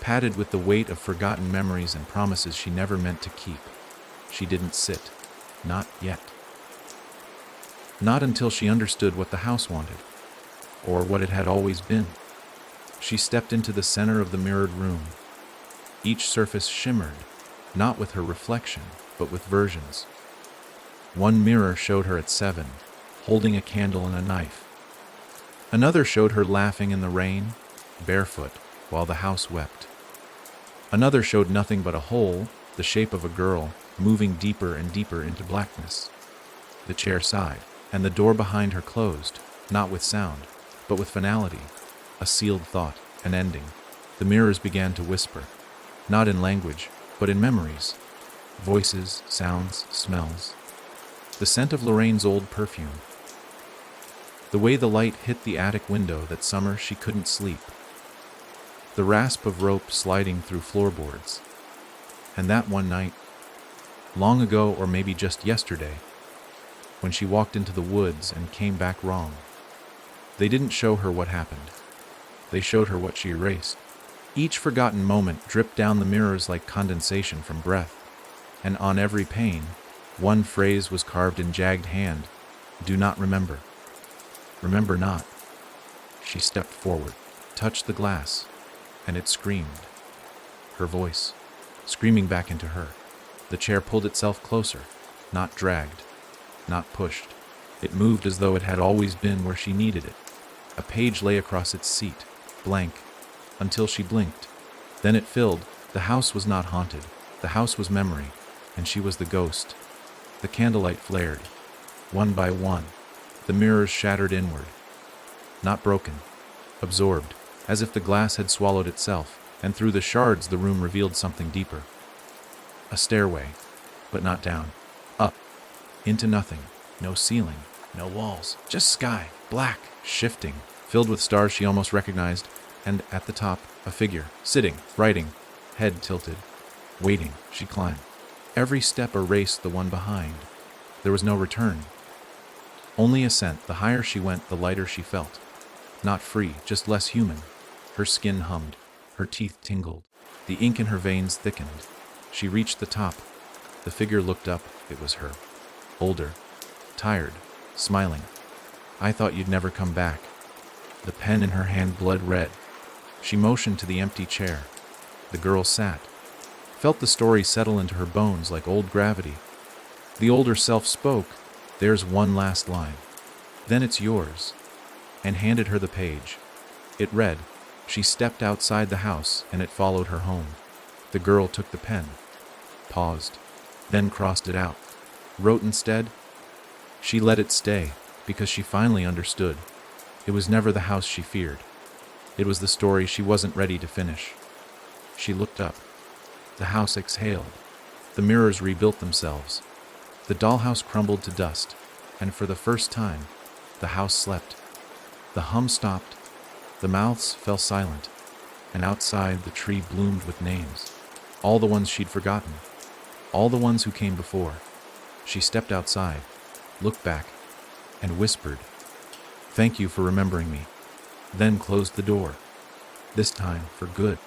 padded with the weight of forgotten memories and promises she never meant to keep. She didn't sit, not yet. Not until she understood what the house wanted, or what it had always been. She stepped into the center of the mirrored room. Each surface shimmered, not with her reflection, but with versions. One mirror showed her at 7, holding a candle and a knife. Another showed her laughing in the rain, barefoot, while the house wept. Another showed nothing but a hole, the shape of a girl, moving deeper and deeper into blackness. The chair sighed, and the door behind her closed, not with sound, but with finality, a sealed thought, an ending. The mirrors began to whisper, not in language, but in memories, voices, sounds, smells. The scent of Lorraine's old perfume. The way the light hit the attic window that summer she couldn't sleep. The rasp of rope sliding through floorboards. And that one night, long ago or maybe just yesterday, when she walked into the woods and came back wrong. They didn't show her what happened. They showed her what she erased. Each forgotten moment dripped down the mirrors like condensation from breath, and on every pane, one phrase was carved in jagged hand: do not remember. Remember not. She stepped forward, touched the glass, and it screamed. Her voice, screaming back into her. The chair pulled itself closer, not dragged, not pushed. It moved as though it had always been where she needed it. A page lay across its seat, blank, until she blinked. Then it filled. The house was not haunted. The house was memory, and she was the ghost. The candlelight flared. One by one, the mirrors shattered inward. Not broken, absorbed, as if the glass had swallowed itself, and through the shards the room revealed something deeper. A stairway, but not down. Up, into nothing. No ceiling, no walls, just sky, black, shifting, filled with stars she almost recognized, and at the top, a figure, sitting, writing, head tilted, waiting. She climbed. Every step erased the one behind. There was no return. Only ascent. The higher she went, the lighter she felt. Not free, just less human. Her skin hummed. Her teeth tingled. The ink in her veins thickened. She reached the top. The figure looked up. It was her. Older. Tired. Smiling. I thought you'd never come back. The pen in her hand blood red. She motioned to the empty chair. The girl sat. Felt the story settle into her bones like old gravity. The older self spoke. There's one last line. Then it's yours. And handed her the page. It read. She stepped outside the house and it followed her home. The girl took the pen. Paused. Then crossed it out. Wrote instead. She let it stay because she finally understood. It was never the house she feared. It was the story she wasn't ready to finish. She looked up. The house exhaled. The mirrors rebuilt themselves. The dollhouse crumbled to dust, and for the first time, the house slept. The hum stopped. The mouths fell silent, and outside the tree bloomed with names. All the ones she'd forgotten. All the ones who came before. She stepped outside, looked back, and whispered, "Thank you for remembering me," then closed the door. This time for good.